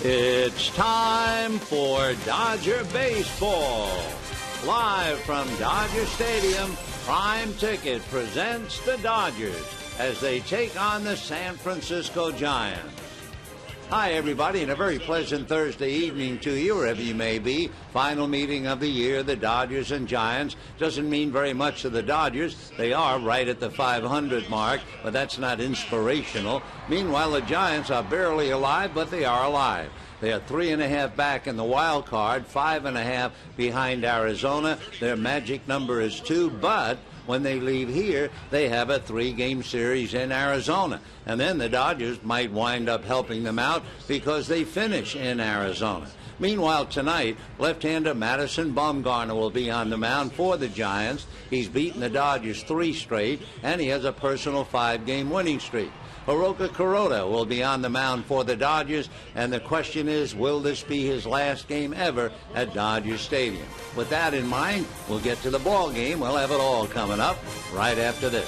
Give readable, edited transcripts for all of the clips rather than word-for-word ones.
It's time for Dodger Baseball. Live from Dodger Stadium, Prime Ticket presents the Dodgers as they take on the San Francisco Giants. Hi, everybody, and a very pleasant Thursday evening to you, wherever you may be. Final meeting of the year, the Dodgers and Giants. Doesn't mean very much to the Dodgers. They are right at the 500 mark, but that's not inspirational. Meanwhile, the Giants are barely alive, but they are alive. They are 3.5 back in the wild card, 5.5 behind Arizona. Their magic number is 2, but when they leave here, they have a 3-game series in Arizona. And then the Dodgers might wind up helping them out because they finish in Arizona. Meanwhile, tonight, left-hander Madison Bumgarner will be on the mound for the Giants. He's beaten the Dodgers 3 straight, and he has a personal 5-game winning streak. Hiroki Kuroda will be on the mound for the Dodgers, and the question is, will this be his last game ever at Dodger Stadium? With that in mind, we'll get to the ball game. We'll have it all coming up right after this.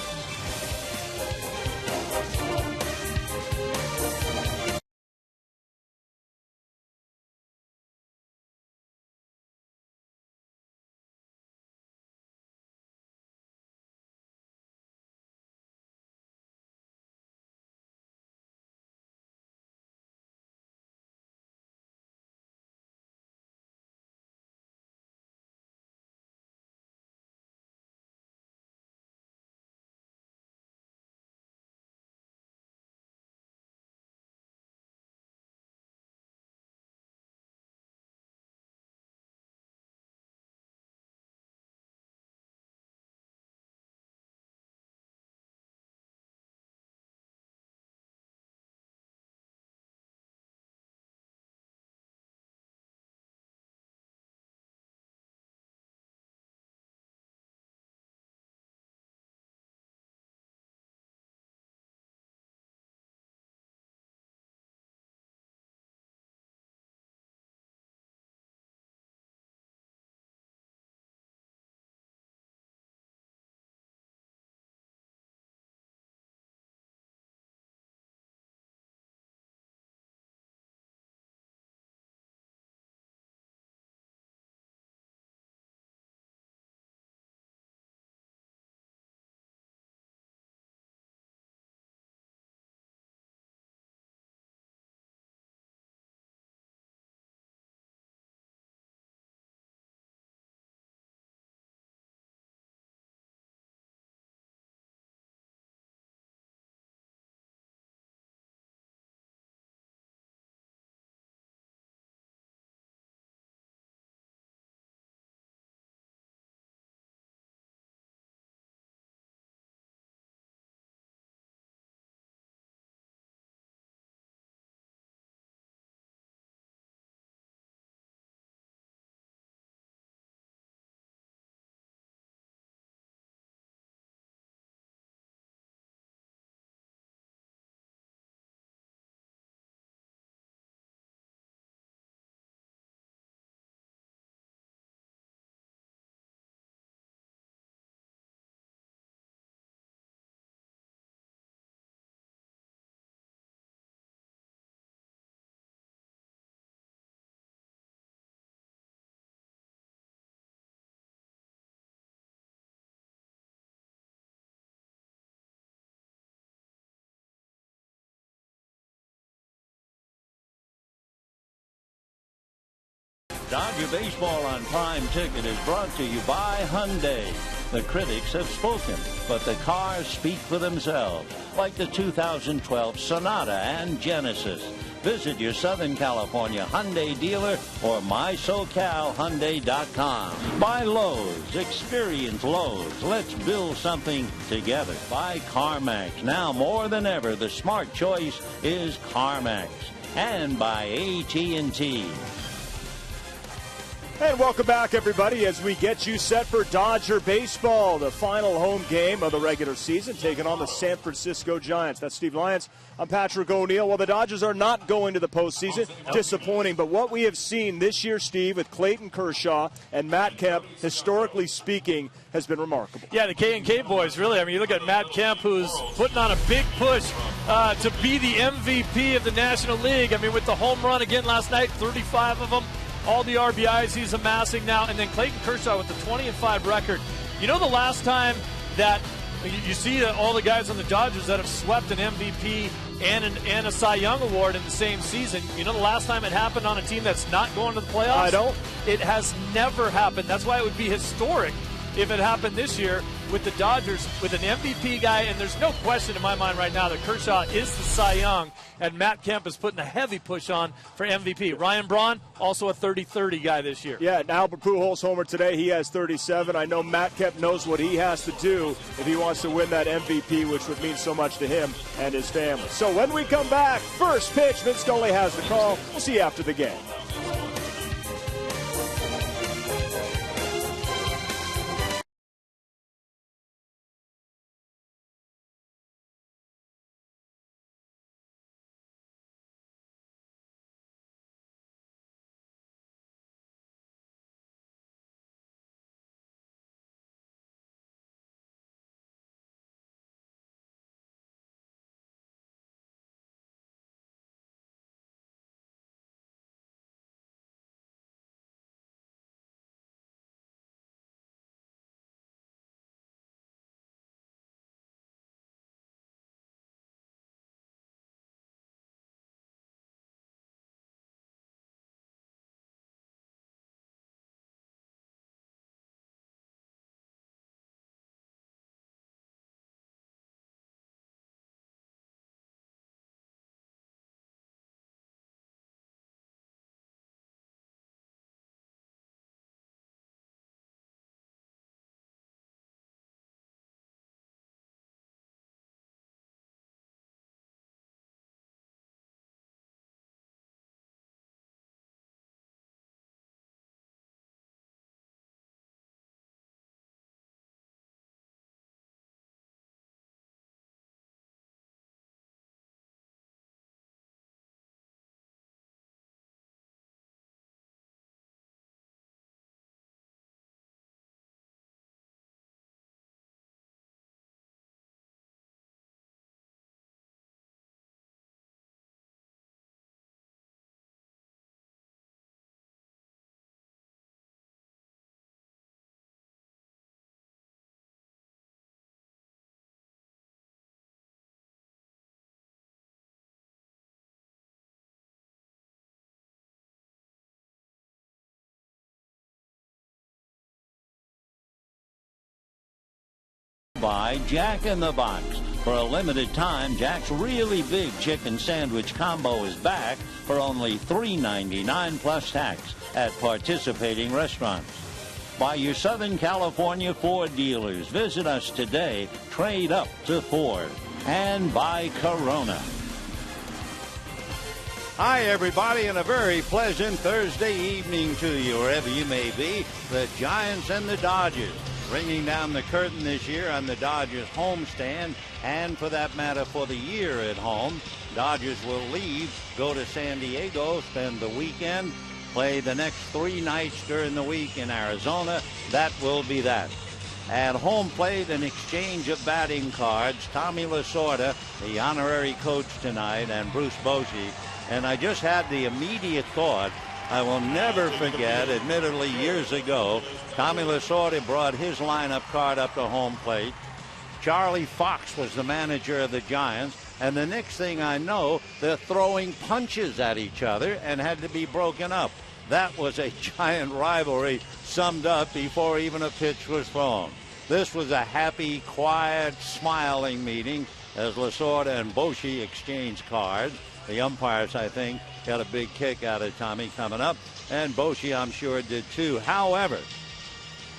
Dodger Baseball on Prime Ticket is brought to you by Hyundai. The critics have spoken, but the cars speak for themselves, like the 2012 Sonata and Genesis. Visit your Southern California Hyundai dealer or MySoCalHyundai.com. By Lowe's. Experience Lowe's. Let's build something together. By CarMax. Now more than ever, the smart choice is CarMax. And by AT&T. And welcome back, everybody, as we get you set for Dodger Baseball, the final home game of the regular season, taking on the San Francisco Giants. That's Steve Lyons. I'm Patrick O'Neill. Well, the Dodgers are not going to the postseason. Disappointing. But what we have seen this year, Steve, with Clayton Kershaw and Matt Kemp, historically speaking, has been remarkable. Yeah, the K&K boys, really. I mean, you look at Matt Kemp, who's putting on a big push to be the MVP of the National League. I mean, with the home run again last night, 35 of them, all the RBIs he's amassing now, and then Clayton Kershaw with the 20-5 record. You know, the last time that you see all the guys on the Dodgers that have swept an MVP and a Cy Young award in the same season, you know the last time it happened on a team that's not going to the playoffs? I don't. It has never happened. That's why it would be historic if it happened this year with the Dodgers, with an MVP guy, and there's no question in my mind right now that Kershaw is the Cy Young, and Matt Kemp is putting a heavy push on for MVP. Ryan Braun, also a 30-30 guy this year. Yeah, Albert Pujols homer today. He has 37. I know Matt Kemp knows what he has to do if he wants to win that MVP, which would mean so much to him and his family. So when we come back, first pitch, Vince Scully has the call. We'll see you after the game. By Jack in the Box. For a limited time, Jack's really big chicken sandwich combo is back for only $3.99 plus tax at participating restaurants. By your Southern California Ford dealers. Visit us today. Trade up to Ford. And by Corona. Hi, everybody, and a very pleasant Thursday evening to you, wherever you may be. The Giants and the Dodgers bringing down the curtain this year on the Dodgers homestand, and for that matter, for the year at home. Dodgers will leave, go to San Diego, spend the weekend, play the next 3 nights during the week in Arizona. That will be that. At home plate, an exchange of batting cards. Tommy Lasorda, the honorary coach tonight, and Bruce Bochy. And I just had the immediate thought, I will never forget, admittedly years ago, Tommy Lasorda brought his lineup card up to home plate. Charlie Fox was the manager of the Giants, and the next thing I know, they're throwing punches at each other and had to be broken up. That was a giant rivalry summed up before even a pitch was thrown. This was a happy, quiet, smiling meeting as Lasorda and Bochy exchanged cards. The umpires, I think, got a big kick out of Tommy coming up, and Bochy, I'm sure, did too. However,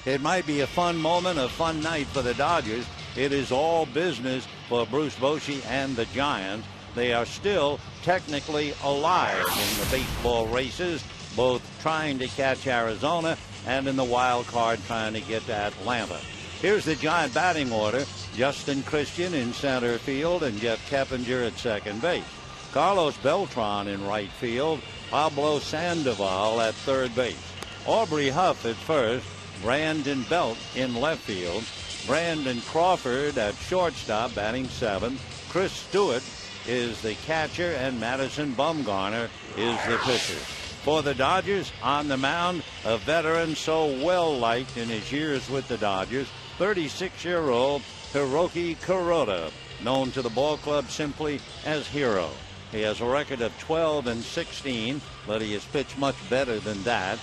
it might be a fun moment, a fun night for the Dodgers. It is all business for Bruce Bochy and the Giants. They are still technically alive in the baseball races, both trying to catch Arizona and in the wild card trying to get to Atlanta. Here's the Giant batting order. Justin Christian in center field and Jeff Keppinger at second base. Carlos Beltran in right field. Pablo Sandoval at third base. Aubrey Huff at first. Brandon Belt in left field. Brandon Crawford at shortstop, batting 7th. Chris Stewart is the catcher, and Madison Bumgarner is the pitcher. For the Dodgers, on the mound, a veteran so well-liked in his years with the Dodgers, 36-year-old Hiroki Kuroda, known to the ball club simply as Hero. He has a record of 12-16, but he has pitched much better than that.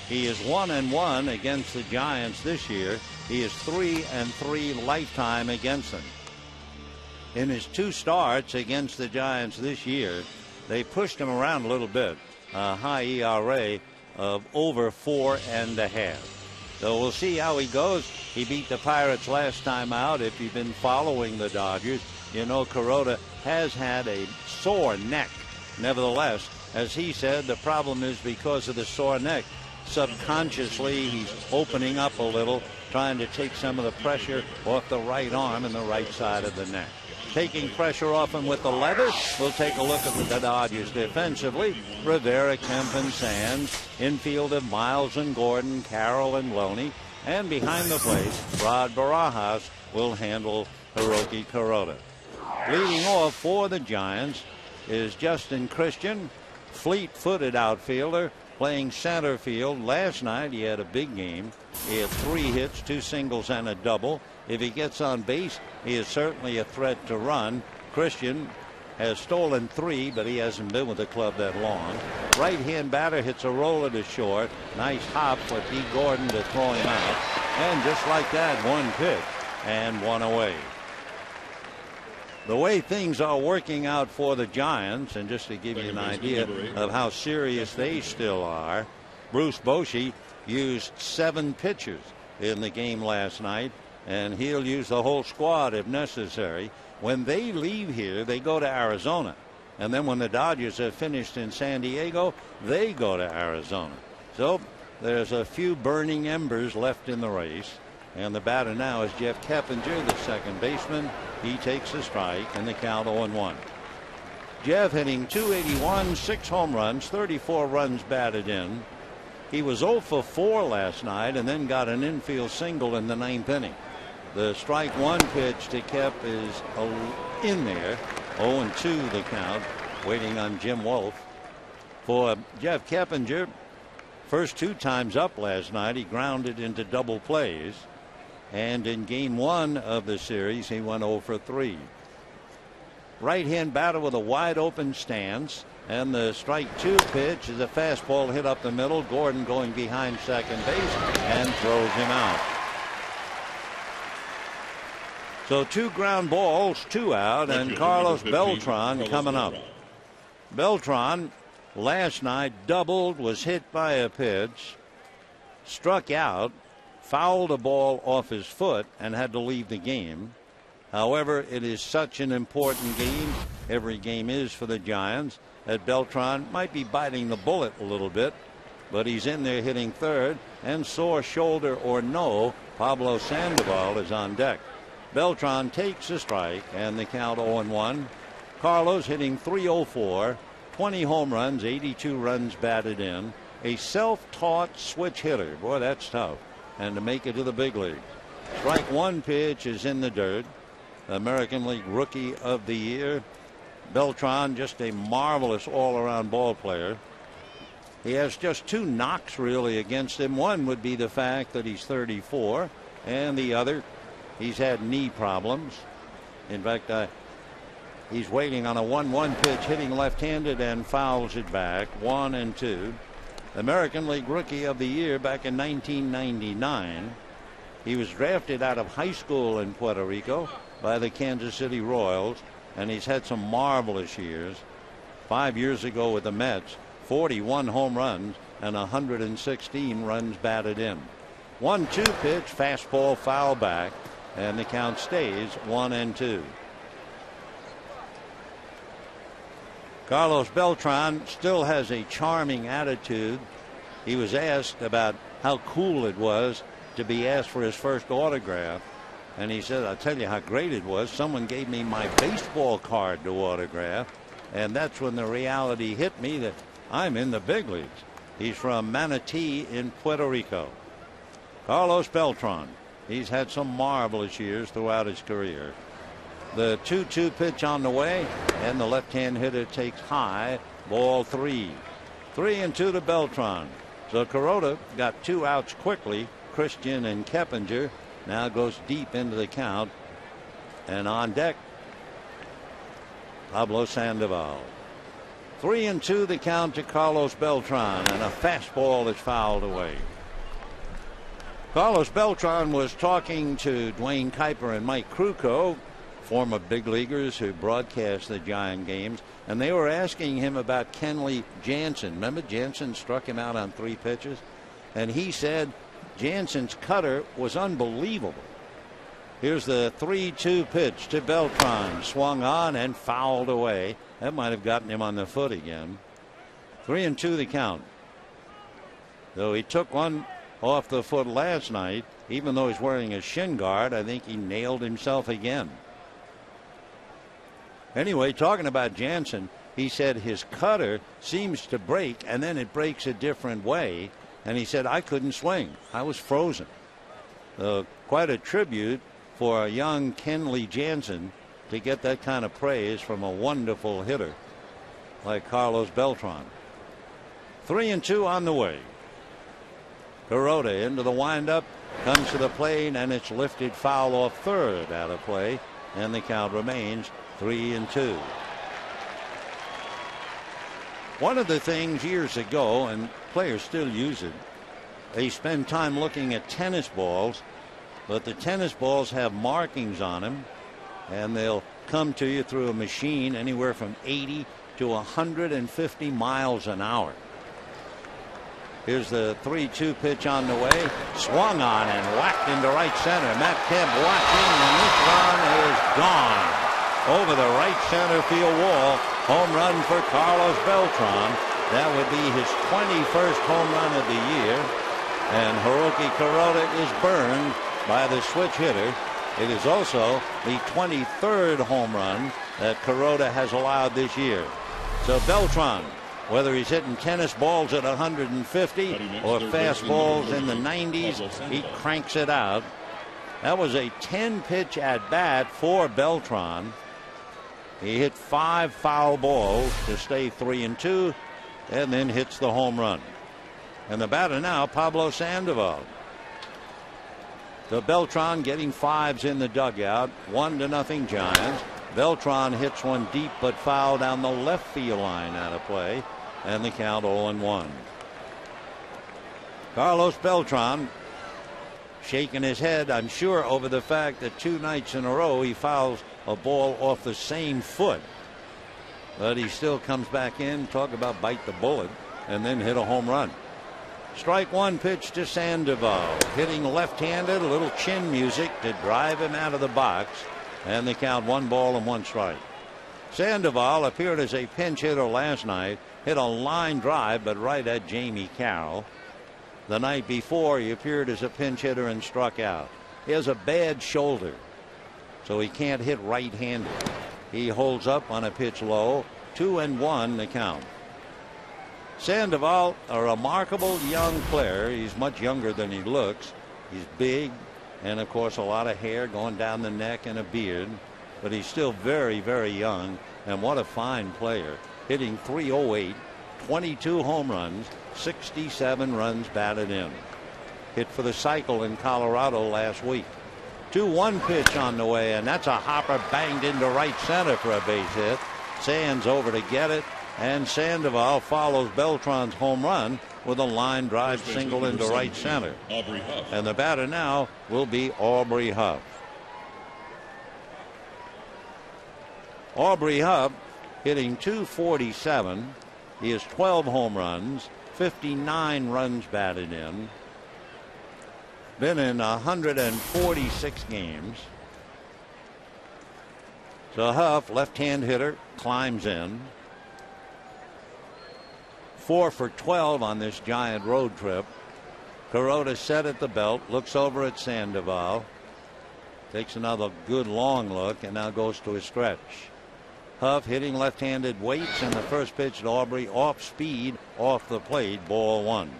He is 1-1 against the Giants this year. He is 3-3 lifetime against them. In his 2 starts against the Giants this year, they pushed him around a little bit. A high ERA of over 4.5. So we'll see how he goes. He beat the Pirates last time out. If you've been following the Dodgers, you know Kuroda has had a sore neck. Nevertheless, as he said, the problem is because of the sore neck. Subconsciously, he's opening up a little, trying to take some of the pressure off the right arm and the right side of the neck. Taking pressure off him with the leather. We'll take a look at the Dodgers defensively. Rivera, Kemp, and Sands. Infield of Miles and Gordon, Carroll and Loney. And behind the plate, Rod Barajas will handle Hiroki Kuroda. Leading off for the Giants is Justin Christian, fleet-footed outfielder, playing center field. Last night he had a big game. He had 3 hits, 2 singles, and a double. If he gets on base, he is certainly a threat to run. Christian has stolen 3, but he hasn't been with the club that long. Right-hand batter hits a roller to short. Nice hop for D. Gordon to throw him out. And just like that, 1 pitch and 1 away. The way things are working out for the Giants, and just to give you an idea of how serious they still are, Bruce Bochy used 7 pitchers in the game last night, and he'll use the whole squad if necessary. When they leave here, they go to Arizona. And then when the Dodgers have finished in San Diego, they go to Arizona. So there's a few burning embers left in the race. And the batter now is Jeff Keppinger, the second baseman. He takes a strike, and the count 0-1. Jeff hitting .281, 6 home runs, 34 runs batted in. He was 0 for 4 last night and then got an infield single in the 9th inning. The strike 1 pitch to Kep is in there. 0-2 the count, waiting on Jim Wolf. For Jeff Keppinger, first 2 times up last night, he grounded into double plays. And in game 1 of the series, he went 0 for 3. Right-hand batter with a wide open stance. And the strike 2 pitch is a fastball hit up the middle. Gordon going behind second base and throws him out. So 2 ground balls, 2 out, and Carlos Beltran coming up. Beltran last night doubled, was hit by a pitch, struck out, fouled a ball off his foot, and had to leave the game. However, it is such an important game. Every game is for the Giants. That Beltran might be biting the bullet a little bit, but he's in there hitting third, and sore shoulder or no, Pablo Sandoval is on deck. Beltran takes a strike, and the count 0-1. Carlos hitting .304, 20 home runs, 82 runs batted in. A self-taught switch hitter. Boy, that's tough. And to make it to the big league. Strike 1 pitch is in the dirt. American League Rookie of the Year. Beltran, just a marvelous all-around ball player. He has just 2 knocks really against him. One would be the fact that he's 34, and the other, he's had knee problems. In fact, he's waiting on a 1-1 pitch, hitting left-handed, and fouls it back. 1-2. American League Rookie of the Year back in 1999. He was drafted out of high school in Puerto Rico by the Kansas City Royals, and he's had some marvelous years. 5 years ago with the Mets, 41 home runs and 116 runs batted in. 1-2 pitch, fastball foul back, and the count stays 1-2. Carlos Beltran still has a charming attitude. He was asked about how cool it was to be asked for his first autograph, and he said, I'll tell you how great it was. Someone gave me my baseball card to autograph, and that's when the reality hit me that I'm in the big leagues. He's from Manatee in Puerto Rico. Carlos Beltran He's had some marvelous years throughout his career. The 2-2 pitch on the way, and the left-hand hitter takes high, ball 3. 3-2 to Beltran. So Kuroda got 2 outs quickly. Christian and Keppinger now goes deep into the count. And on deck, Pablo Sandoval. 3-2 the count to Carlos Beltran, and a fastball is fouled away. Carlos Beltran was talking to Dwayne Kuiper and Mike Krukow, former big leaguers who broadcast the Giant games, and they were asking him about Kenley Jansen. Remember, Jansen struck him out on 3 pitches, and he said Jansen's cutter was unbelievable. Here's the 3-2 pitch to Beltran, swung on and fouled away. That might have gotten him on the foot again. 3-2 the count. Though he took one off the foot last night, even though he's wearing a shin guard, I think he nailed himself again. Anyway, talking about Jansen, he said his cutter seems to break and then it breaks a different way. And he said, I couldn't swing. I was frozen. Quite a tribute for a young Kenley Jansen to get that kind of praise from a wonderful hitter like Carlos Beltran. 3-2 on the way. Kuroda into the windup, comes to the plate, and it's lifted foul off third out of play, and the count remains 3-2. One of the things years ago, and players still use it, they spend time looking at tennis balls, but the tennis balls have markings on them, and they'll come to you through a machine anywhere from 80 to 150 miles an hour. Here's the 3-2 pitch on the way, swung on and whacked into right center. Matt Kemp watching, and this one is gone over the right center field wall. Home run for Carlos Beltran. That would be his 21st home run of the year, and Hiroki Kuroda is burned by the switch hitter. It is also the 23rd home run that Kuroda has allowed this year. So Beltran, whether he's hitting tennis balls at 150 or fastballs in the 90s, he cranks it out. That was a 10-pitch at-bat for Beltran. He hit 5 foul balls to stay 3-2, and then hits the home run. And the batter now, Pablo Sandoval. So Beltran getting 5s in the dugout, 1-0 Giants. Beltran hits one deep but foul down the left field line out of play, and the count 0-1. Carlos Beltran shaking his head, I'm sure, over the fact that 2 nights in a row he fouls a ball off the same foot. But he still comes back in, talk about bite the bullet, and then hit a home run. Strike 1 pitch to Sandoval, hitting left-handed, a little chin music to drive him out of the box, and the count 1 ball and 1 strike. Sandoval appeared as a pinch hitter last night, hit a line drive but right at Jamie Carroll. The night before, he appeared as a pinch hitter and struck out. He has a bad shoulder, so he can't hit right-handed. He holds up on a pitch low. 2-1 the count. Sandoval, a remarkable young player. He's much younger than he looks. He's big, and of course a lot of hair going down the neck and a beard, but he's still very, very young, and what a fine player. Hitting .308, 22 home runs, 67 runs batted in. Hit for the cycle in Colorado last week. 2-1 pitch on the way, and that's a hopper banged into right center for a base hit. Sands over to get it, and Sandoval follows Beltran's home run with a line drive single into right center. And the batter now will be Aubrey Huff. Aubrey Huff hitting .247. He has 12 home runs, 59 runs batted in. Been in 146 games. So Huff, left-hand hitter, climbs in. 4 for 12 on this Giant road trip. Kuroda set at the belt, looks over at Sandoval, takes another good long look, and now goes to his stretch. Huff hitting left-handed, waits, and the first pitch to Aubrey off speed, off the plate, ball 1.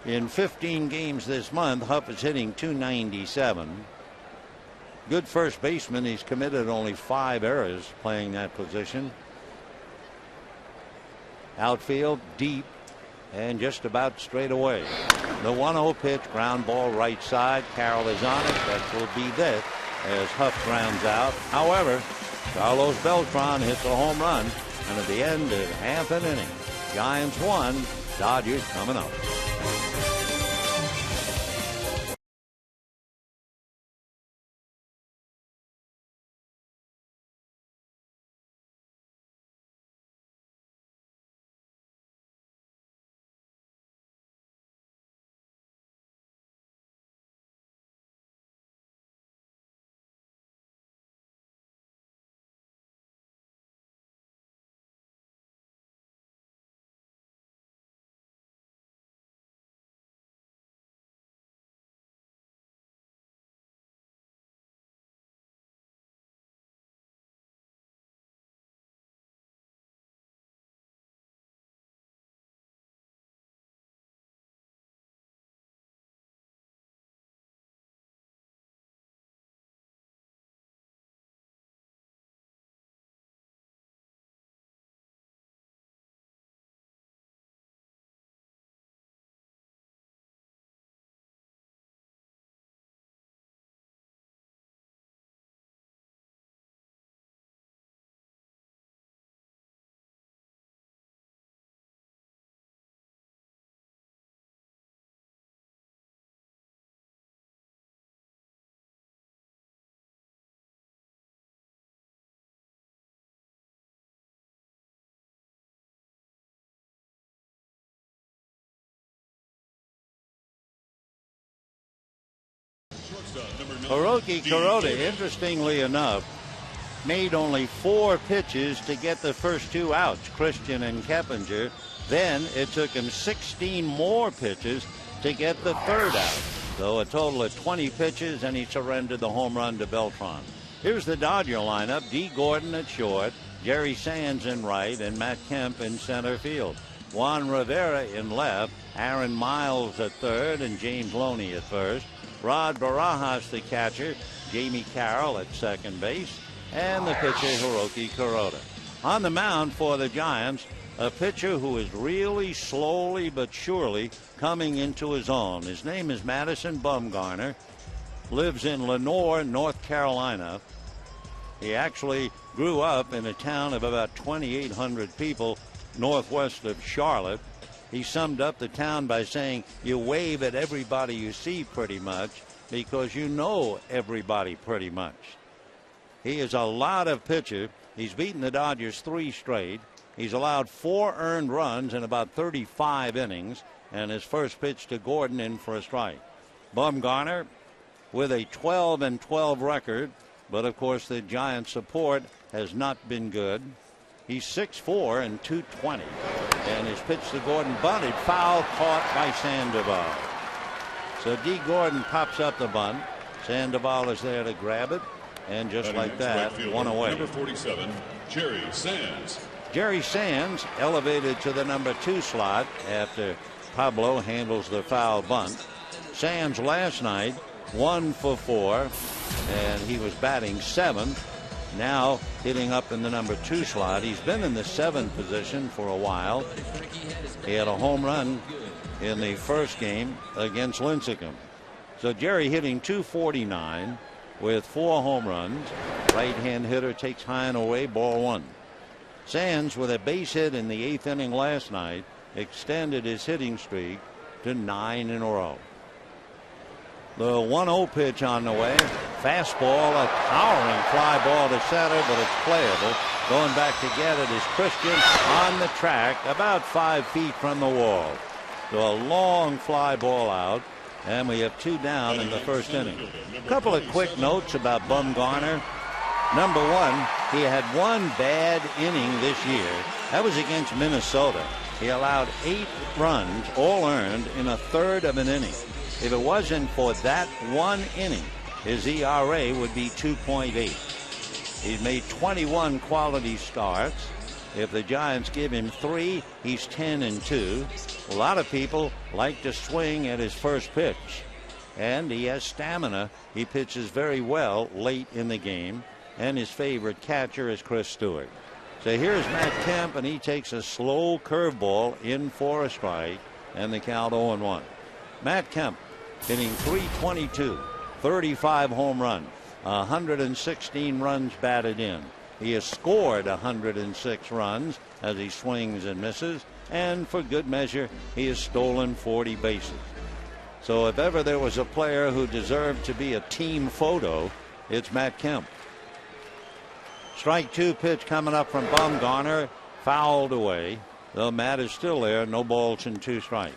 In 15 games this month, Huff is hitting .297. Good first baseman. He's committed only 5 errors playing that position. Outfield deep and just about straight away. The 1-0 pitch, ground ball right side. Carroll is on it. That will be that as Huff grounds out. However, Carlos Beltran hits a home run, and at the end of half an inning, Giants 1, Dodgers coming up. Hiroki Kuroda, interestingly enough, made only 4 pitches to get the first 2 outs, Christian and Keppinger. Then it took him 16 more pitches to get the 3rd out. So a total of 20 pitches, and he surrendered the home run to Beltran. Here's the Dodger lineup. D. Gordon at short, Jerry Sands in right, and Matt Kemp in center field. Juan Rivera in left, Aaron Miles at third, and James Loney at first. Rod Barajas, the catcher, Jamie Carroll at second base, and the pitcher Hiroki Kuroda. On the mound for the Giants, a pitcher who is really slowly but surely coming into his own. His name is Madison Bumgarner, lives in Lenoir, North Carolina. He actually grew up in a town of about 2,800 people northwest of Charlotte. He summed up the town by saying, you wave at everybody you see pretty much because you know everybody pretty much. He is a lot of pitcher. He's beaten the Dodgers 3 straight. He's allowed 4 earned runs in about 35 innings, and his first pitch to Gordon in for a strike. Bumgarner with a 12-12 record, but of course the Giants' support has not been good. He's 6'4" and 220. And his pitch to Gordon bunted, foul, caught by Sandoval. So D. Gordon pops up the bunt. Sandoval is there to grab it, and just like that, one away. Number 47, Jerry Sands. Jerry Sands elevated to the number 2 slot after Pablo handles the foul bunt. Sands last night 1 for 4, and he was batting 7th. Now hitting up in the number 2 slot. He's been in the 7th position for a while. He had a home run in the first game against Lincecum. So Jerry hitting .249 with 4 home runs. Right-hand hitter takes high and away, ball 1. Sands, with a base hit in the 8th inning last night, extended his hitting streak to 9 in a row. The 1-0 pitch on the way. Fastball, a towering fly ball to center, but it's playable. Going back to get it is Christian on the track, about 5 feet from the wall. So a long fly ball out, and we have 2 down in the first inning. A couple of quick notes about Bumgarner. Number 1, he had 1 bad inning this year. That was against Minnesota. He allowed 8 runs, all earned, in a third of an inning. If it wasn't for that 1 inning, his ERA would be 2.8. He's made 21 quality starts. If the Giants give him 3, he's 10-2. A lot of people like to swing at his first pitch, and he has stamina. He pitches very well late in the game, and his favorite catcher is Chris Stewart. So here's Matt Kemp, and he takes a slow curveball in for a strike, and the count 0-1. Matt Kemp hitting .322, 35 home runs, 116 runs batted in. He has scored 106 runs as he swings and misses, and for good measure, he has stolen 40 bases. So if ever there was a player who deserved to be a team photo, it's Matt Kemp. Strike 2 pitch coming up from Bumgarner, fouled away. Though Matt is still there, no balls and 2 strikes.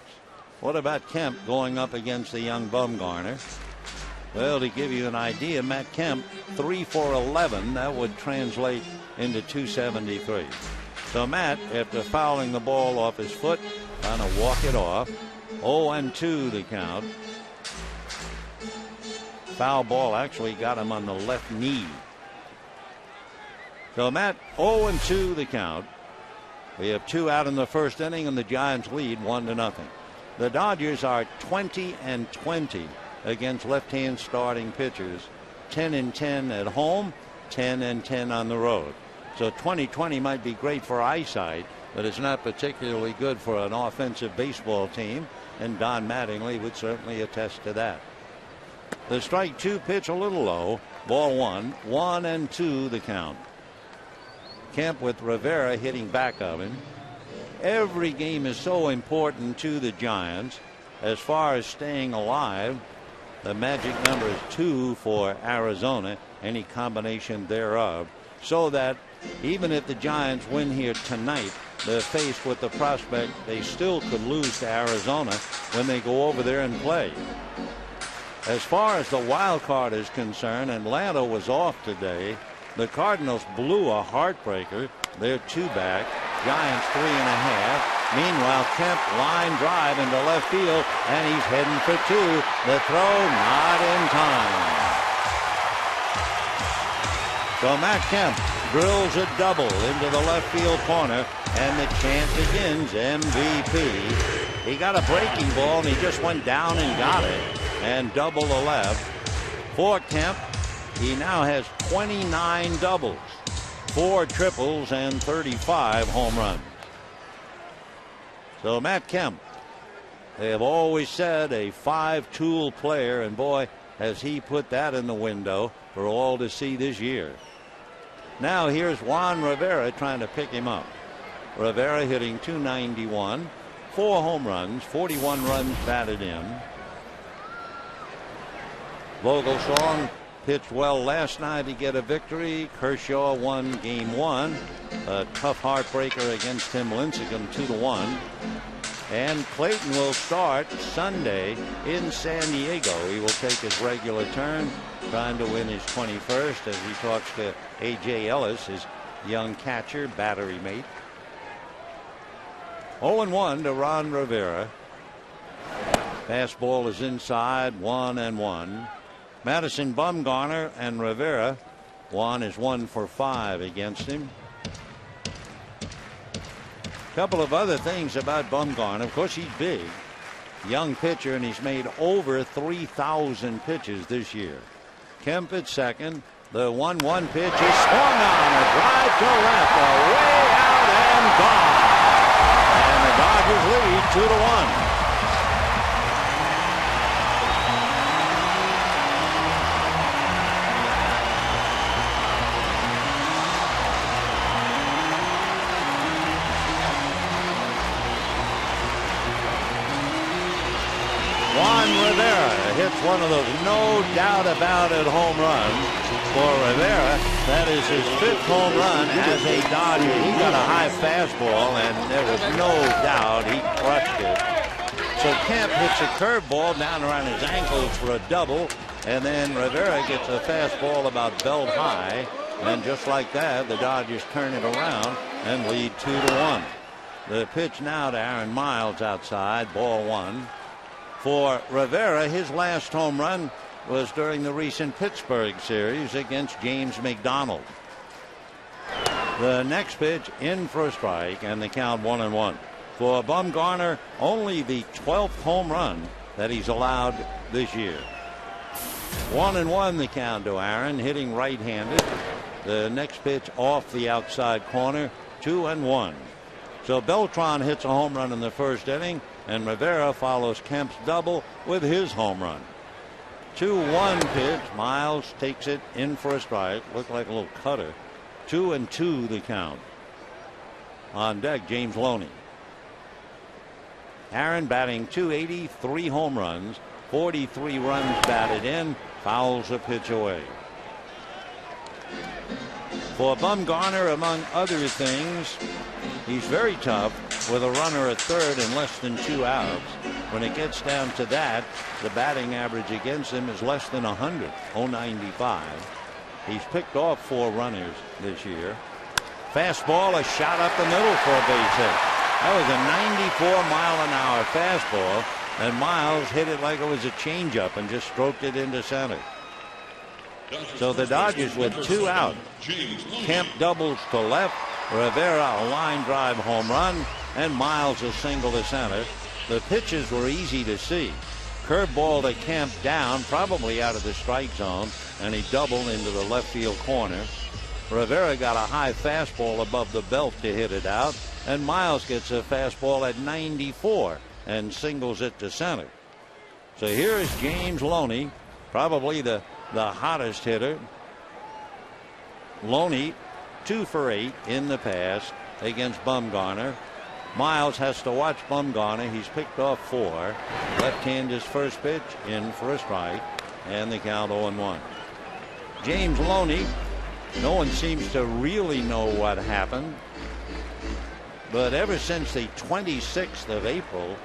What about Kemp going up against the young Bumgarner? Well, to give you an idea, Matt Kemp 3 for 11. That would translate into .273. So Matt, after fouling the ball off his foot, trying to walk it off. 0-2 the count. Foul ball actually got him on the left knee. So Matt, 0-2 the count. We have 2 out in the first inning, and the Giants lead 1-0. The Dodgers are 20-20 against left-hand starting pitchers. 10-10 at home, 10-10 on the road. So 20-20 might be great for eyesight, but it's not particularly good for an offensive baseball team, and Don Mattingly would certainly attest to that. The strike 2 pitch a little low. Ball 1. 1-2 the count. Kemp with Rivera hitting back of him. Every game is so important to the Giants. As far as staying alive, the magic number is 2 for Arizona, any combination thereof, so that even if the Giants win here tonight, they're faced with the prospect they still could lose to Arizona when they go over there and play. As far as the wild card is concerned, Atlanta was off today. The Cardinals blew a heartbreaker. They're 2 back. Giants 3.5. Meanwhile, Kemp line drive into left field, and he's heading for 2. The throw not in time. So Matt Kemp drills a double into the left field corner, and the chant begins. MVP. He got a breaking ball, and he just went down and got it, and double the left. For Kemp, he now has 29 doubles, 4 triples, and 35 home runs. So Matt Kemp, they have always said a 5-tool player, and boy, has he put that in the window for all to see this year. Now here's Juan Rivera trying to pick him up. Rivera hitting .291, 4 home runs, 41 runs batted in. Vogelsong pitched well last night to get a victory. Kershaw won game 1. A tough heartbreaker against Tim Lincecum, 2-1. And Clayton will start Sunday in San Diego. He will take his regular turn, trying to win his 21st as he talks to A.J. Ellis, his young catcher, battery mate. 0-1 to Ron Rivera. Fastball is inside, 1-1. Madison Bumgarner and Rivera. Juan is 1 for 5 against him. Couple of other things about Bumgarner. Of course, he's big, young pitcher, and he's made over 3,000 pitches this year. Kemp at second. The 1-1 pitch is swung on. A drive to left, away out and gone. And the Dodgers lead 2-1. Juan Rivera hits one of those no doubt about it home runs. For Rivera, that is his 5th home run as a Dodger. He got a high fastball, and there was no doubt he crushed it. So Kemp hits a curveball down around his ankles for a double, and then Rivera gets a fastball about belt high, and just like that, the Dodgers turn it around and lead 2-1. The pitch now to Aaron Miles outside, ball 1. For Rivera, his last home run was during the recent Pittsburgh series against James McDonald. The next pitch in for a strike, and the count 1-1. For Bumgarner, only the 12th home run that he's allowed this year. 1-1 the count to Aaron, hitting right-handed. The next pitch off the outside corner, 2-1. So Beltran hits a home run in the first inning, and Rivera follows Kemp's double with his home run. 2-1 pitch. Miles takes it in for a strike. Looked like a little cutter. 2-2 the count. On deck, James Loney. Aaron batting .280, 3 home runs, 43 runs batted in, fouls a pitch away. For Bumgarner, among other things, he's very tough with a runner at third and less than 2 outs. When it gets down to that, the batting average against him is less than 100, .095. He's picked off 4 runners this year. Fastball, a shot up the middle for a base hit. That was a 94-mile-an-hour fastball, and Miles hit it like it was a changeup and just stroked it into center. So the Dodgers with 2 out. Kemp doubles to left, Rivera a line drive home run, and Miles a single to center. The pitches were easy to see. Curveball to Kemp down, probably out of the strike zone, and he doubled into the left field corner. Rivera got a high fastball above the belt to hit it out, and Miles gets a fastball at 94 and singles it to center. So here is James Loney, probably the hottest hitter. Loney 2 for 8 in the past against Bumgarner. Miles has to watch Bumgarner. He's picked off 4. Left hand his first pitch, in for a strike, and the count 0-1. James Loney, no one seems to really know what happened, but ever since the 26th of April,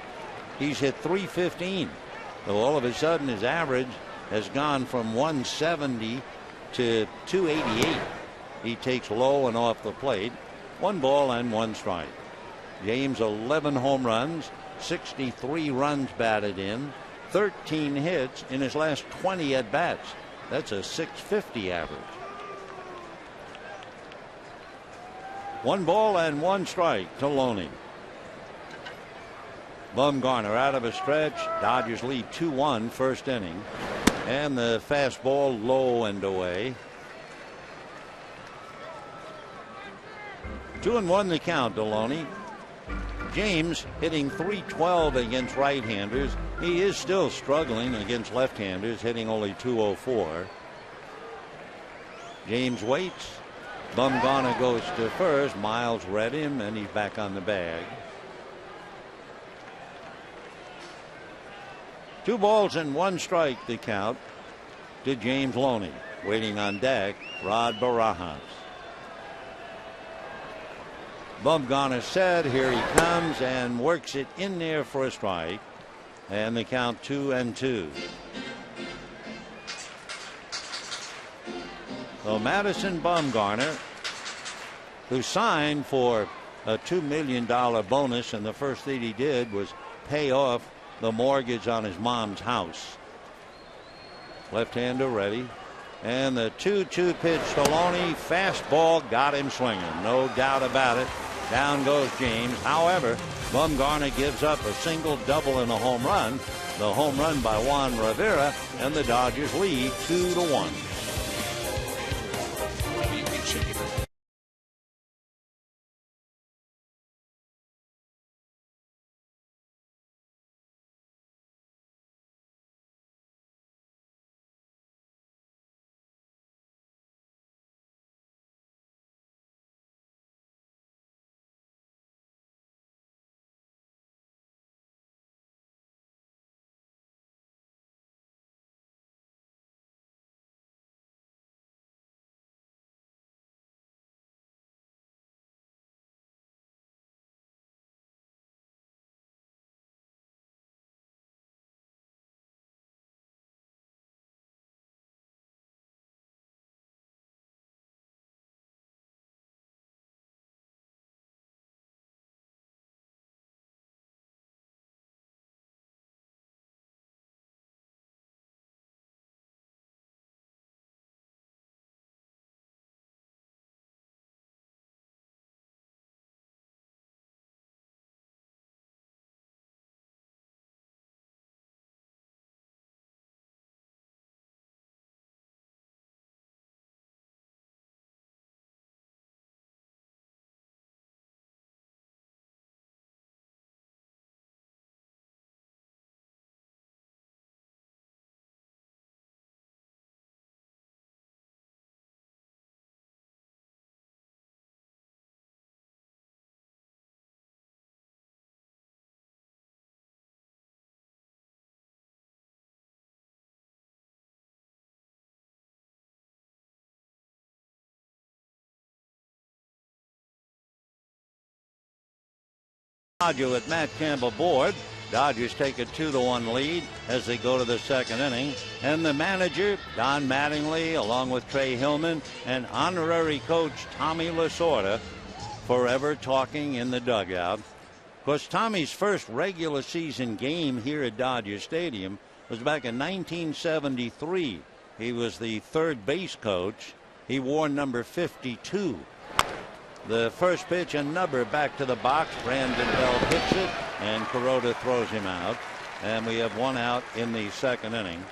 he's hit .315. So all of a sudden his average has gone from 170 to 288. He takes low and off the plate. 1 ball and 1 strike. James 11 home runs, 63 runs batted in, 13 hits in his last 20 at bats. That's a .650 average. 1 ball and 1 strike to Loney. Bumgarner out of a stretch. Dodgers lead 2-1 first inning. And the fastball low and away. 2-1 the count to Loney. James hitting .312 against right-handers. He is still struggling against left-handers, hitting only .204. James waits. Bumgarner goes to first. Miles read him, and he's back on the bag. 2 balls and 1 strike the count to James Loney. Waiting on deck, Rod Barajas. Bumgarner said, here he comes, and works it in there for a strike. And the count 2-2. So Madison Bumgarner, who signed for a $2 million bonus, and the first thing he did was pay off the mortgage on his mom's house. Left-hander ready. And the 2-2 pitch to Loney. Fastball got him swinging. No doubt about it. Down goes James. However, Bumgarner gives up a single, double, and a home run. The home run by Juan Rivera, and the Dodgers lead 2-1. Dodger with Matt Campbell aboard. Dodgers take a 2-1 lead as they go to the second inning. And the manager, Don Mattingly, along with Trey Hillman, and honorary coach Tommy Lasorda, forever talking in the dugout. Of course, Tommy's first regular season game here at Dodger Stadium was back in 1973. He was the third base coach. He wore number 52. The first pitch, a number back to the box. Brandon Belt hits it, and Kuroda throws him out. And we have one out in the second inning.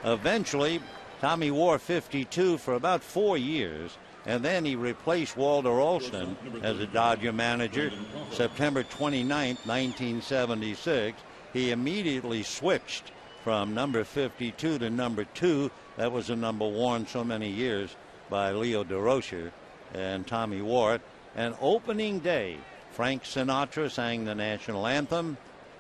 Eventually, Tommy wore 52 for about 4 years, and then he replaced Walter Olson as a Dodger manager. September 29th, 1976, he immediately switched from number 52 to number 2. That was a number worn so many years by Leo DeRocher, and Tommy wore it. And opening day, Frank Sinatra sang the national anthem,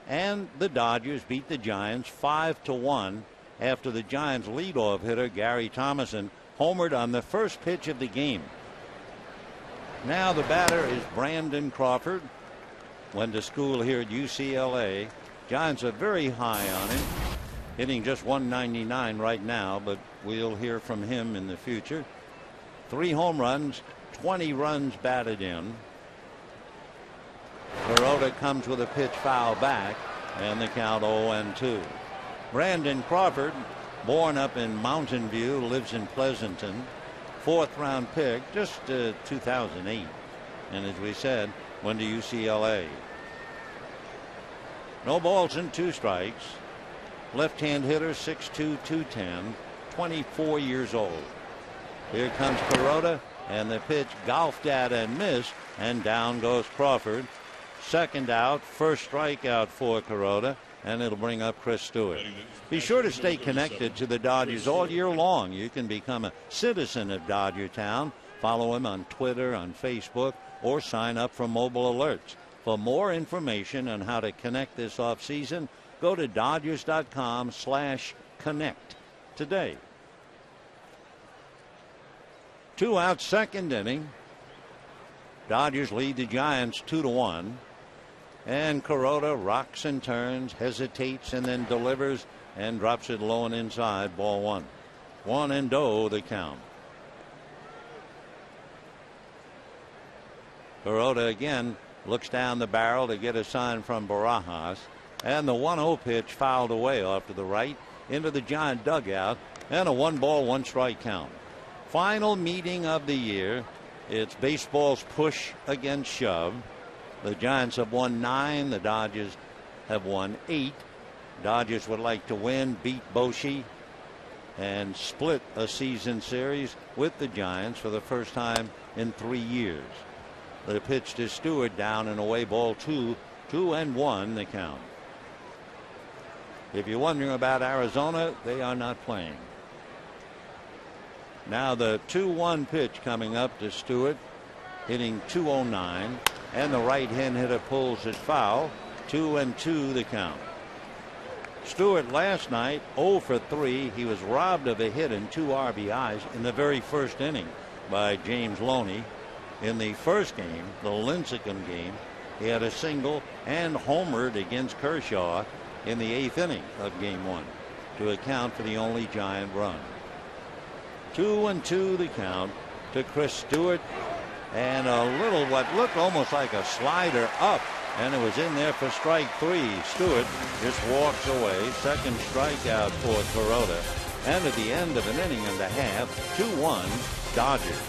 and the Dodgers beat the Giants 5-1 after the Giants leadoff hitter Gary Thomason homered on the first pitch of the game. Now the batter is Brandon Crawford. Went to school here at UCLA. Giants are very high on him, hitting just 199 right now, but we'll hear from him in the future. 3 home runs, 20 runs batted in. Kuroda comes with a pitch foul back, and the count 0-2. Brandon Crawford, born up in Mountain View, lives in Pleasanton. 4th round pick, just 2008. And as we said, went to UCLA. No balls and 2 strikes. Left-hand hitter, 6'2", 210, 24 years old. Here comes Kuroda, and the pitch golfed at and missed, and down goes Crawford. Second out, first strikeout for Kuroda, and it'll bring up Chris Stewart. Be sure to stay connected to the Dodgers all year long. You can become a citizen of Dodger Town. Follow him on Twitter, on Facebook, or sign up for mobile alerts. For more information on how to connect this offseason, go to Dodgers.com/connect today. 2 out, second inning. Dodgers lead the Giants 2-1. And Kuroda rocks and turns, hesitates, and then delivers and drops it low and inside. Ball 1. 1-0 the count. Kuroda again looks down the barrel to get a sign from Barajas. And the 1-0 pitch fouled away off to the right into the Giant dugout. And a 1-ball, 1-strike count. Final meeting of the year. It's baseball's push against shove. The Giants have won 9. The Dodgers have won 8. Dodgers would like to win, beat Boshi, and split a season series with the Giants for the first time in 3 years. The pitch to Stewart, down and away, ball 2. 2-1 the count. If you're wondering about Arizona, they are not playing. Now the 2-1 pitch coming up to Stewart, hitting 209, and the right-hand hitter pulls it foul. 2-2 the count. Stewart last night 0 for 3. He was robbed of a hit and 2 RBIs in the very first inning by James Loney. In the first game, the Lincecum game, he had a single and homered against Kershaw in the 8th inning of game 1 to account for the only Giant run. 2-2 the count to Chris Stewart, and a little what looked almost like a slider up, and it was in there for strike 3. Stewart just walks away. Second strikeout for Kuroda, and at the end of an inning and a half, 2-1 Dodgers.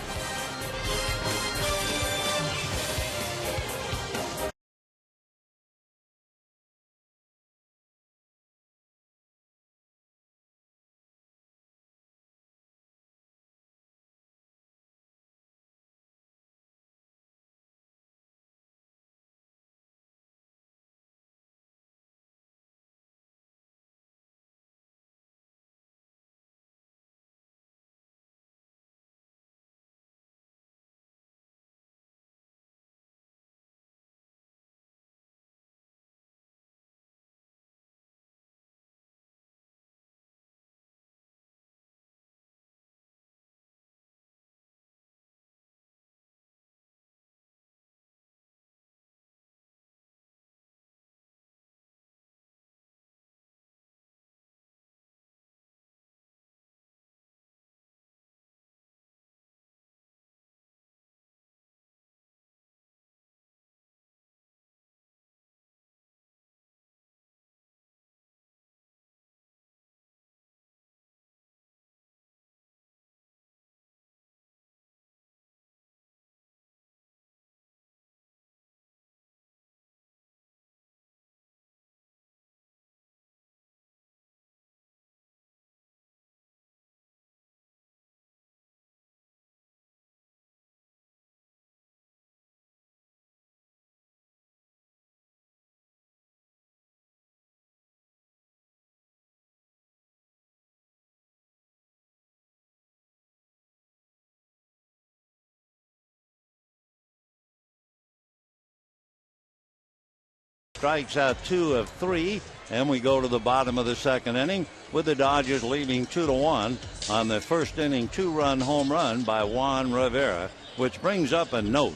Strikes out 2 of 3, and we go to the bottom of the second inning with the Dodgers leading 2-1 on the first inning 2-run home run by Juan Rivera, which brings up a note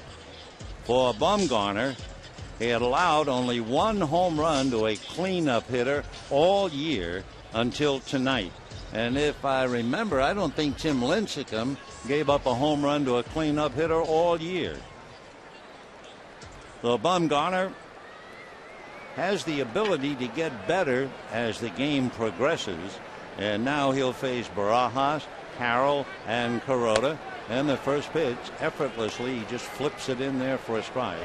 for Bumgarner. He had allowed only 1 home run to a cleanup hitter all year until tonight. And if I remember, I don't think Tim Lincecum gave up a home run to a cleanup hitter all year. So Bumgarner has the ability to get better as the game progresses. And now he'll face Barajas, Carroll, and Kuroda. And the first pitch, effortlessly, he just flips it in there for a strike.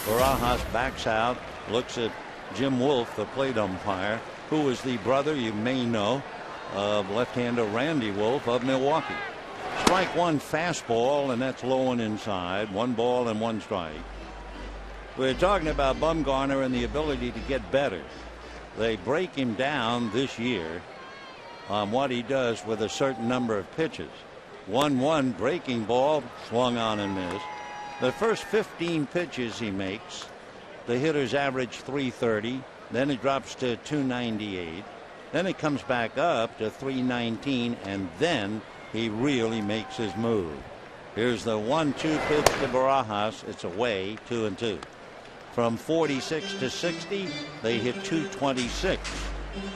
Barajas backs out, looks at Jim Wolf, the plate umpire, who is the brother, you may know, of left-hander Randy Wolf of Milwaukee. Strike 1 fastball, and that's low and inside. 1 ball and 1 strike. We're talking about Bumgarner and the ability to get better. They break him down this year on what he does with a certain number of pitches. 1-1 breaking ball, swung on and missed. The first 15 pitches he makes, the hitters average 330. Then it drops to 298. Then it comes back up to 319, and then he really makes his move. Here's the 1-2 pitch to Barajas. It's away, 2-2. From 46 to 60, they hit 226.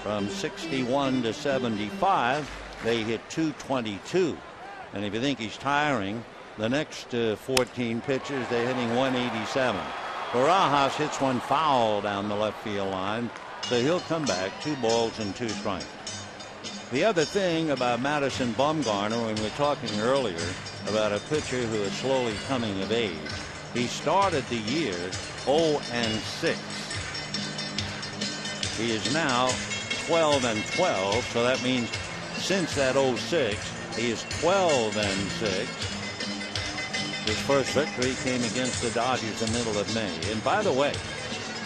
From 61 to 75, they hit 222. And if you think he's tiring, the next 14 pitches, they're hitting 187. Barajas hits one foul down the left field line, so he'll come back. 2 balls and 2 strikes. The other thing about Madison Bumgarner, when we were talking earlier about a pitcher who is slowly coming of age, he started the year 0-6. He is now 12-12, so that means since that 06, he is 12-6. His first victory came against the Dodgers in the middle of May. And by the way,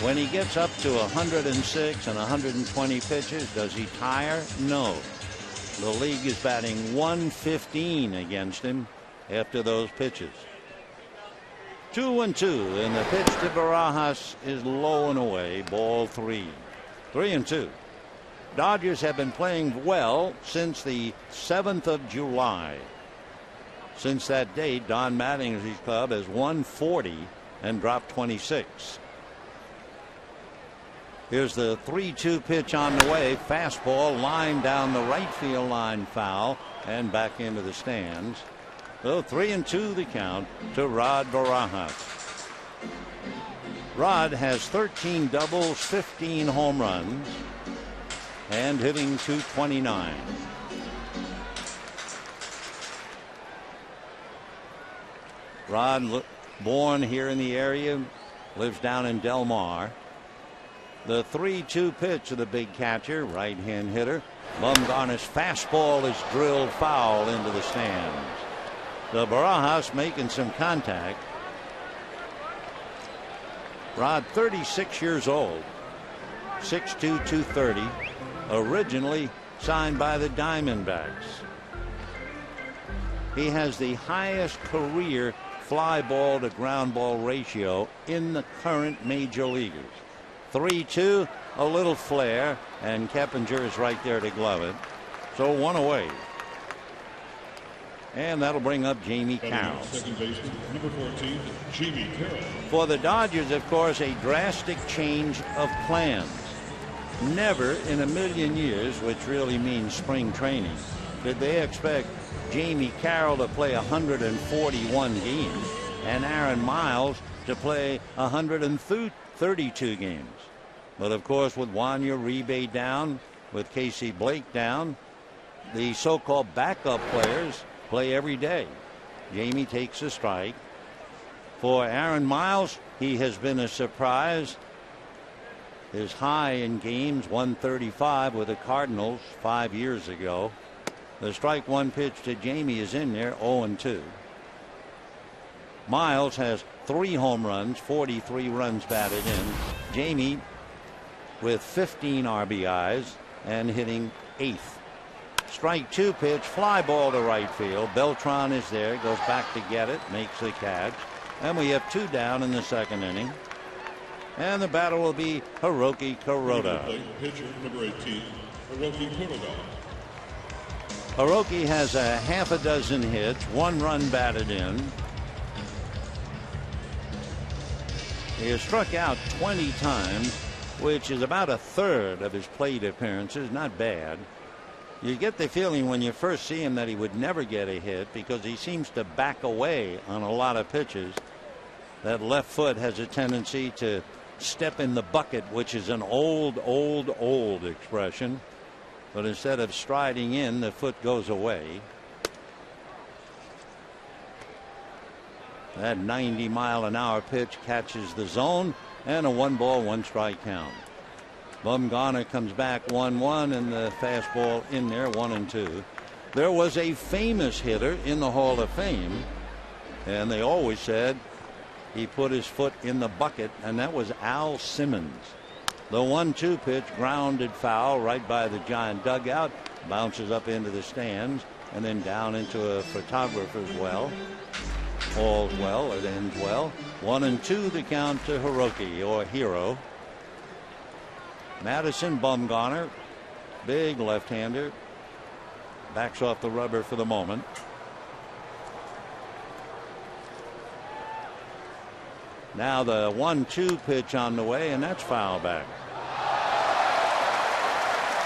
when he gets up to 106 and 120 pitches, does he tire? No. The league is batting 115 against him after those pitches. 2-2, and the pitch to Barajas is low and away. Ball 3. 3-2. Dodgers have been playing well since the 7th of July. Since that date, Don Mattingly's club has won 40 and dropped 26. Here's the 3-2 pitch on the way. Fastball line down the right field line, foul, and back into the stands. So 3-2 the count to Rod Barajas. Rod has 13 doubles, 15 home runs, and hitting .229. Rod, born here in the area, lives down in Del Mar. The 3-2 pitch of the big catcher, right-hand hitter. Bumgarner's fastball is drilled foul into the stands. The Barajas making some contact. Rod, 36 years old, 6'2", 230, originally signed by the Diamondbacks. He has the highest career fly ball to ground ball ratio in the current major leaguers. 3-2, a little flare, and Keppinger is right there to glove it. So 1 away. And that'll bring up Jamie Carroll. Second baseman, number 14, Jamie Carroll. For the Dodgers, of course, a drastic change of plans. Never in a million years, which really means spring training, did they expect Jamie Carroll to play 141 games and Aaron Miles to play 132 games. But of course, with Wanya Uribe down, with Casey Blake down, the so-called backup players play every day. Jamie takes a strike. For Aaron Miles, he has been a surprise. His high in games, 135 with the Cardinals 5 years ago. The strike one pitch to Jamie is in there, 0-2. Miles has 3 home runs, 43 runs batted in. Jamie with 15 RBIs and hitting 8th. Strike 2 pitch, fly ball to right field. Beltran is there, goes back to get it, makes the catch. And we have 2 down in the second inning. and the battle will be Hiroki Kuroda. Pitcher number 18, Hiroki Kuroda. Hiroki has a half a dozen hits, 1 run batted in. He has struck out 20 times, which is about a third of his plate appearances. Not bad. You get the feeling when you first see him that he would never get a hit because he seems to back away on a lot of pitches. That left foot has a tendency to step in the bucket, which is an old expression. But instead of striding in, the foot goes away. That 90-mile-an-hour pitch catches the zone, and a 1-ball, 1-strike count. Bumgarner comes back 1-1, and the fastball in there, 1-2. There was a famous hitter in the Hall of Fame, and they always said he put his foot in the bucket, and that was Al Simmons. The 1-2 pitch grounded foul right by the Giant dugout, bounces up into the stands, and then down into a photographer's well. All's well, it ends well. 1-2 the count to Hiroki, or Hero. Madison Bumgarner, big left-hander, backs off the rubber for the moment. Now the 1-2 pitch on the way, and that's foul back.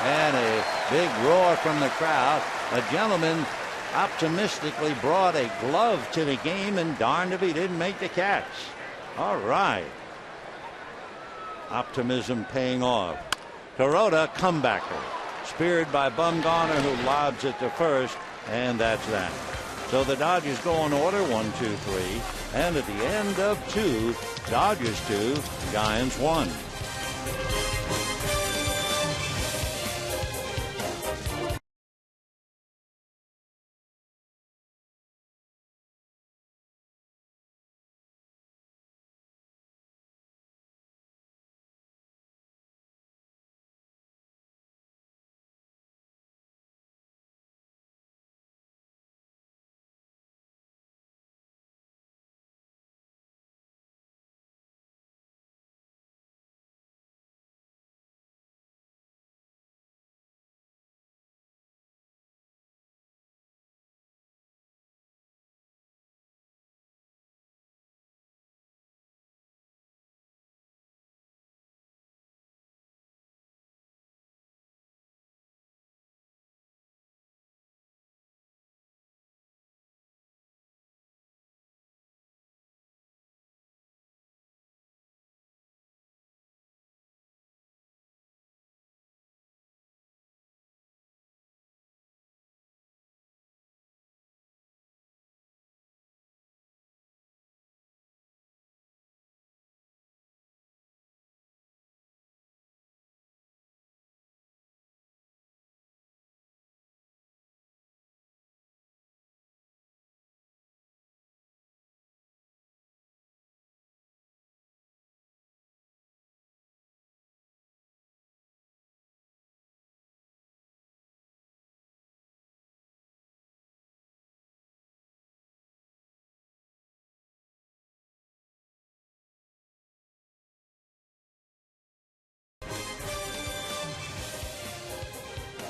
And a big roar from the crowd. A gentleman optimistically brought a glove to the game, and darned if he didn't make the catch. All right. Optimism paying off. Kuroda, comebacker. Speared by Bumgarner, who lobs it to first, and that's that. So the Dodgers go in order, 1, 2, 3. And at the end of 2, Dodgers 2, Giants 1.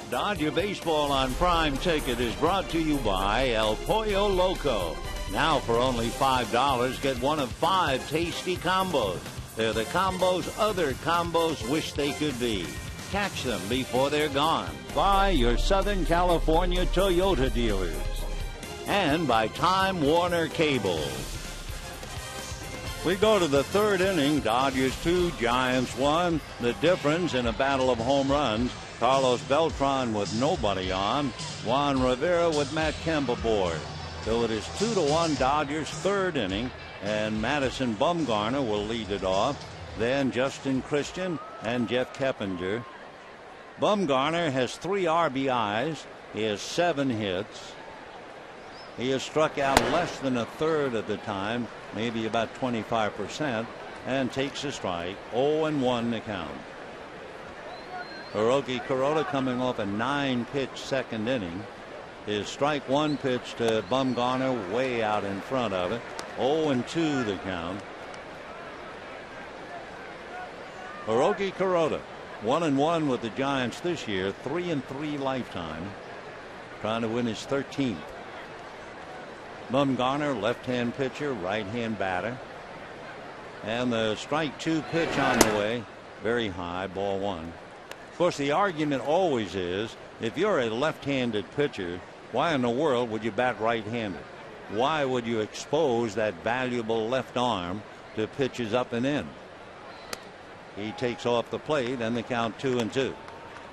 Dodger Baseball on Prime Ticket is brought to you by El Pollo Loco. Now for only $5, get one of 5 tasty combos. They're the combos other combos wish they could be. Catch them before they're gone. By your Southern California Toyota dealers. And by Time Warner Cable. We go to the 3rd inning. Dodgers 2, Giants 1. The difference in a battle of home runs. Carlos Beltran with nobody on. Juan Rivera with Matt Kemp aboard. So it is 2-1 Dodgers 3rd inning, and Madison Bumgarner will lead it off. Then Justin Christian and Jeff Keppinger. Bumgarner has 3 RBIs. He has 7 hits. He has struck out less than a third of the time, maybe about 25%, and takes a strike. 0-1 the count. Hiroki Kuroda coming off a 9-pitch 2nd inning. His strike 1 pitch to Bumgarner way out in front of it. 0-2 the count. Hiroki Kuroda, 1-1 with the Giants this year, 3-3 lifetime, trying to win his 13th. Bumgarner, left-hand pitcher, right-hand batter. And the strike 2 pitch on the way, very high, ball 1. Of course, the argument always is, if you're a left-handed pitcher, why in the world would you bat right-handed? Why would you expose that valuable left arm to pitches up and in? He takes off the plate and the count 2-2.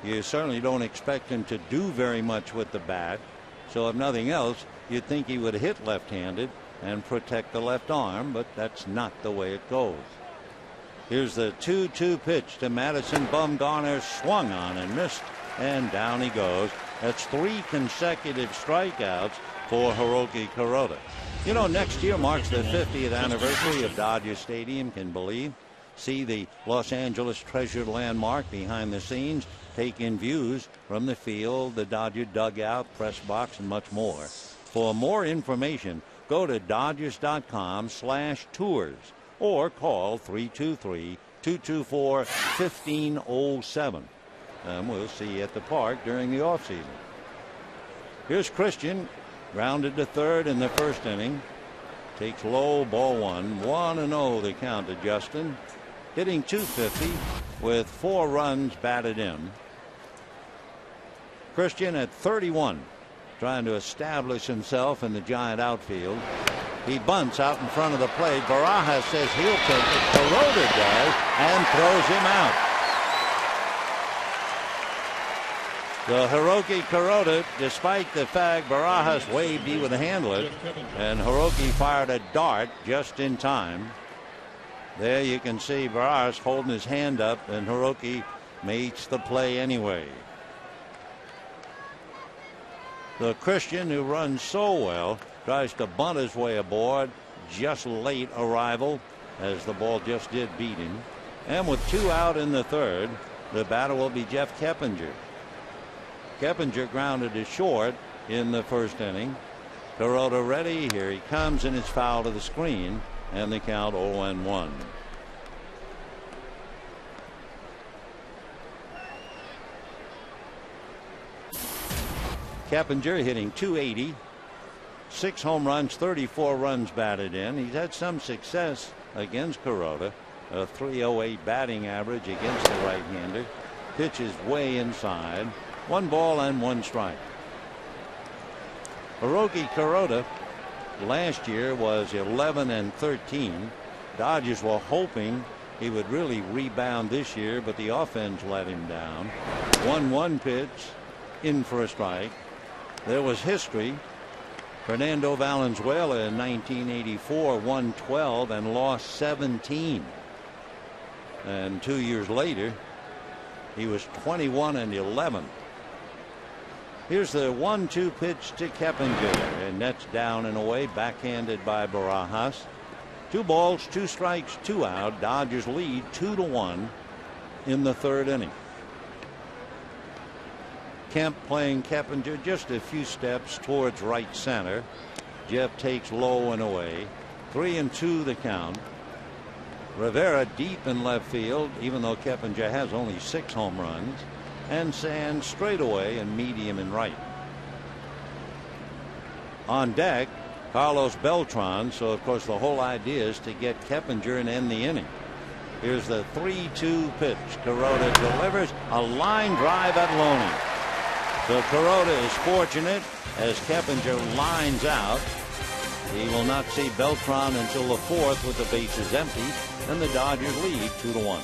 You certainly don't expect him to do very much with the bat. So if nothing else, you'd think he would hit left-handed and protect the left arm, but that's not the way it goes. Here's the 2-2 pitch to Madison Bumgarner, swung on and missed, and down he goes. That's 3 consecutive strikeouts for Hiroki Kuroda. You know, next year marks the 50th anniversary of Dodger Stadium, can believe. See the Los Angeles treasured landmark behind the scenes, take in views from the field, the Dodger dugout, press box, and much more. For more information, go to Dodgers.com/tours or call 323-224-1507. And we'll see you at the park during the offseason. Here's Christian, grounded to third in the first inning. Takes low, ball 1. 1-0 the count to Justin. Hitting .250 with 4 runs batted in. Christian at 31, trying to establish himself in the Giant outfield. He bunts out in front of the plate. Barajas says he'll take it. Kuroda does and throws him out. The Hiroki Kuroda, despite the fact Barajas waved he would handle it, and Hiroki fired a dart just in time. There you can see Barajas holding his hand up, and Hiroki makes the play anyway. The Christian, who runs so well, tries to bunt his way aboard. Just late arrival, as the ball just did beat him. And with 2 out in the third, the batter will be Jeff Keppinger. Keppinger grounded to short in the first inning. Kuroda ready. Here he comes, and it's foul to the screen, and the count 0-1. Keppinger hitting .280, 6 home runs, 34 runs batted in. He's had some success against Kuroda. A .308 batting average against the right-hander. Pitches way inside. 1 ball and 1 strike. Hiroki Kuroda last year was 11-13. Dodgers were hoping he would really rebound this year, but the offense let him down. 1-1 pitch in for a strike. There was history. Fernando Valenzuela in 1984 won 12 and lost 17. And 2 years later, he was 21-11. Here's the 1-2 pitch to Keppinger, and that's down and away, backhanded by Barajas. 2 balls, 2 strikes, 2 out. Dodgers lead 2-1 in the third inning. Kemp playing Keppinger just a few steps towards right center. Jeff takes low and away. 3-2 the count. Rivera deep in left field, even though Keppinger has only 6 home runs. And Sands straight away and medium and right. On deck, Carlos Beltran. So of course the whole idea is to get Keppinger and end the inning. Here's the 3-2 pitch. Kuroda delivers a line drive at Loney. So Kuroda is fortunate as Keppinger lines out. He will not see Beltran until the 4th with the bases empty, and the Dodgers lead 2-1.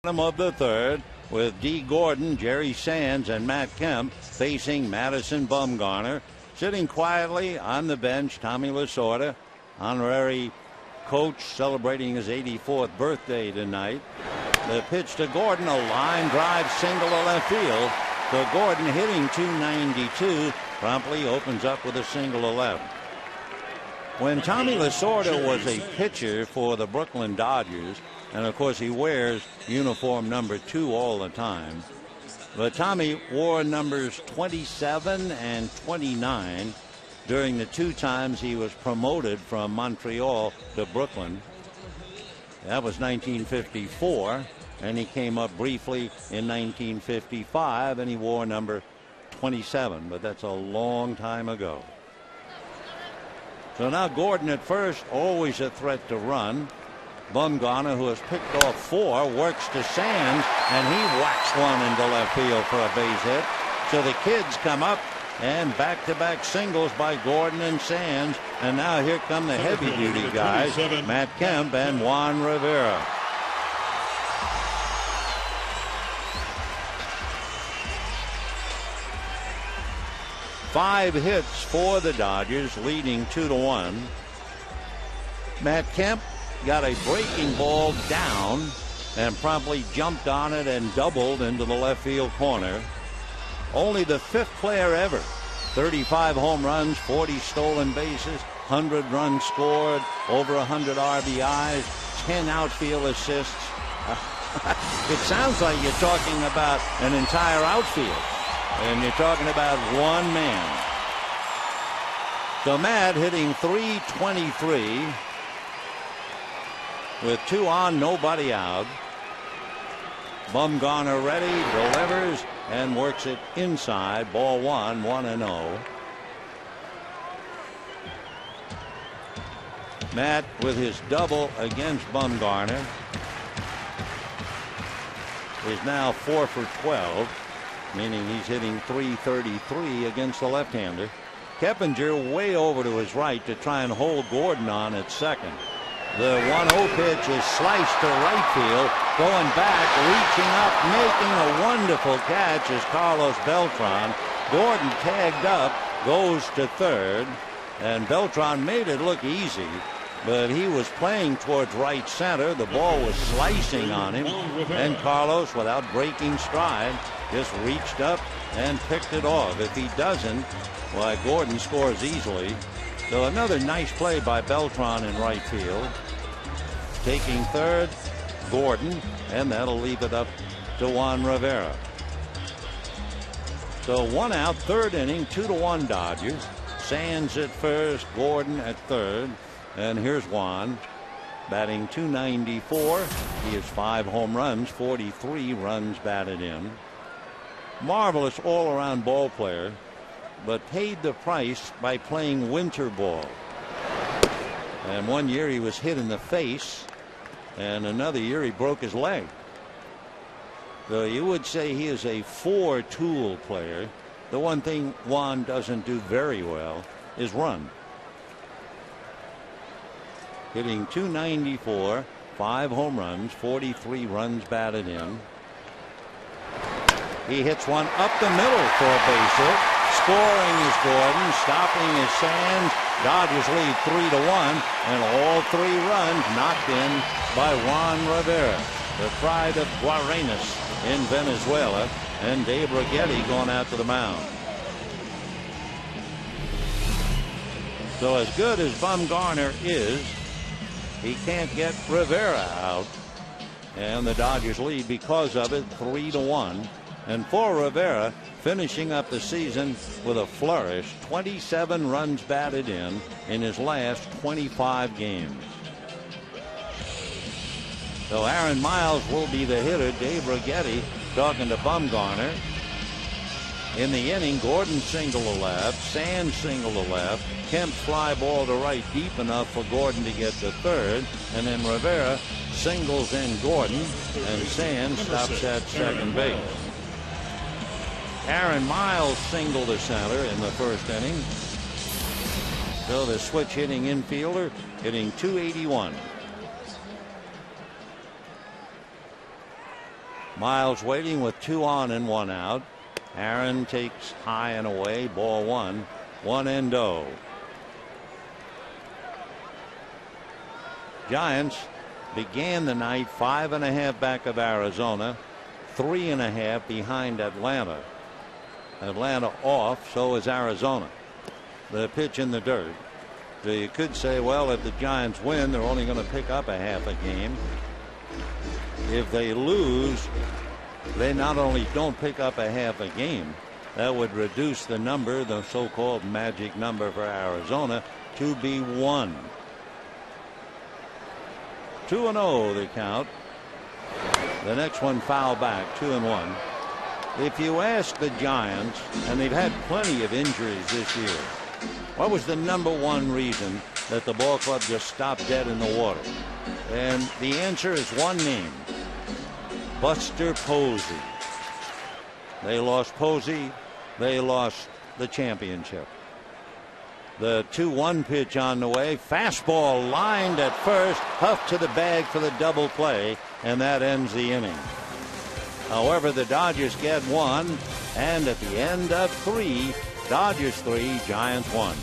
of the third, with D. Gordon, Jerry Sands, and Matt Kemp facing Madison Bumgarner. Sitting quietly on the bench, Tommy Lasorda, honorary coach, celebrating his 84th birthday tonight. The pitch to Gordon, a line drive single to left field. So Gordon, hitting .292, promptly opens up with a single to left. When Tommy Lasorda was a pitcher for the Brooklyn Dodgers, and of course he wears uniform number 2 all the time, but Tommy wore numbers 27 and 29 during the 2 times he was promoted from Montreal to Brooklyn. That was 1954, and he came up briefly in 1955, and he wore number 27, but that's a long time ago. So now Gordon at first, always a threat to run. Bumgarner, who has picked off 4, works to Sands, and he whacks one into left field for a base hit. So the kids come up, and back-to-back singles by Gordon and Sands. And now here come the heavy-duty guys, Matt Kemp and Juan Rivera. Five hits for the Dodgers, leading 2-1. Matt Kemp got a breaking ball down and promptly jumped on it and doubled into the left field corner. Only the 5th player ever. 35 home runs, 40 stolen bases, 100 runs scored, over 100 RBIs, 10 outfield assists. It sounds like you're talking about an entire outfield, and you're talking about one man. So Matt hitting .323 with 2 on, nobody out. Bumgarner ready, delivers, and works it inside. Ball 1, 1-0. Matt with his double against Bumgarner is now 4 for 12, meaning he's hitting .333 against the left-hander. Keppinger way over to his right to try and hold Gordon on at second. The 1-0 pitch is sliced to right field. Going back, reaching up, making a wonderful catch is Carlos Beltran. Gordon tagged up, goes to third, and Beltran made it look easy, but he was playing towards right center. The ball was slicing on him, and Carlos, without breaking stride, just reached up and picked it off. If he doesn't, why, Gordon scores easily. So another nice play by Beltran in right field. Taking third, Gordon, and that'll leave it up to Juan Rivera. So 1 out, 3rd inning, 2-1 Dodgers. Sands at first, Gordon at third, and here's Juan batting .294. He has 5 home runs, 43 runs batted in. Marvelous all-around ball player, but paid the price by playing winter ball. And one year he was hit in the face, and another year he broke his leg. So you would say he is a 4-tool player. The one thing Juan doesn't do very well is run. Hitting .294, 5 home runs, 43 runs batted in. He hits one up the middle for a base hit. Scoring is Gordon, stopping is Sands. Dodgers lead 3-1, and all 3 runs knocked in by Juan Rivera, the pride of Guarenas in Venezuela, and Dave Righetti going out to the mound. So as good as Bumgarner is, he can't get Rivera out, and the Dodgers lead because of it 3-1. And for Rivera, finishing up the season with a flourish, 27 runs batted in his last 25 games. So Aaron Miles will be the hitter. Dave Righetti talking to Bumgarner. In the inning, Gordon single to left, Sands single to left, Kemp fly ball to right deep enough for Gordon to get to third, and then Rivera singles in Gordon, and Sands stops at second base. Aaron Miles single to center in the first inning. So the switch hitting infielder hitting .281. Miles waiting with 2 on and 1 out. Aaron takes high and away. Ball 1. 1-0. Giants began the night 5.5 back of Arizona, 3.5 behind Atlanta. Atlanta off, so is Arizona. The pitch in the dirt. So you could say, well, if the Giants win, they're only going to pick up a half a game. If they lose, they not only don't pick up a half a game, that would reduce the number, the so-called magic number for Arizona, to be 1. 2-0 the count. The next one foul back, 2-1. If you ask the Giants, and they've had plenty of injuries this year, what was the number 1 reason that the ball club just stopped dead in the water? And the answer is one name: Buster Posey. They lost Posey. They lost the championship. The 2-1 pitch on the way. Fastball lined at first. Huff to the bag for the double play, and that ends the inning. However, the Dodgers get 1, and at the end of 3, Dodgers 3, Giants 1.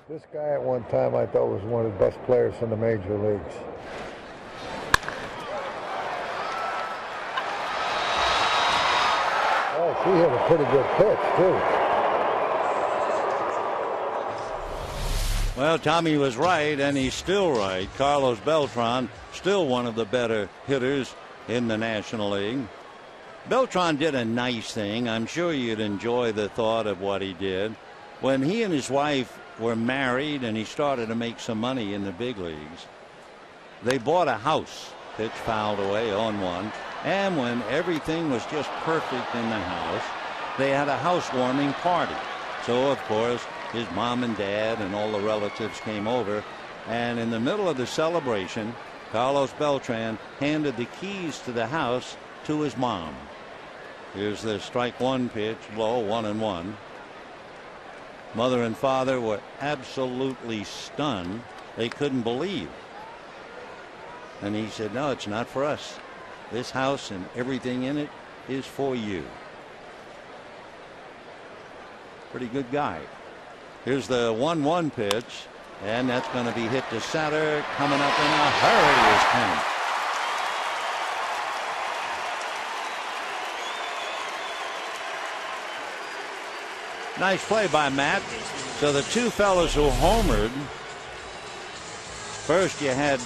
This guy at one time I thought was one of the best players in the major leagues. Oh, she hit a pretty good pitch, too. Well, Tommy was right, and he's still right. Carlos Beltran, still one of the better hitters in the National League. Beltran did a nice thing. I'm sure you'd enjoy the thought of what he did. When he and his wife were married and he started to make some money in the big leagues, they bought a house. Pitch fouled away on 1. And when everything was just perfect in the house, they had a housewarming party. So, of course, his mom and dad and all the relatives came over. And in the middle of the celebration, Carlos Beltran handed the keys to the house to his mom. Here's the strike 1 pitch, low, 1-1. Mother and father were absolutely stunned. They couldn't believe. And he said, no, it's not for us. This house and everything in it is for you. Pretty good guy. Here's the 1-1 pitch, and that's going to be hit to center. Coming up in a hurry is Kemp. Nice play by Matt. So the two fellas who homered, first you had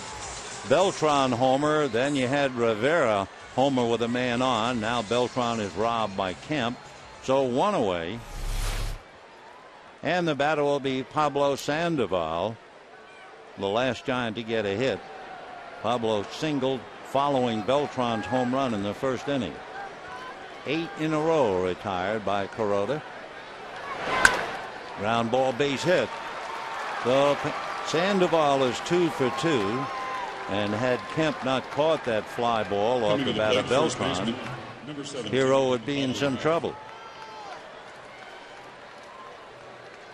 Beltran homer, then you had Rivera homer with a man on. Now Beltran is robbed by Kemp. So 1 away. And the batter will be Pablo Sandoval, the last Giant to get a hit. Pablo singled following Beltran's home run in the first inning. 8 in a row retired by Kuroda. Ground ball, base hit. So Sandoval is 2 for 2. And had Kemp not caught that fly ball off the bat of Beltran, Hero would be in some trouble.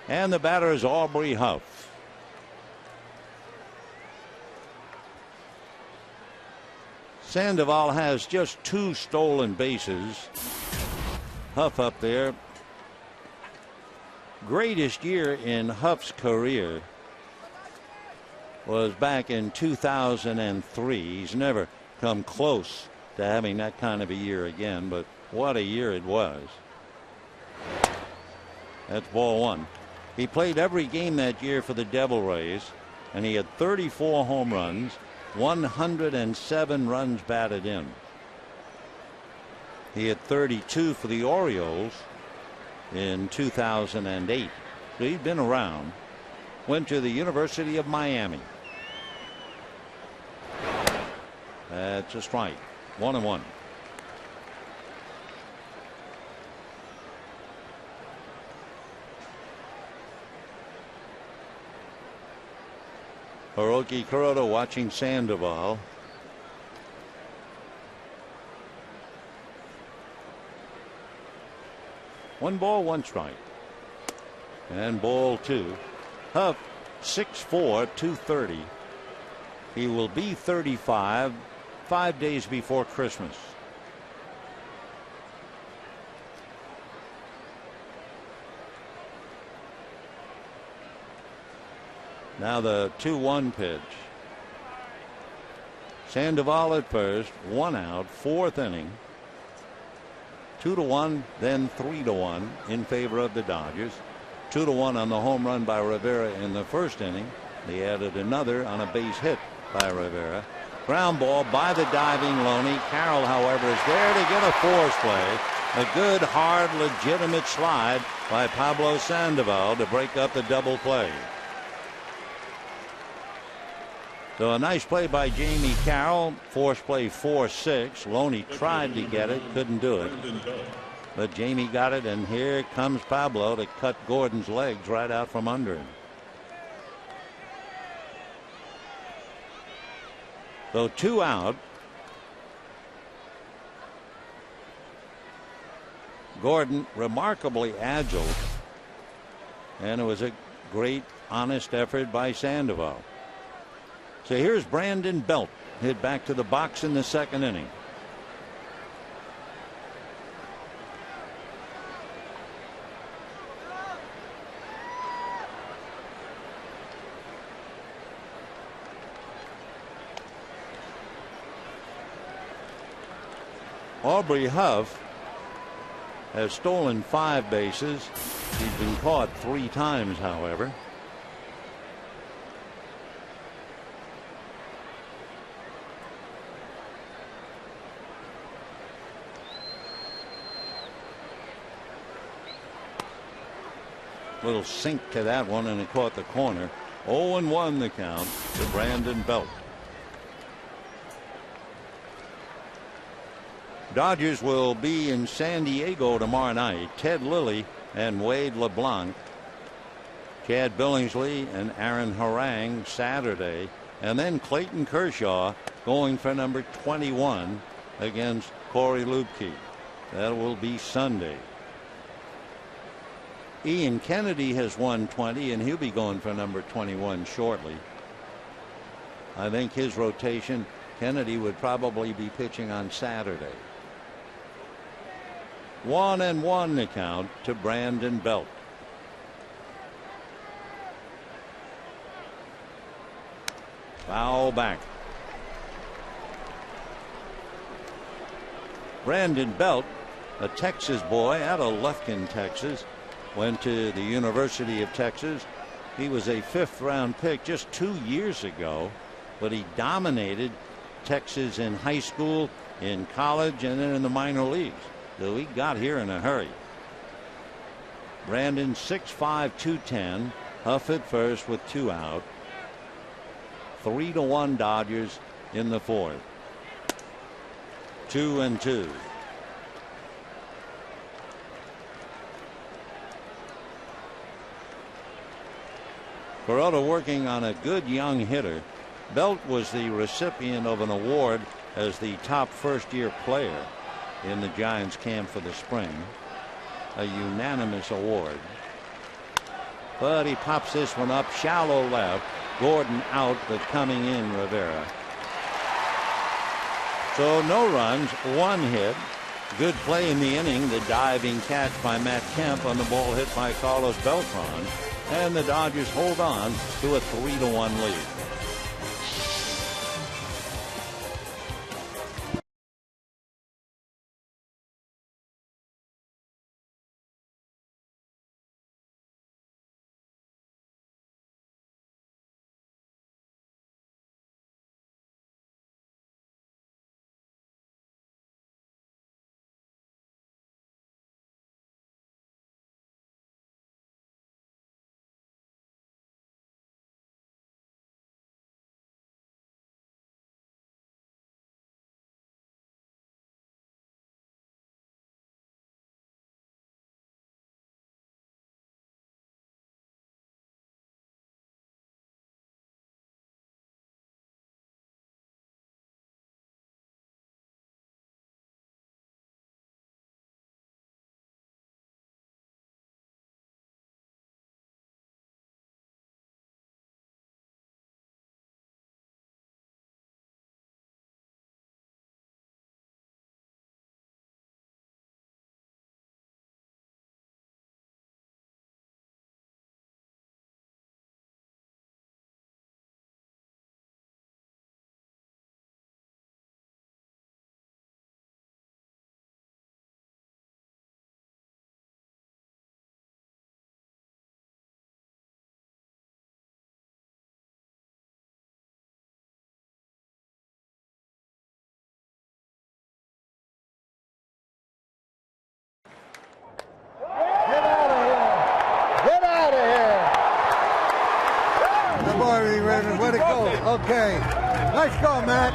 And the batter is Aubrey Huff. Sandoval has just 2 stolen bases. Huff up there. Greatest year in Huff's career was back in 2003. He's never come close to having that kind of a year again, but what a year it was. That's ball 1. He played every game that year for the Devil Rays, and he had 34 home runs, 107 runs batted in. He had 32 for the Orioles in 2008. So he'd been around. Went to the University of Miami. That's a strike. 1-1. Hiroki Kuroda watching Sandoval. One ball, one strike. And ball 2. Huff, 6'4", 230. He will be 35 5 days before Christmas. Now the 2-1 pitch. Sandoval at first, 1 out, 4th inning. 2-1, then 3-1 in favor of the Dodgers. 2-1 on the home run by Rivera in the 1st inning. They added another on a base hit by Rivera. Ground ball by the diving Loney. Carroll, however, is there to get a force play. A good, hard, legitimate slide by Pablo Sandoval to break up the double play. So a nice play by Jamie Carroll. Force play 4-6. Loney tried to get it, couldn't do it. But Jamie got it, and here comes Pablo to cut Gordon's legs right out from under him. So 2 out. Gordon remarkably agile, and it was a great honest effort by Sandoval. So here's Brandon Belt, hit back to the box in the 2nd inning. Aubrey Huff has stolen 5 bases. He's been caught 3 times, however. Little sink to that one, and it caught the corner. 0-1 the count to Brandon Belt. Dodgers will be in San Diego tomorrow night. Ted Lilly and Wade LeBlanc. Chad Billingsley and Aaron Harang Saturday. And then Clayton Kershaw going for number 21 against Corey Lupke. That will be Sunday. Ian Kennedy has won 20, and he'll be going for number 21 shortly. I think his rotation, Kennedy would probably be pitching on Saturday. 1-1 the count to Brandon Belt. Foul back. Brandon Belt, a Texas boy out of Lufkin, Texas, went to the University of Texas. He was a 5th round pick just 2 years ago, but he dominated Texas in high school, in college, and then in the minor leagues. So he got here in a hurry. Brandon 6'5", 210. Huff at first with 2 out. 3-1 Dodgers in the 4th. 2-2. Peralta working on a good young hitter. Belt was the recipient of an award as the top first-year player in the Giants camp for the spring. A unanimous award. But he pops this one up shallow left. Gordon out, but coming in Rivera. So no runs, 1 hit. Good play in the inning. The diving catch by Matt Kemp on the ball hit by Carlos Beltran. And the Dodgers hold on to a 3-1 lead. Way to go. Okay. Nice go, Matt.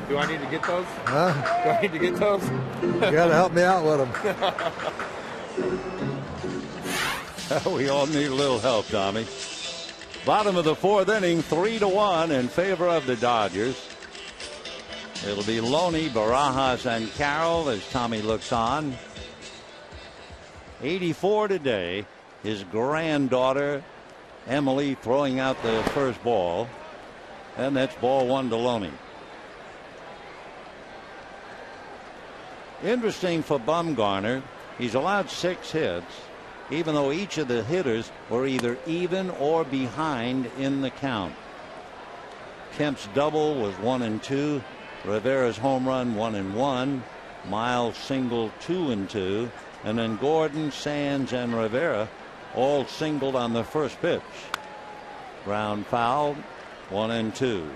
Do I need to get those? Huh? Do I need to get those? You got to help me out with them. We all need a little help, Tommy. Bottom of the 4th inning, 3-1 in favor of the Dodgers. It'll be Loney, Barajas, and Carroll as Tommy looks on. 84 today. His granddaughter Emily throwing out the first ball, and that's ball 1 to Loney. Interesting for Bumgarner, he's allowed 6 hits, even though each of the hitters were either even or behind in the count. Kemp's double was 1 and 2. Rivera's home run 1 and 1. Miles single 2 and 2. And then Gordon, Sands, and Rivera all singled on the first pitch. Ground foul, 1 and 2.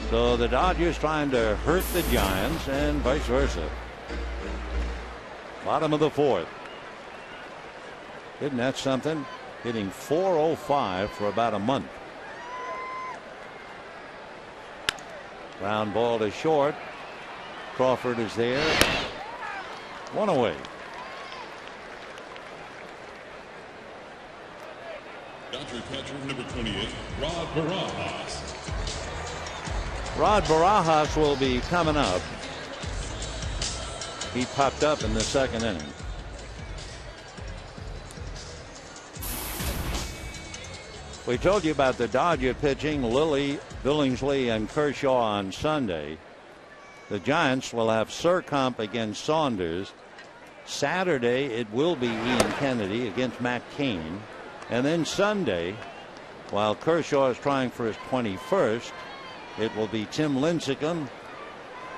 So the Dodgers trying to hurt the Giants and vice versa. Bottom of the 4th. Isn't that something? Hitting .405 for about a month. Ground ball to short. Crawford is there. 1 away. Dodger catcher number 28, Rod Barajas. Rod Barajas will be coming up. He popped up in the 2nd inning. We told you about the Dodger pitching, Lilly, Billingsley, and Kershaw on Sunday. The Giants will have Surkamp against Saunders. Saturday it will be Ian Kennedy against Matt Cain. And then Sunday, while Kershaw is trying for his 21st, it will be Tim Lincecum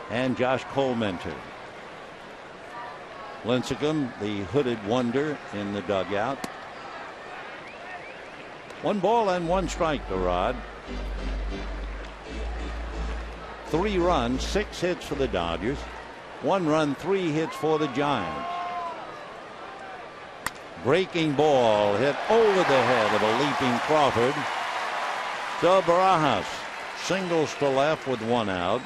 and Josh Colmentor. Lincecum, the hooded wonder in the dugout. 1 ball and 1 strike to Rod. 3 runs, 6 hits for the Dodgers. 1 run, 3 hits for the Giants. Breaking ball hit over the head of a leaping Crawford. So Barajas singles to left with 1 out.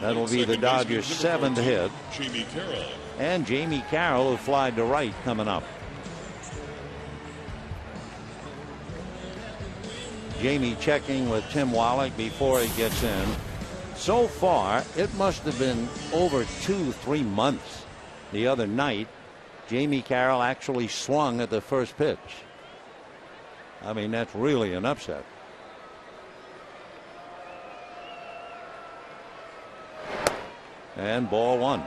That'll be the Dodgers' 7th hit. Jamie Carroll. And Jamie Carroll, who flied to right, coming up. Jamie checking with Tim Wallach before he gets in. So far, it must have been over 2-3 months. The other night, Jamie Carroll actually swung at the first pitch. I mean, that's really an upset. And ball 1.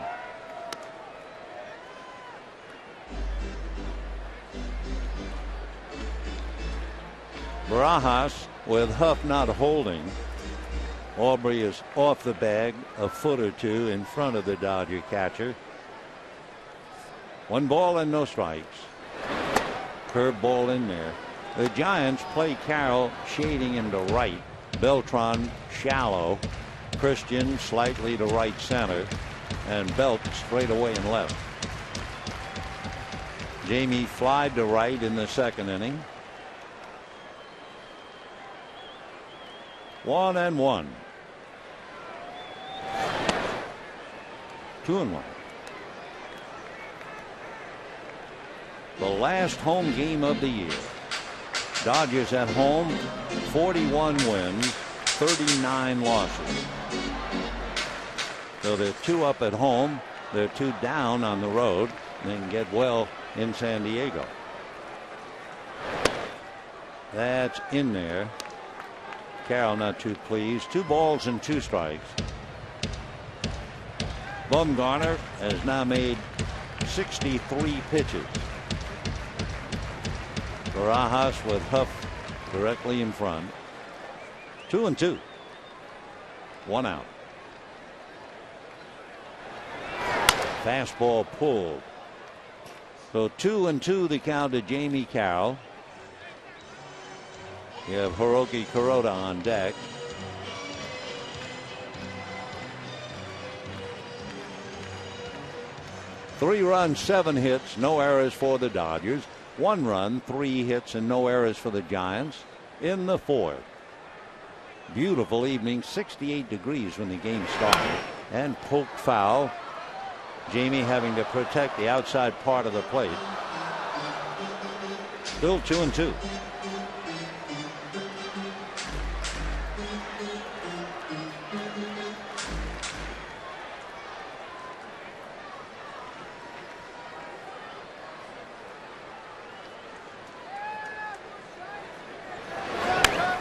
Barajas with Huff not holding. Aubrey is off the bag a foot or two in front of the Dodger catcher. 1 ball and no strikes. Curve ball in there. The Giants play Carroll shading him to right. Beltran shallow. Christian slightly to right center. And Belt straight away and left. Jamie flied to right in the 2nd inning. 1-1. 2-1. The last home game of the year. Dodgers at home, 41 wins, 39 losses. So they're 2 up at home. They're 2 down on the road. And they can get well in San Diego. That's in there. Carroll not too pleased. 2 balls and 2 strikes. Bumgarner has now made 63 pitches. Barajas with Huff directly in front. 2-2. 1 out. Fastball pulled. So 2-2 the count to Jamie Carroll. You have Hiroki Kuroda on deck. Three runs, 7 hits, no errors for the Dodgers. 1 run, 3 hits, and no errors for the Giants in the 4th. Beautiful evening, 68 degrees when the game started. And poke foul. Jamie having to protect the outside part of the plate. Still 2-2.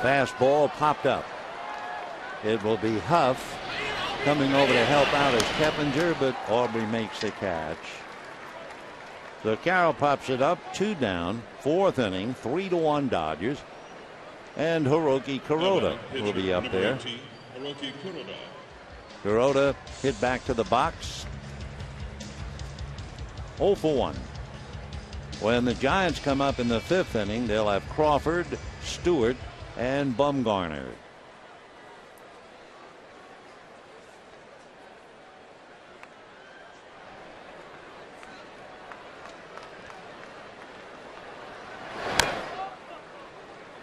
Fastball popped up. It will be Huff coming over to help out as Keppinger, but Aubrey makes the catch. So Carroll pops it up, 2 down, 4th inning, 3-1 Dodgers. And Hiroki Kuroda will be up there. Kuroda hit back to the box. 0 for 1. When the Giants come up in the 5th inning, they'll have Crawford, Stewart, and Bumgarner.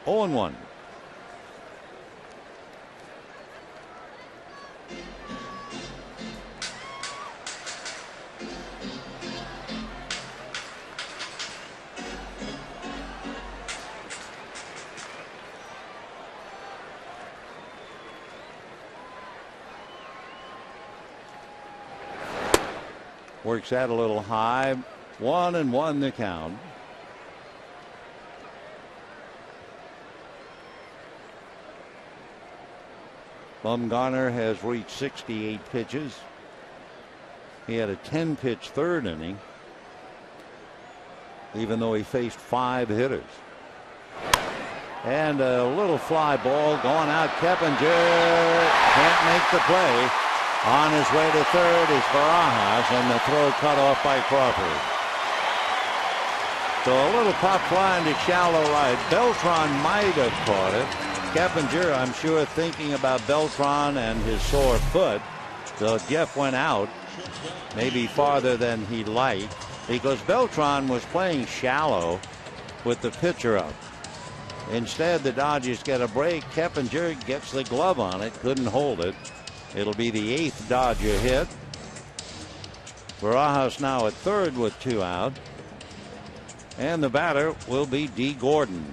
Oh and 1. Works that a little high. 1-1 the count. Bumgarner has reached 68 pitches. He had a 10-pitch 3rd inning, even though he faced 5 hitters. And a little fly ball going out. Keppinger can't make the play. On his way to 3rd is Barajas, and the throw cut off by Crawford. So a little pop fly into shallow right. Beltran might have caught it. Keppinger, I'm sure, thinking about Beltran and his sore foot. So Jeff went out, maybe farther than he liked, because Beltran was playing shallow with the pitcher up. Instead, the Dodgers get a break. Keppinger gets the glove on it, couldn't hold it. It'll be the 8th Dodger hit. Barajas now at third with 2 out. And the batter will be D. Gordon.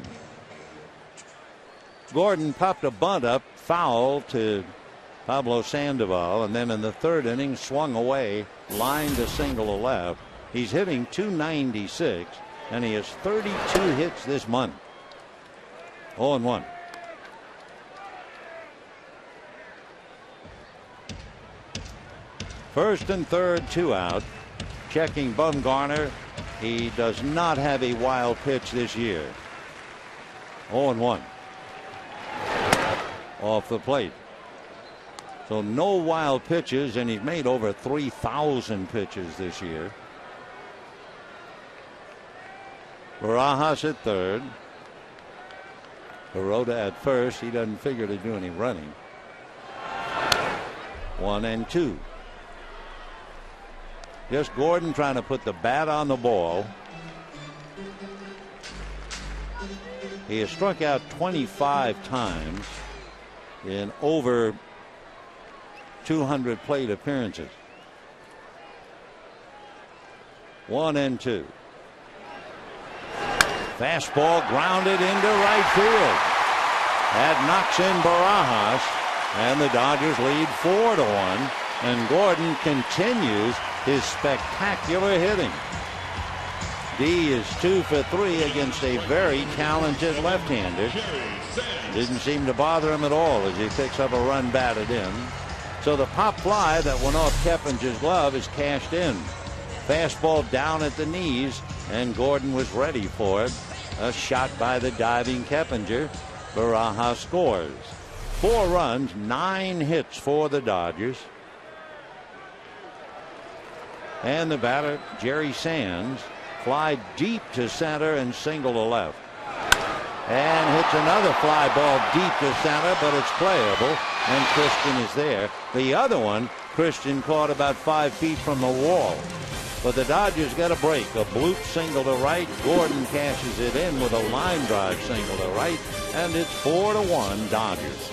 Gordon popped a bunt up foul to Pablo Sandoval, and then in the 3rd inning swung away, lined a single to left. He's hitting .296, and he has 32 hits this month. 0-1. First and third, 2 out. Checking Bumgarner. He does not have a wild pitch this year. 0-1. Off the plate. So no wild pitches, and he's made over 3,000 pitches this year. Barajas at third. Hirota at first. He doesn't figure to do any running. 1-2. Just Gordon trying to put the bat on the ball. He has struck out 25 times in over 200 plate appearances. 1-2. Fastball grounded into right field. That knocks in Barajas, and the Dodgers lead 4-1. And Gordon continues his spectacular hitting. D is 2 for 3 against a very talented left-hander. Didn't seem to bother him at all as he picks up a run batted in. So the pop fly that went off Keppinger's glove is cashed in. Fastball down at the knees, and Gordon was ready for it. A shot by the diving Keppinger. Barajas scores. 4 runs, 9 hits for the Dodgers. And the batter, Jerry Sands, fly deep to center and single to left. And hits another fly ball deep to center, but it's playable, and Christian is there. The other one, Christian caught about 5 feet from the wall. But the Dodgers get a break. A bloop single to right. Gordon cashes it in with a line drive single to right, and it's 4-1 Dodgers.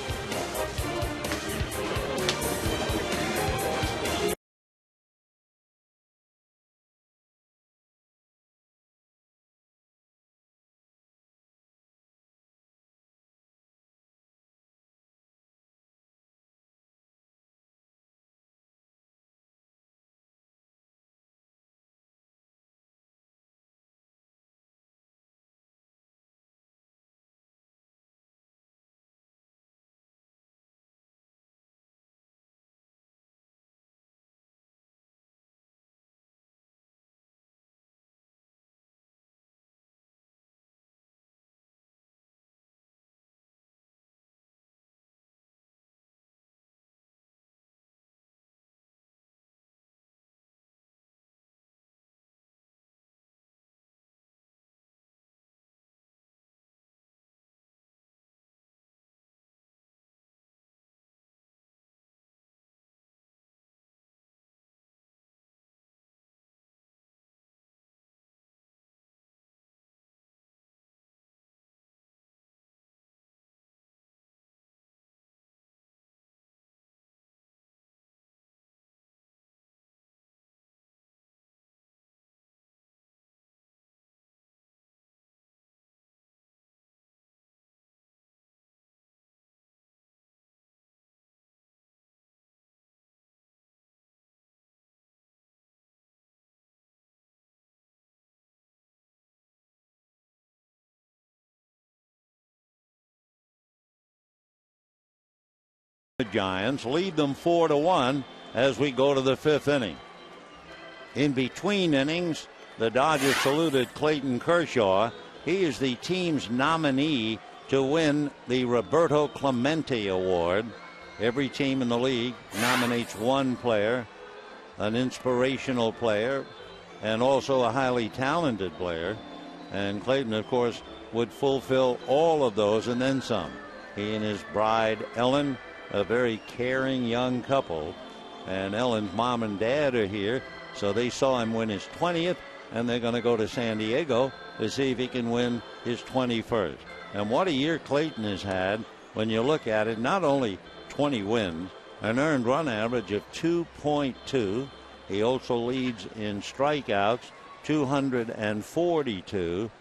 The Giants lead them 4-1 as we go to the 5th inning. In between innings, the Dodgers saluted Clayton Kershaw. He is the team's nominee to win the Roberto Clemente Award. Every team in the league nominates one player, an inspirational player, and also a highly talented player. And Clayton, of course, would fulfill all of those and then some. He and his bride, Ellen, a very caring young couple, and Ellen's mom and dad are here, so they saw him win his 20th, and they're going to go to San Diego to see if he can win his 21st. And what a year Clayton has had when you look at it. Not only 20 wins, an earned run average of 2.2. He also leads in strikeouts, 242.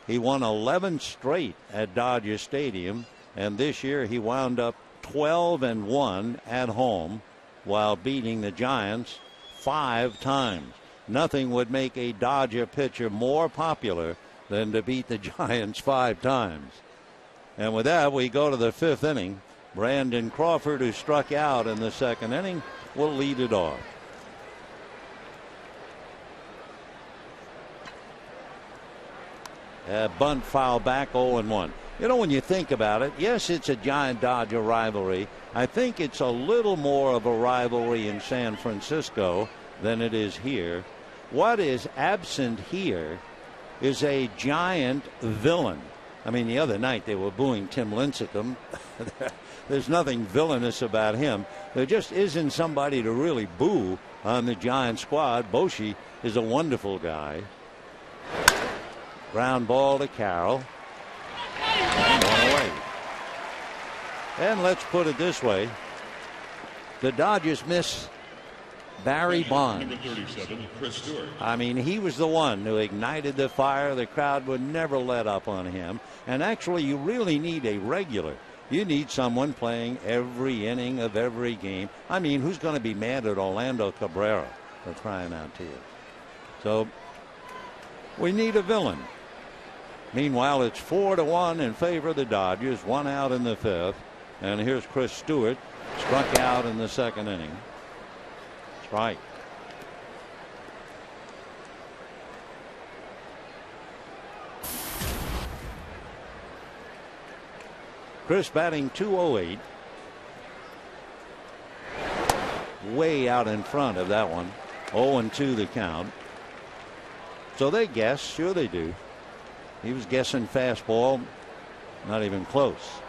He won 11 straight at Dodger Stadium, and this year he wound up 12-1 at home while beating the Giants 5 times. Nothing would make a Dodger pitcher more popular than to beat the Giants 5 times. And with that, we go to the 5th inning. Brandon Crawford, who struck out in the 2nd inning, will lead it off. Bunt foul back, 0-1. You know, when you think about it, yes, it's a Giant-Dodger rivalry. I think it's a little more of a rivalry in San Francisco than it is here. What is absent here is a Giant villain. I mean, the other night they were booing Tim Lincecum. There's nothing villainous about him. There just isn't somebody to really boo on the Giant squad. Boshi is a wonderful guy. Ground ball to Carroll. And one away. And let's put it this way. The Dodgers miss Barry Bonds. Number 37, Chris Stewart. I mean, he was the one who ignited the fire. The crowd would never let up on him. And actually, you really need a regular. You need someone playing every inning of every game. I mean, who's going to be mad at Orlando Cabrera for crying out to you? So we need a villain. Meanwhile, it's 4-1 in favor of the Dodgers. 1 out in the 5th. And here's Chris Stewart, struck out in the 2nd inning. Strike. Chris batting .208. Way out in front of that one. 0-2 the count. So they guess. Sure they do. He was guessing fastball. Not even close.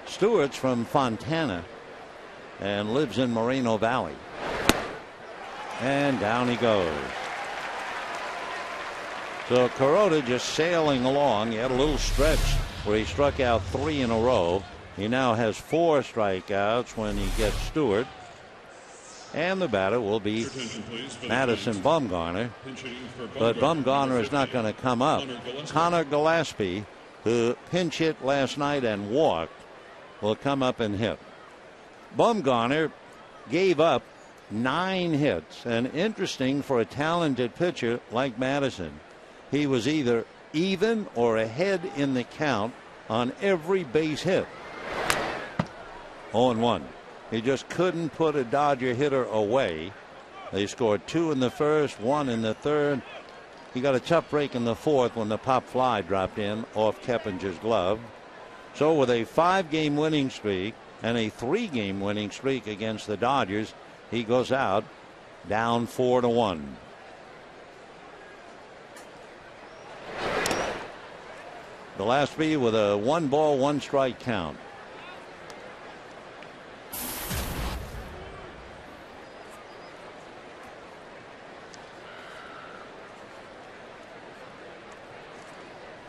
Stewart's from Fontana and lives in Moreno Valley. And down he goes. So Kuroda just sailing along. He had a little stretch where he struck out 3 in a row. He now has 4 strikeouts when he gets Stewart. And the batter will be Madison Bumgarner. But Bumgarner is not going to come up. Connor Gillespie, who pinch hit last night and walked, will come up and hit. Bumgarner gave up 9 hits. And interesting for a talented pitcher like Madison. He was either even or ahead in the count on every base hit. 0-1. He just couldn't put a Dodger hitter away. They scored 2 in the 1st, 1 in the 3rd. He got a tough break in the 4th when the pop fly dropped in off Keppinger's glove. So with a 5-game winning streak and a 3-game winning streak against the Dodgers, he goes out down 4-1. Gillespie with a 1-ball, 1-strike count.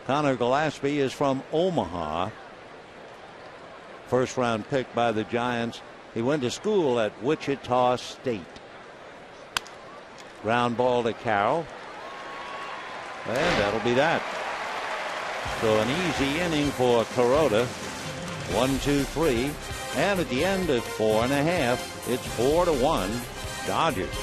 Connor Gillespie is from Omaha. First round pick by the Giants. He went to school at Wichita State. Ground ball to Carroll. And that'll be that. So an easy inning for Kuroda. 1, 2, 3. And at the end of 4.5, it's 4-1 Dodgers.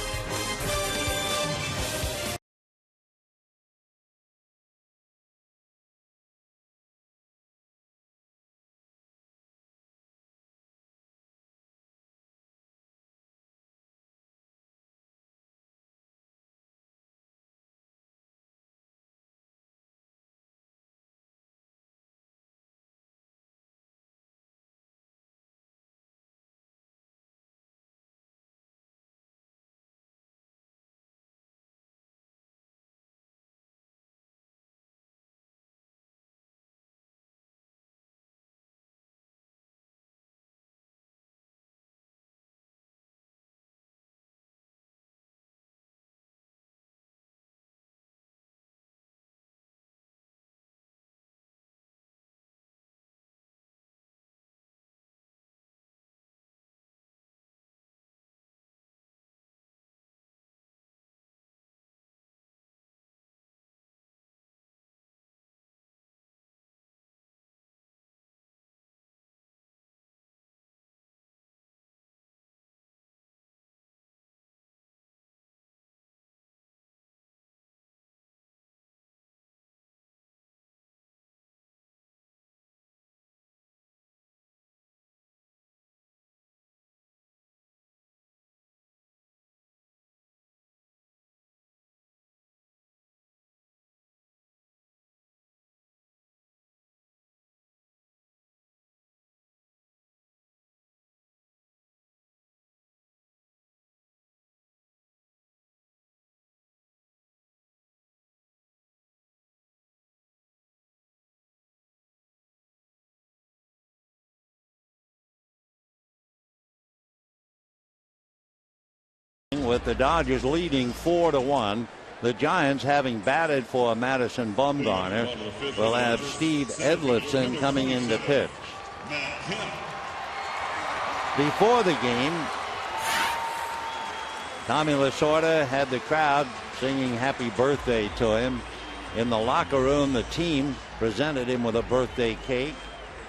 with the Dodgers leading 4-1. The Giants, having batted for Madison Bumgarner, will have Steve Edlifson coming in to pitch. Before the game, Tommy Lasorda had the crowd singing happy birthday to him. In the locker room, the team presented him with a birthday cake,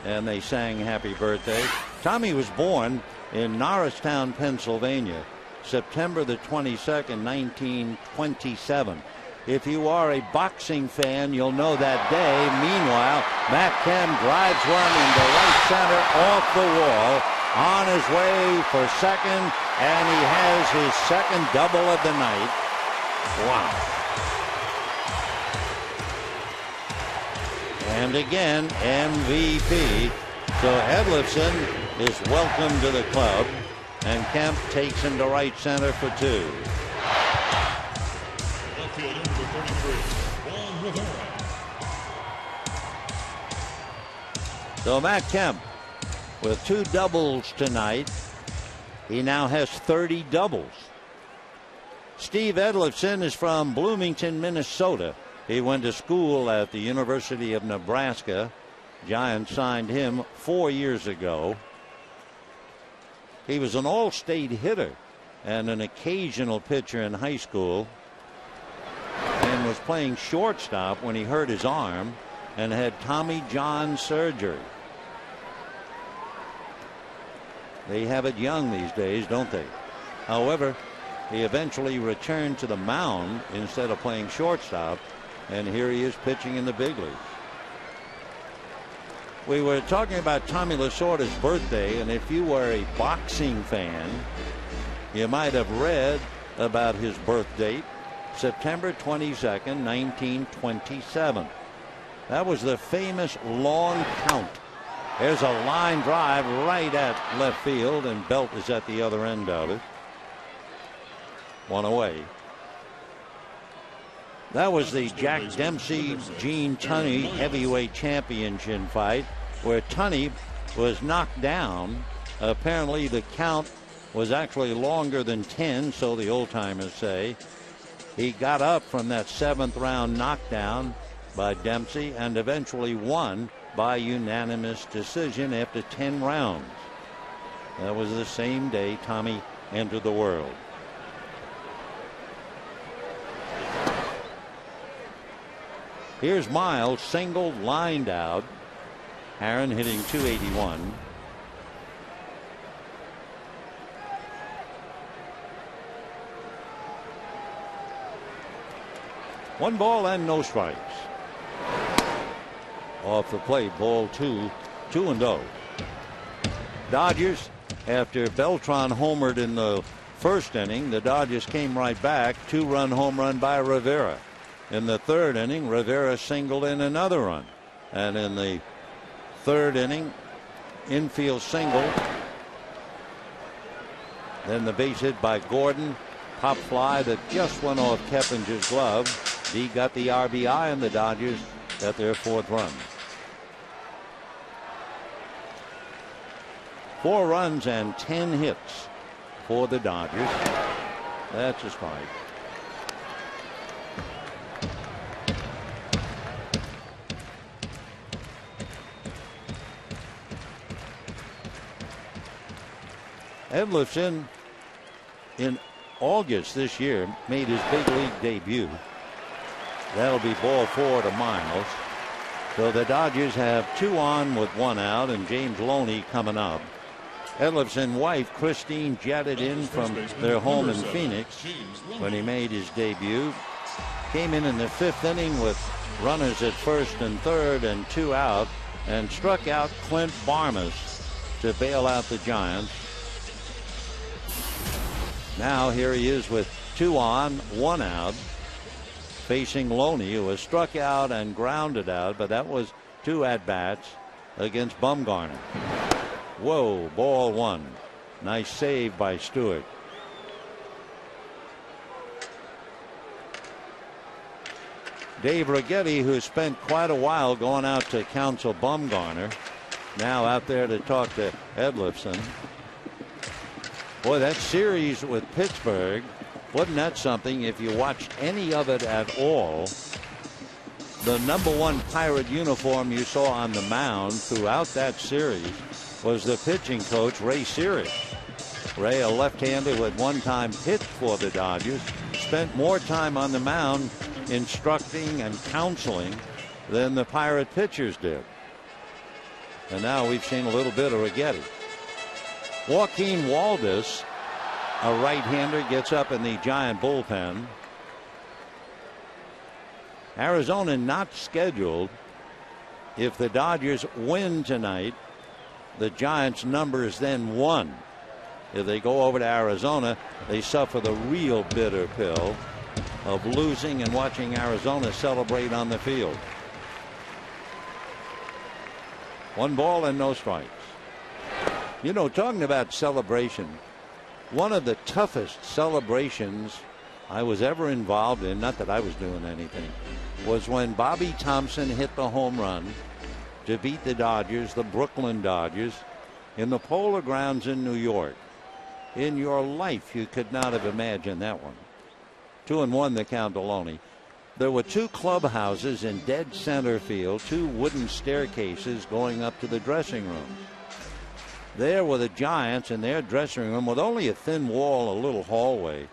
and they sang happy birthday. Tommy was born in Norristown, Pennsylvania, September the 22nd, 1927. If you are a boxing fan, you'll know that day. Meanwhile, Matt Kemp drives one into right center off the wall, on his way for second, and he has his second double of the night. Wow. And again, MVP. So Edlifson is welcome to the club, and Kemp takes him to right center for two. So Matt Kemp with two doubles tonight. He now has 30 doubles. Steve Edlifson is from Bloomington, Minnesota. He went to school at the University of Nebraska. Giants signed him 4 years ago. He was an all-state hitter and an occasional pitcher in high school, and was playing shortstop when he hurt his arm and had Tommy John surgery. They have it young these days, don't they? However, he eventually returned to the mound instead of playing shortstop, and here he is pitching in the big leagues. We were talking about Tommy Lasorda's birthday, and if you were a boxing fan, you might have read about his birth date, September 22nd, 1927. That was the famous long count. There's a line drive right at left field, and Belt is at the other end of it. One away. That was the Jack Dempsey-Gene Tunney heavyweight championship fight, where Tunney was knocked down. Apparently the count was actually longer than 10, so the old-timers say. He got up from that 7th round knockdown by Dempsey and eventually won by unanimous decision after 10 rounds. That was the same day Tommy entered the world. Here's Miles, single, lined out. Aaron hitting .281. One ball and no strikes. Off the plate, ball 2, 2-0. Dodgers, after Beltran homered in the first inning, the Dodgers came right back. 2-run home run by Rivera. In the third inning, Rivera singled in another run. And in the third inning, infield single. Then the base hit by Gordon. Pop fly that just went off Keppinger's glove. He got the RBI, and the Dodgers got their 4th run. 4 runs and 10 hits for the Dodgers. That's a strike. Edlifson in August this year made his big league debut. That'll be ball 4 to Miles. So the Dodgers have 2 on with 1 out, and James Loney coming up. Edlifson's wife Christine jetted in from their home in Phoenix when he made his debut. Came in the 5th inning with runners at first and third and 2 out, and struck out Clint Barmas to bail out the Giants. Now here he is with 2 on, 1 out, facing Loney, who was struck out and grounded out, but that was 2 at-bats against Bumgarner. Whoa, ball 1. Nice save by Stewart. Dave Righetti, who spent quite a while going out to counsel Bumgarner, now out there to talk to Edlifson. Boy, that series with Pittsburgh Wasn't that something? If you watched any of it at all, the #1 Pirate uniform you saw on the mound throughout that series was the pitching coach, Ray Searage. Ray, a left-hander who at one time pitched for the Dodgers, spent more time on the mound instructing and counseling than the Pirate pitchers did. And now we've seen a little bit of Righetti. Joaquin Waldis, a right-hander, gets up in the Giant bullpen. Arizona not scheduled. If the Dodgers win tonight, the Giants' number is then 1. If they go over to Arizona, they suffer the real bitter pill of losing and watching Arizona celebrate on the field. 1 ball and no strikes. You know, talking about celebration, one of the toughest celebrations I was ever involved in, not that I was doing anything, was when Bobby Thompson hit the home run to beat the Dodgers, the Brooklyn Dodgers, in the Polo Grounds in New York. In your life, you could not have imagined that one. 2-1 the count to Loney. There were 2 clubhouses in dead center field, 2 wooden staircases going up to the dressing room. There were the Giants in their dressing room with only a thin wall, a little hallway,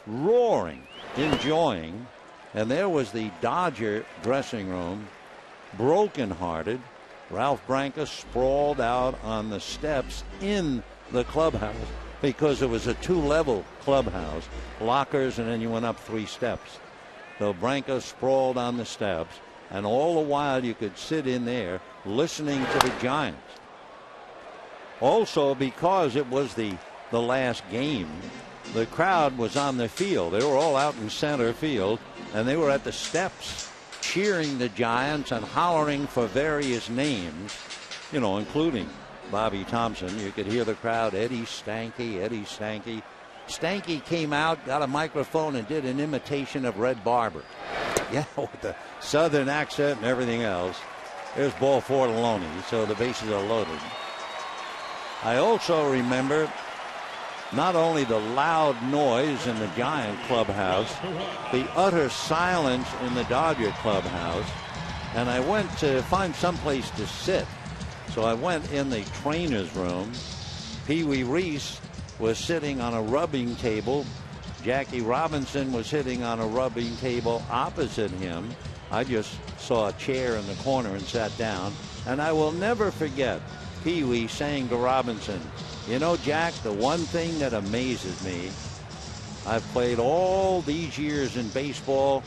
roaring, enjoying. And there was the Dodger dressing room, brokenhearted. Ralph Branca sprawled out on the steps in the clubhouse because it was a 2-level clubhouse, lockers, and then you went up 3 steps. So Branca sprawled on the steps, and all the while you could sit in there listening to the Giants. Also, because it was the last game, the crowd was on the field. They were all out in center field, and they were at the steps cheering the Giants and hollering for various names, you know, including Bobby Thompson. You could hear the crowd, Eddie Stanky, Eddie Stanky. Stanky came out, got a microphone, and did an imitation of Red Barber. Yeah, with the southern accent and everything else. There's ball 4 to Loney, so the bases are loaded. I also remember not only the loud noise in the Giant clubhouse, the utter silence in the Dodger clubhouse, and I went to find someplace to sit. So I went in the trainer's room. Pee Wee Reese was sitting on a rubbing table. Jackie Robinson was sitting on a rubbing table opposite him. I just saw a chair in the corner and sat down. And I will never forget Pee Wee saying to Robinson, "You know, Jack, the one thing that amazes me, I've played all these years in baseball,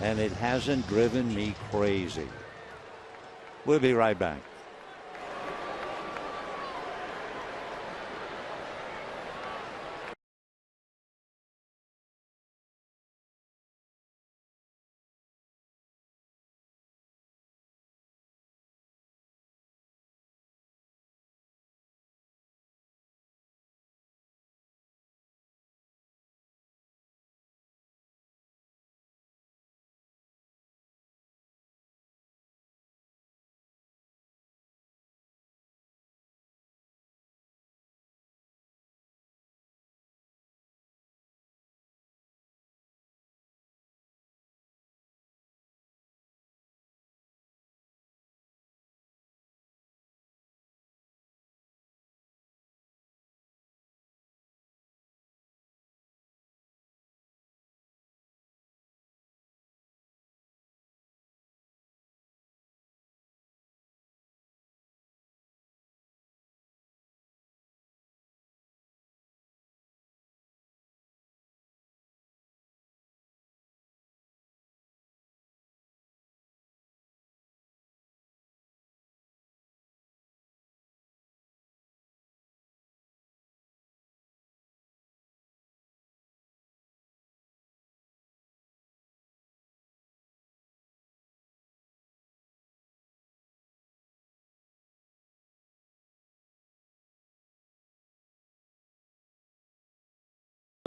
and it hasn't driven me crazy." We'll be right back.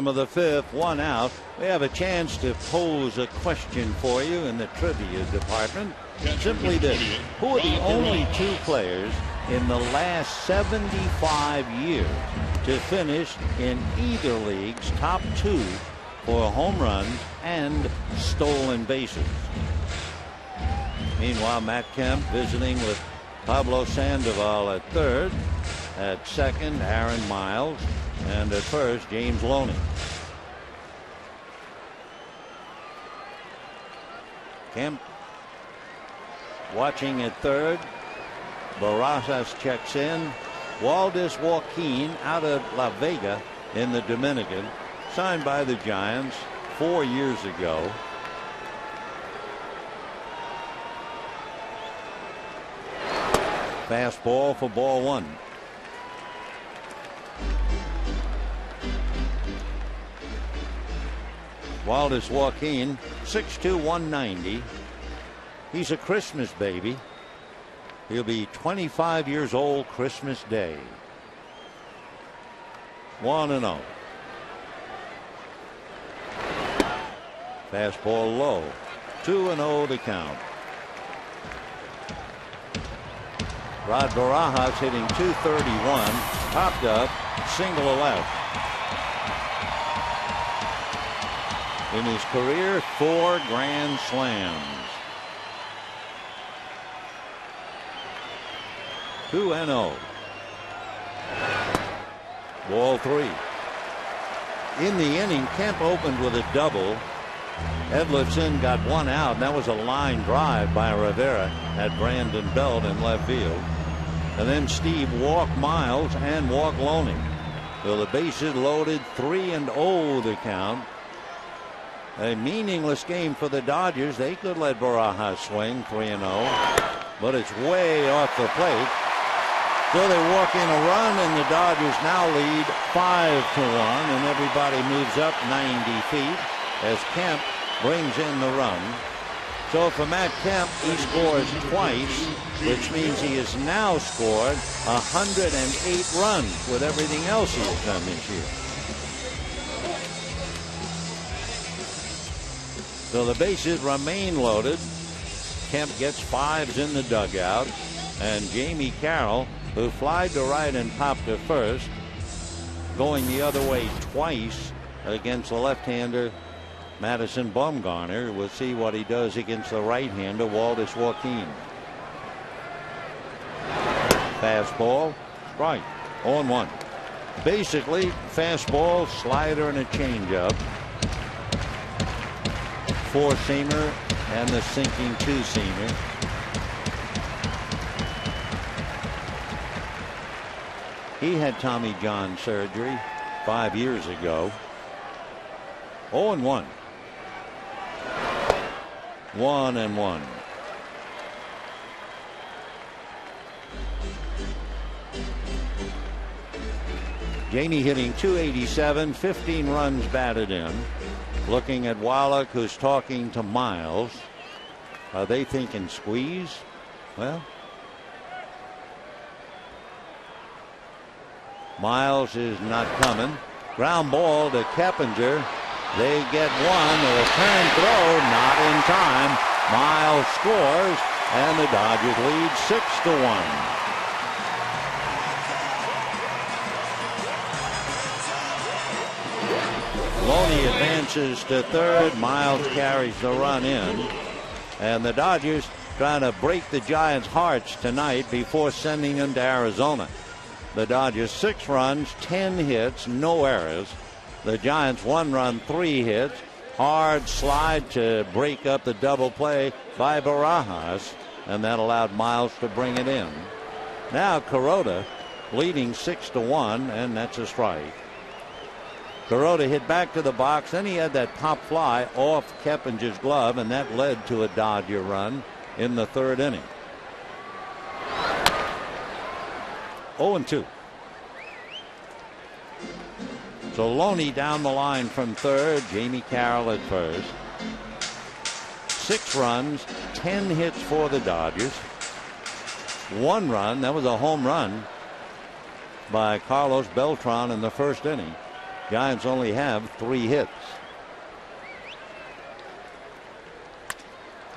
Of the 5th, 1 out. We have a chance to pose a question for you in the trivia department. Simply this: who are the only 2 players in the last 75 years to finish in either league's top 2 for home runs and stolen bases. Meanwhile, Matt Kemp visiting with Pablo Sandoval at third. At second, Aaron Miles. And at first, James Loney. Kemp watching at third. Barajas checks in. Waldis Joaquin out of La Vega in the Dominican, signed by the Giants 4 years ago. Fastball for ball 1. Waldis Joaquin, 6'2", 190. He's a Christmas baby. He'll be 25 years old Christmas Day. 1-0. Fastball low. 2-0 to count. Rod Barajas hitting .231, popped up, single to left. In his career, 4 grand slams. 2-0. Ball 3. In the inning, Kemp opened with a double. Edlifson got 1 out, and that was a line drive by Rivera at Brandon Belt in left field. And then Steve walked Miles and walked Loney. So the bases loaded, 3-0 the count. A meaningless game for the Dodgers. They could let Barajas swing 3-0, but it's way off the plate. So they walk in a run, and the Dodgers now lead 5-1, and everybody moves up 90 feet as Kemp brings in the run. So for Matt Kemp, he scores twice, which means he has now scored 108 runs with everything else he's done this year. So the bases remain loaded. Kemp gets 5s in the dugout, and Jamie Carroll, who flied to right and popped to first, going the other way twice against the left-hander Madison Bumgarner. We'll see what he does against the right-hander Waldis Joaquin. Fastball, strike, 0-1. Basically, fastball, slider, and a changeup. Four-seamer and the sinking two-seamer. He had Tommy John surgery 5 years ago. 0-1. 1-1. Jamie hitting .287, 15 runs batted in. Looking at Wallach, who's talking to Miles. Are they thinking squeeze? Well, Miles is not coming. Ground ball to Keppinger. They get one. A return throw, not in time. Miles scores, and the Dodgers lead 6-1. Loney advances to third. Miles carries the run in. And the Dodgers trying to break the Giants' hearts tonight before sending them to Arizona. The Dodgers 6 runs, 10 hits, no errors. The Giants 1 run, 3 hits. Hard slide to break up the double play by Barajas, and that allowed Miles to bring it in. Now Kuroda leading 6-1, and that's a strike. Kuroda hit back to the box, then he had that pop fly off Keppinger's glove, and that led to a Dodger run in the third inning. 0-2. So Loney down the line from third, Jamie Carroll at first. 6 runs, 10 hits for the Dodgers. 1 run, that was a home run by Carlos Beltran in the first inning. Giants only have 3 hits.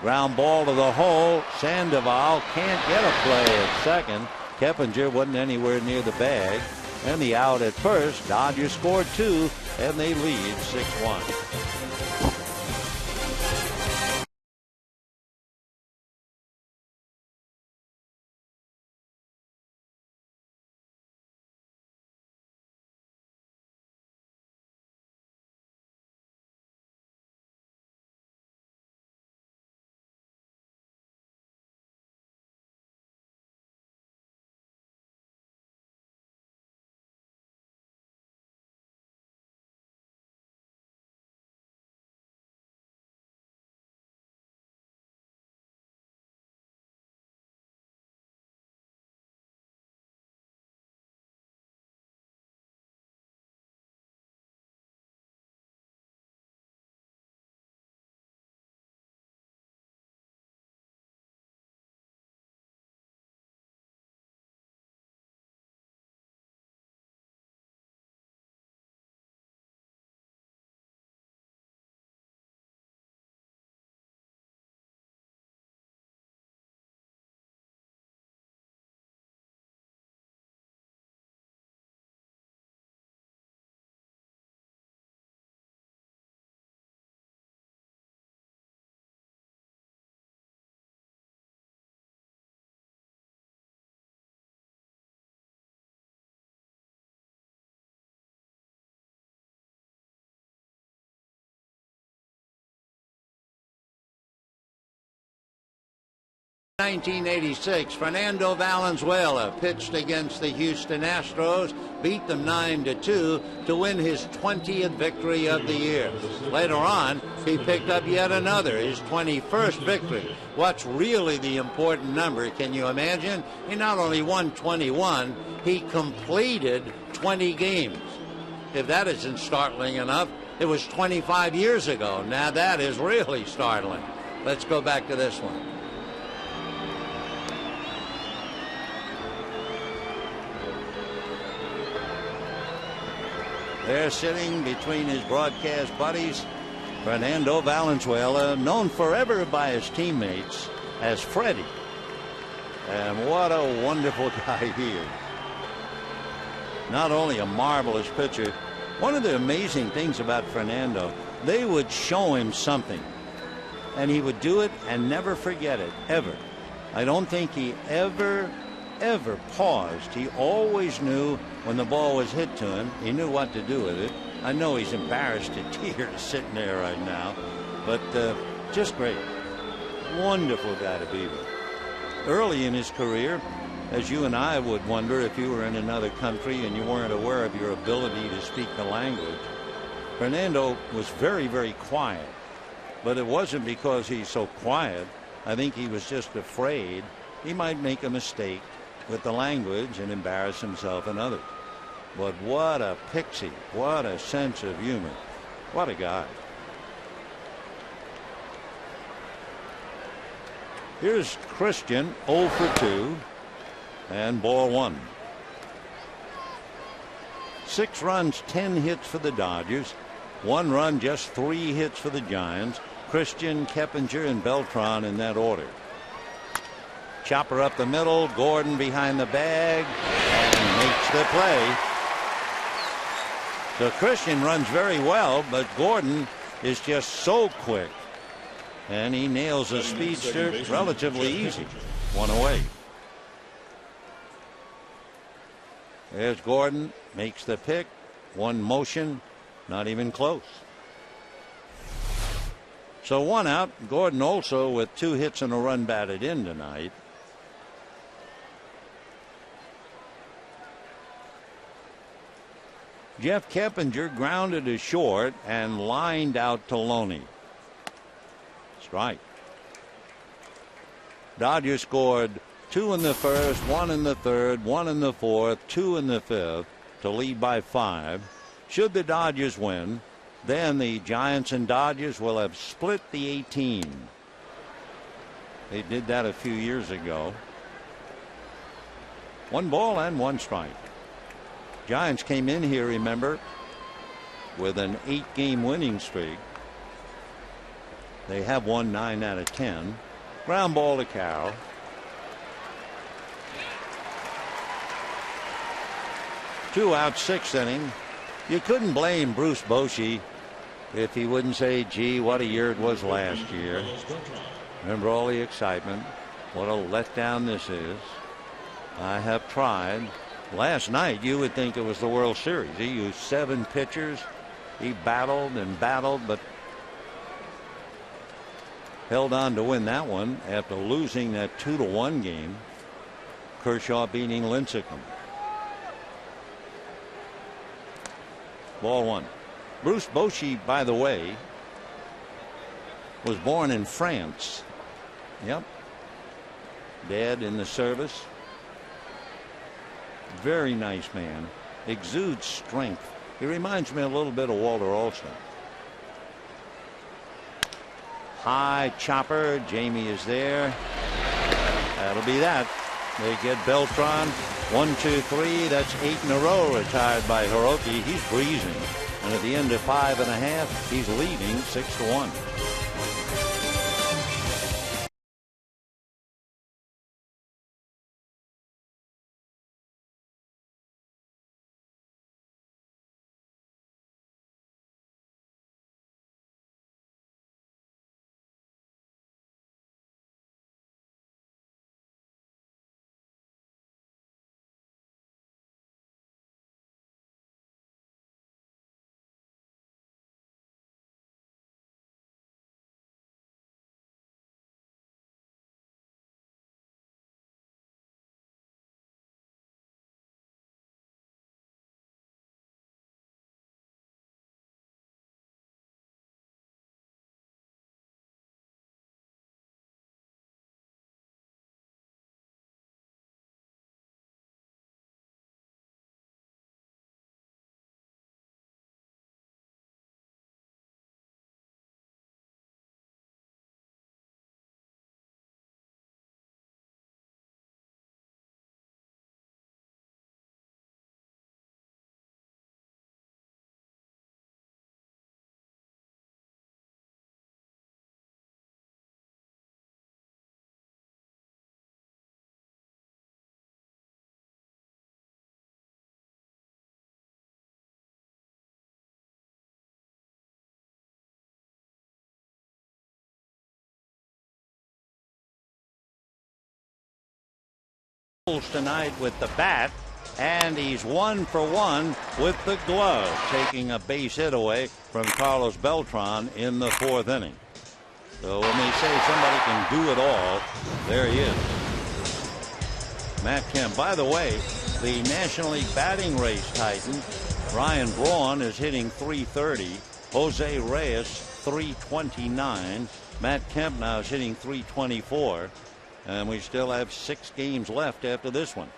Ground ball to the hole. Sandoval can't get a play at second. Keppinger wasn't anywhere near the bag. And the out at first. Dodgers scored 2, and they lead 6-1. In 1986, Fernando Valenzuela pitched against the Houston Astros, beat them 9-2 to win his 20th victory of the year. Later on, he picked up yet another, his 21st victory. What's really the important number, can you imagine? He not only won 21, he completed 20 games. If that isn't startling enough, it was 25 years ago. Now that is really startling. Let's go back to this one. There sitting between his broadcast buddies, Fernando Valenzuela, known forever by his teammates as Freddie. And what a wonderful guy he is. Not only a marvelous pitcher, one of the amazing things about Fernando, they would show him something, and he would do it and never forget it, ever. I don't think he ever paused. He always knew when the ball was hit to him. He knew what to do with it. I know he's embarrassed to tears sitting there right now, but just great. Wonderful guy to be with. Early in his career, as you and I would wonder if you were in another country and you weren't aware of your ability to speak the language, Fernando was very, very quiet. But it wasn't because he's so quiet. I think he was just afraid he might make a mistake with the language and embarrass himself and others. But what a pixie. What a sense of humor. What a guy. Here's Christian, 0 for 2, and ball 1. 6 runs, 10 hits for the Dodgers. 1 run, just 3 hits for the Giants. Christian, Keppinger, and Beltran in that order. Chopper up the middle, Gordon behind the bag, and makes the play. So Christian runs very well, but Gordon is just so quick. And he nails a speedster relatively easy. 1 away. There's Gordon, makes the pick. 1 motion, not even close. So 1 out. Gordon also with 2 hits and a run batted in tonight. Jeff Keppinger grounded to short and lined out to Loney. Strike. Dodgers scored 2 in the first, 1 in the third, 1 in the fourth, 2 in the fifth to lead by 5. Should the Dodgers win, then the Giants and Dodgers will have split the 18. They did that a few years ago. 1 ball and 1 strike. Giants came in here, remember, with an 8-game winning streak. They have won 9 out of 10. Ground ball to Carroll. 2 out, 6th inning. You couldn't blame Bruce Bochy if he wouldn't say, gee, what a year it was last year. Remember all the excitement. What a letdown this is. I have tried. Last night you would think it was the World Series. He used 7 pitchers. He battled and battled, but held on to win that one after losing that 2-1 game. Kershaw beating Lincecum. Ball 1. Bruce Bochy, by the way, was born in France. Yep. Dad in the service. Very nice man. Exudes strength. He reminds me a little bit of Walter Olson. High chopper. Jamie is there. That'll be that. They get Beltran. 1, 2, 3. That's 8 in a row retired by Hiroki. He's breezing. And at the end of 5 1/2, he's leading 6-1. Tonight with the bat, and he's 1 for 1 with the glove, taking a base hit away from Carlos Beltran in the 4th inning. So when they say somebody can do it all, there he is. Matt Kemp. By the way, the National League batting race titan Ryan Braun is hitting .330. Jose Reyes .329. Matt Kemp now is hitting .324. And we still have 6 games left after this one.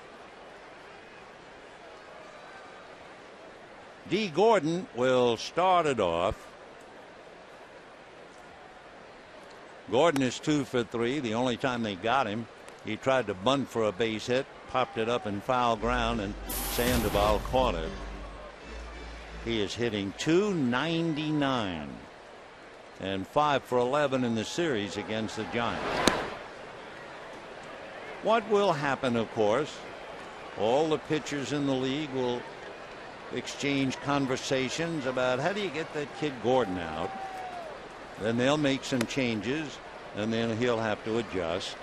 D. Gordon will start it off. Gordon is 2 for 3. The only time they got him, he tried to bunt for a base hit, popped it up in foul ground, and Sandoval caught it. He is hitting .299 and 5 for 11 in the series against the Giants. What will happen, of course, all the pitchers in the league will exchange conversations about how do you get that kid Gordon out. Then they'll make some changes, and then he'll have to adjust.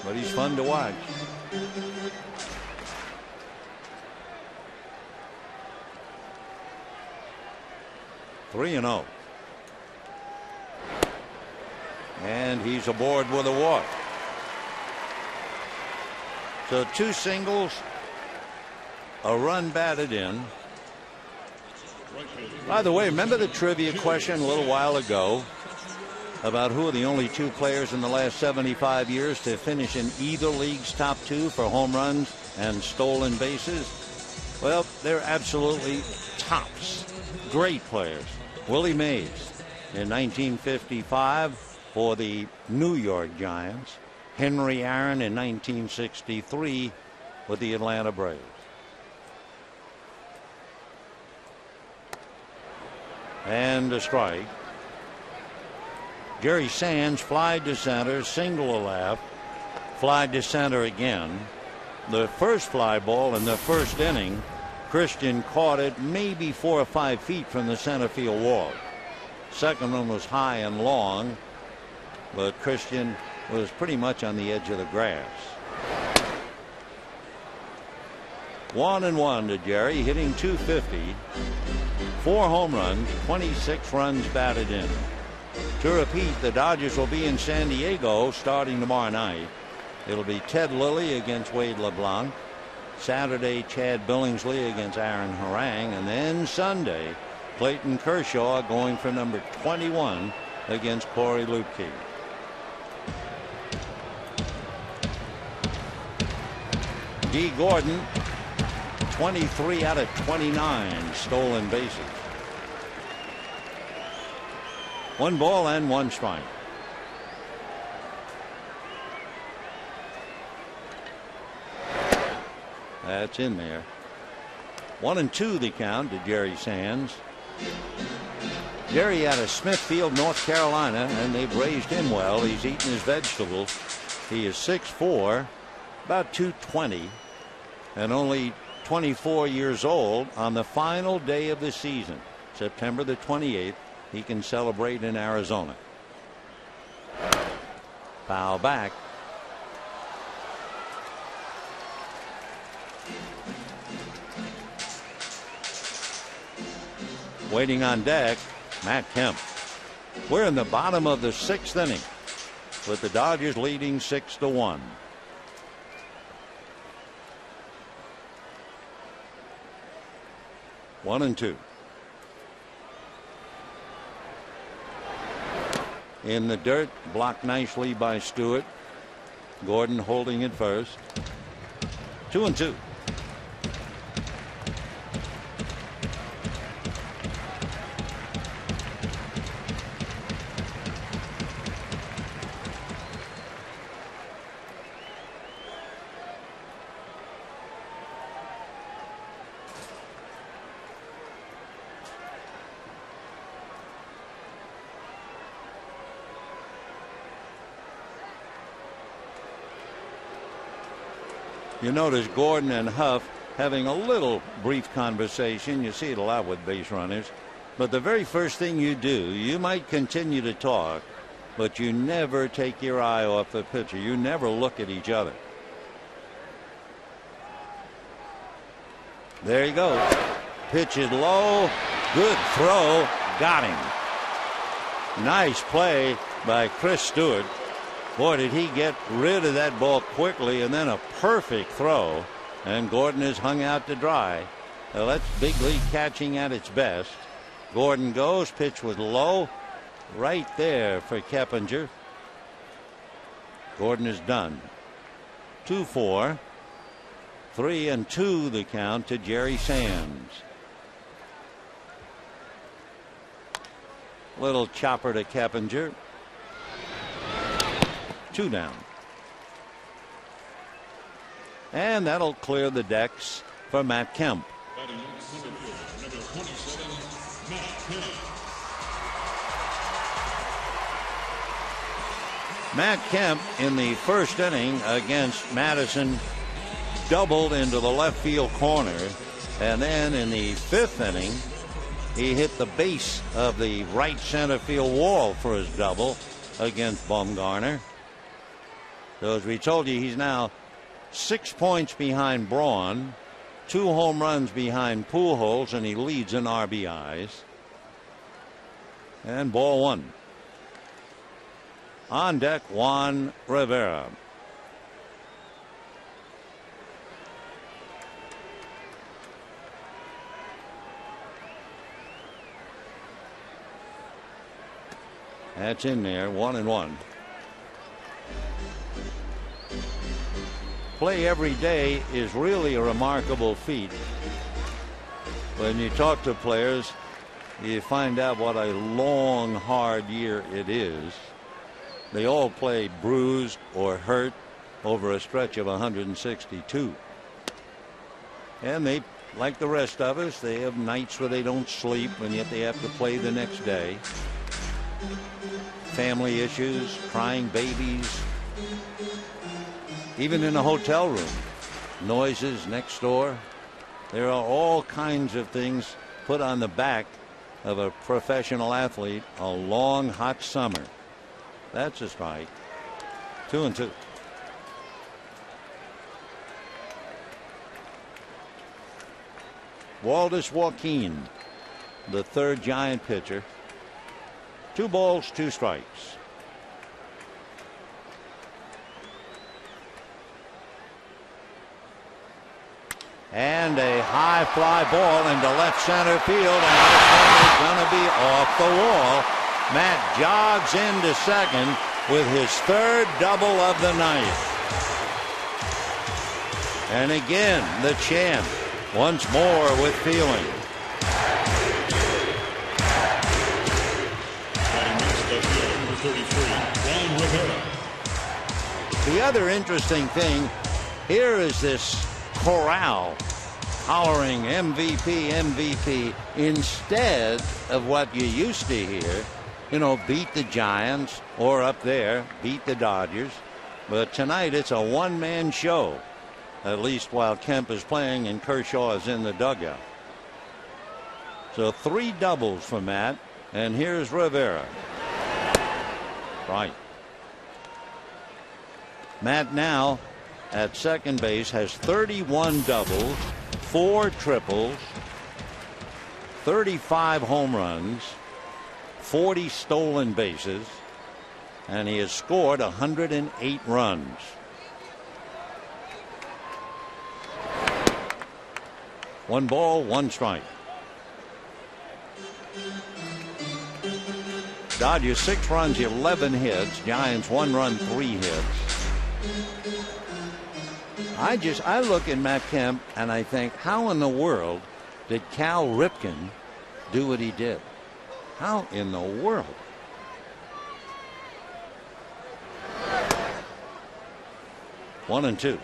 But he's fun to watch. Three and 0. And he's aboard with a walk. So 2 singles, a run batted in. By the way, remember the trivia question a little while ago about who are the only 2 players in the last 75 years to finish in either league's top 2 for home runs and stolen bases? Well, they're absolutely tops. Great players. Willie Mays in 1955 for the New York Giants. Henry Aaron in 1963 with the Atlanta Braves. And a strike. Gary Sands flied to center, single to left, flied to center again. The first fly ball in the first inning, Christian caught it maybe 4 or 5 feet from the center field wall. Second one was high and long, but Christian was pretty much on the edge of the grass. 1-1 to Jerry, hitting .250, 4 home runs, 26 runs batted in. To repeat, the Dodgers will be in San Diego starting tomorrow night. It'll be Ted Lilly against Wade LeBlanc. Saturday, Chad Billingsley against Aaron Harang. And then Sunday, Clayton Kershaw going for number 21 against Corey Lupke. D. Gordon, 23 out of 29 stolen bases. 1 ball and 1 strike. That's in there. 1-2 the count to Jerry Sands. Jerry out of Smithfield, North Carolina, and they've raised him well. He's eaten his vegetables. He is 6'4", about 220, and only 24 years old. On the final day of the season, September the 28th, he can celebrate in Arizona. Foul back. Waiting on deck, Matt Kemp. We're in the bottom of the 6th inning with the Dodgers leading 6-1. One and two. In the dirt, blocked nicely by Stewart. Gordon holding it first. 2-2. You notice Gordon and Huff having a little brief conversation. You see it a lot with base runners. But the very first thing you do, you might continue to talk, but you never take your eye off the pitcher. You never look at each other. There you go. Pitch is low. Good throw. Got him. Nice play by Chris Stewart. Boy, did he get rid of that ball quickly, and then a perfect throw. And Gordon is hung out to dry. Well, that's big league catching at its best. Gordon goes. Pitch was low. Right there for Keppinger. Gordon is done. 2-4. 3-2 the count to Jerry Sands. Little chopper to Keppinger. 2 down. And that'll clear the decks for Matt Kemp. Matt Kemp in the first inning against Madison doubled into the left field corner, and then in the 5th inning he hit the base of the right center field wall for his double against Bumgarner. So as we told you, he's now 6 points behind Braun, 2 home runs behind Pujols, and he leads in RBIs. And ball 1. On deck, Juan Rivera. That's in there, 1-1. Play every day is really a remarkable feat. When you talk to players, you find out what a long, hard year it is. They all play bruised or hurt over a stretch of 162. And they, like the rest of us, they have nights where they don't sleep, and yet they have to play the next day. Family issues, crying babies, even in a hotel room. noises next door. There are all kinds of things put on the back of a professional athlete. A long, hot summer. That's a strike. 2-2. Waldis Joaquin, the third Giant pitcher. 2 balls, 2 strikes. And a high fly ball into left center field, and this one is going to be off the wall. Matt jogs into second with his third double of the night. And again, the chant, once more with feeling. The other interesting thing here is this corral hollering MVP, MVP, instead of what you used to hear, you know, beat the Giants, or up there, beat the Dodgers. But tonight it's a one-man show, at least while Kemp is playing and Kershaw is in the dugout. So 3 doubles for Matt, and here's Rivera. Right. Matt now at second base has 31 doubles, 4 triples, 35 home runs, 40 stolen bases, and he has scored 108 runs. One ball, 1 strike. Dodgers 6 runs, 11 hits. Giants 1 run, 3 hits. I look at Matt Kemp and I think, how in the world did Cal Ripken do what he did? How in the world? One and two.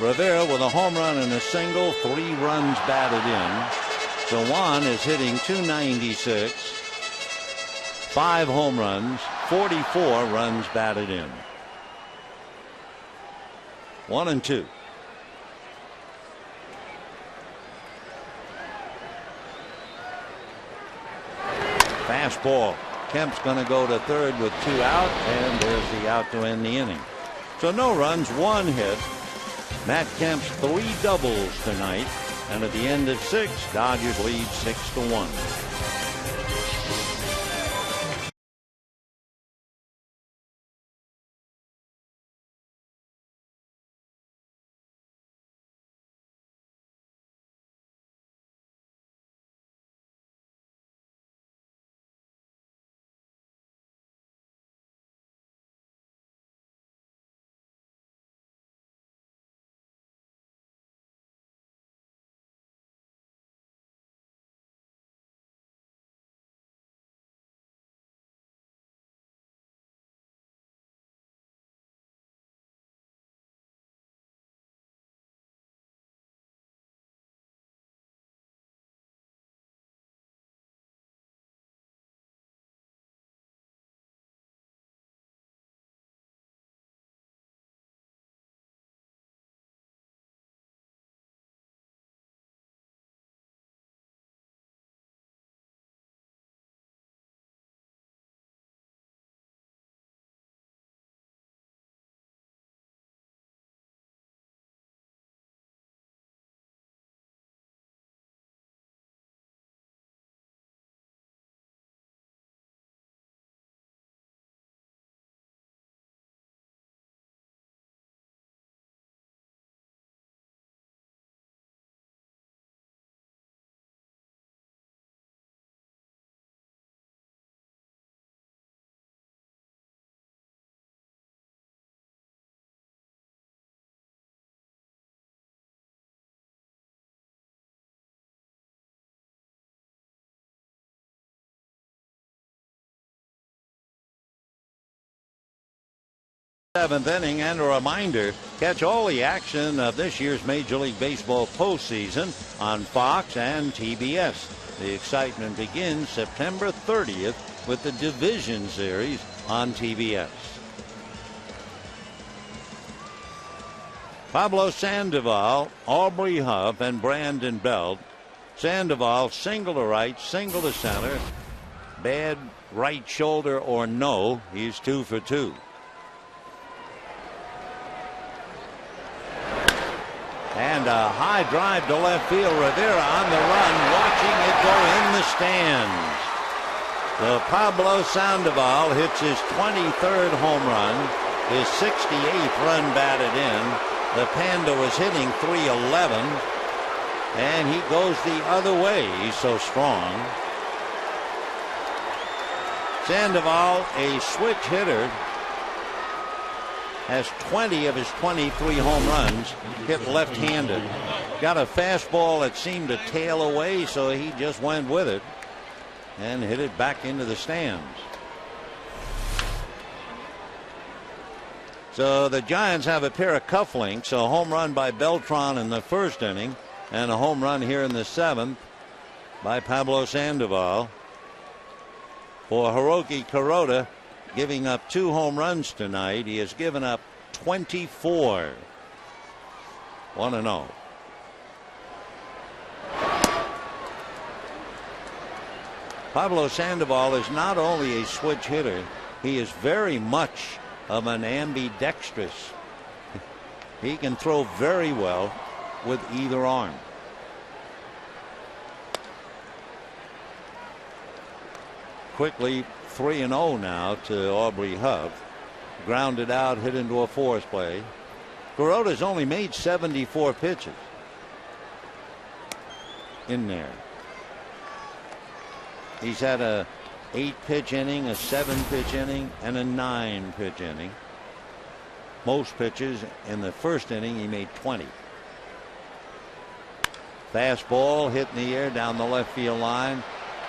Rivera with a home run and a single, 3 runs batted in. So Juan is hitting .296, 5 home runs, 44 runs batted in. 1 and 2. Fastball. Kemp's going to go to third with 2 out, and there's the out to end the inning. So no runs, 1 hit. Matt Kemp's 3 doubles tonight, and at the end of 6, Dodgers lead 6-1. Seventh inning, and a reminder, catch all the action of this year's Major League Baseball postseason on Fox and TBS. The excitement begins September 30th with the Division Series on TBS. Pablo Sandoval, Aubrey Huff, and Brandon Belt. Sandoval single to right, single to center. Bad right shoulder or no. He's 2 for 2. And a high drive to left field. Rivera on the run, watching it go in the stands. So Pablo Sandoval hits his 23rd home run, his 68th run batted in. The Panda was hitting .311, and he goes the other way. He's so strong. Sandoval, a switch hitter, has 20 of his 23 home runs hit left-handed. Got a fastball that seemed to tail away, so he just went with it and hit it back into the stands. So the Giants have a pair of cufflinks, a home run by Beltran in the first inning and a home run here in the 7th by Pablo Sandoval. For Hiroki Kuroda, giving up 2 home runs tonight, he has given up 24. 1-0. Pablo Sandoval is not only a switch hitter, he is very much of an ambidextrous. He can throw very well with either arm. Quickly 3-0 now to Aubrey Huff. Grounded out, hit into a force play. Kuroda's only made 74 pitches in there. He's had a 8-pitch inning, a 7-pitch inning, and a 9-pitch inning. Most pitches in the first inning, he made 20. Fastball hit in the air down the left field line.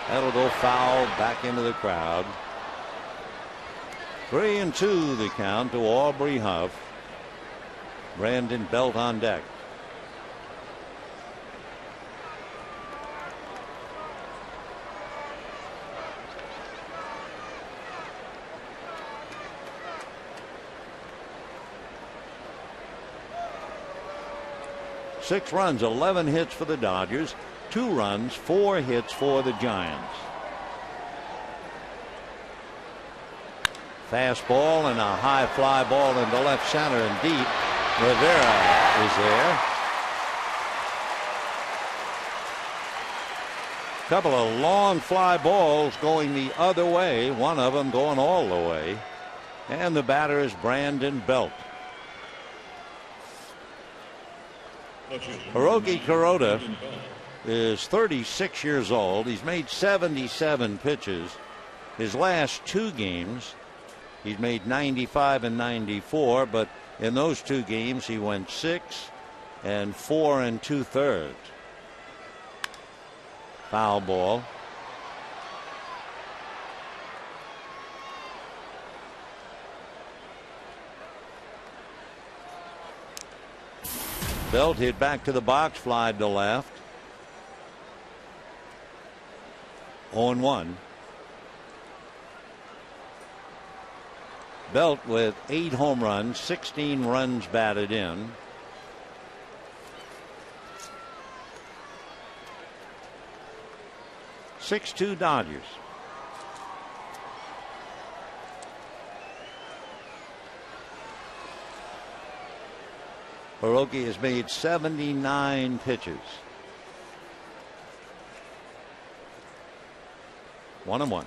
That'll go foul back into the crowd. 3-2 the count to Aubrey Huff. Brandon Belt on deck. Six runs, 11 hits for the Dodgers, 2 runs, 4 hits for the Giants. Fastball and a high fly ball into left center and deep. Rivera is there. Couple of long fly balls going the other way, one of them going all the way. And the batter is Brandon Belt. Hiroki Kuroda is 36 years old. He's made 77 pitches. His last 2 games, he's made 95 and 94, but in those 2 games he went 6 and 4 2/3. Foul ball. Belt hit back to the box, fly to left. 0-1. Belt with 8 home runs, 16 runs batted in. (6-2) Dodgers. Hiroki has made 79 pitches. 1-1.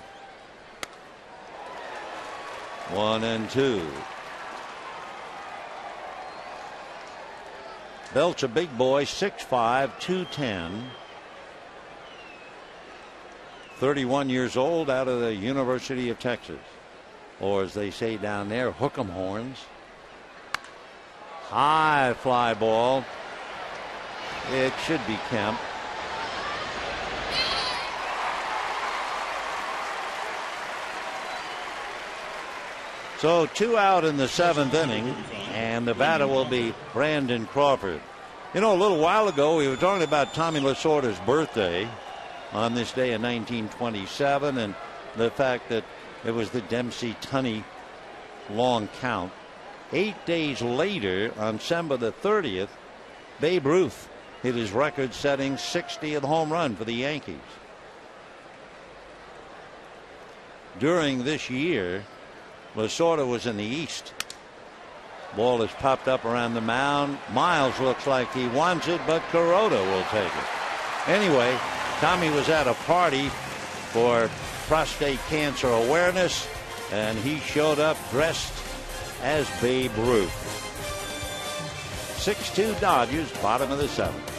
1-2. Belt's a big boy, 6'5", 210. 31 years old, out of the University of Texas. Or as they say down there, hook 'em horns. High fly ball. It should be Kemp. So 2 out in the 7th inning, and the batter will be Brandon Crawford. You know, a little while ago we were talking about Tommy Lasorda's birthday on this day in 1927, and the fact that It was the Dempsey-Tunney long count. 8 days later, on December the 30th, Babe Ruth hit his record-setting 60th home run for the Yankees. During this year, Lasorda was in the East. Ball is popped up around the mound. Miles looks like he wants it, but Kuroda will take it. Anyway, Tommy was at a party for prostate cancer awareness, and he showed up dressed as Babe Ruth. 6-2 Dodgers, bottom of the seventh.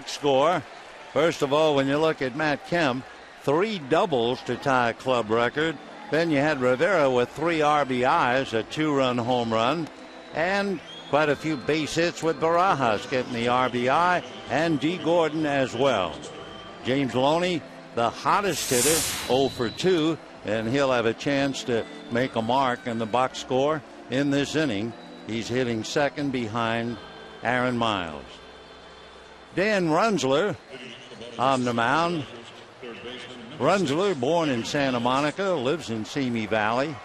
Score. First of all, when you look at Matt Kemp, 3 doubles to tie a club record. Then you had Rivera with 3 RBIs, a 2-run home run, and quite a few base hits with Barajas getting the RBI, and D. Gordon as well. James Loney, the hottest hitter, 0 for 2, and he'll have a chance to make a mark in the box score in this inning. He's hitting second behind Aaron Miles. Dan Runzler on the mound. Runzler, born in Santa Monica, lives in Simi Valley.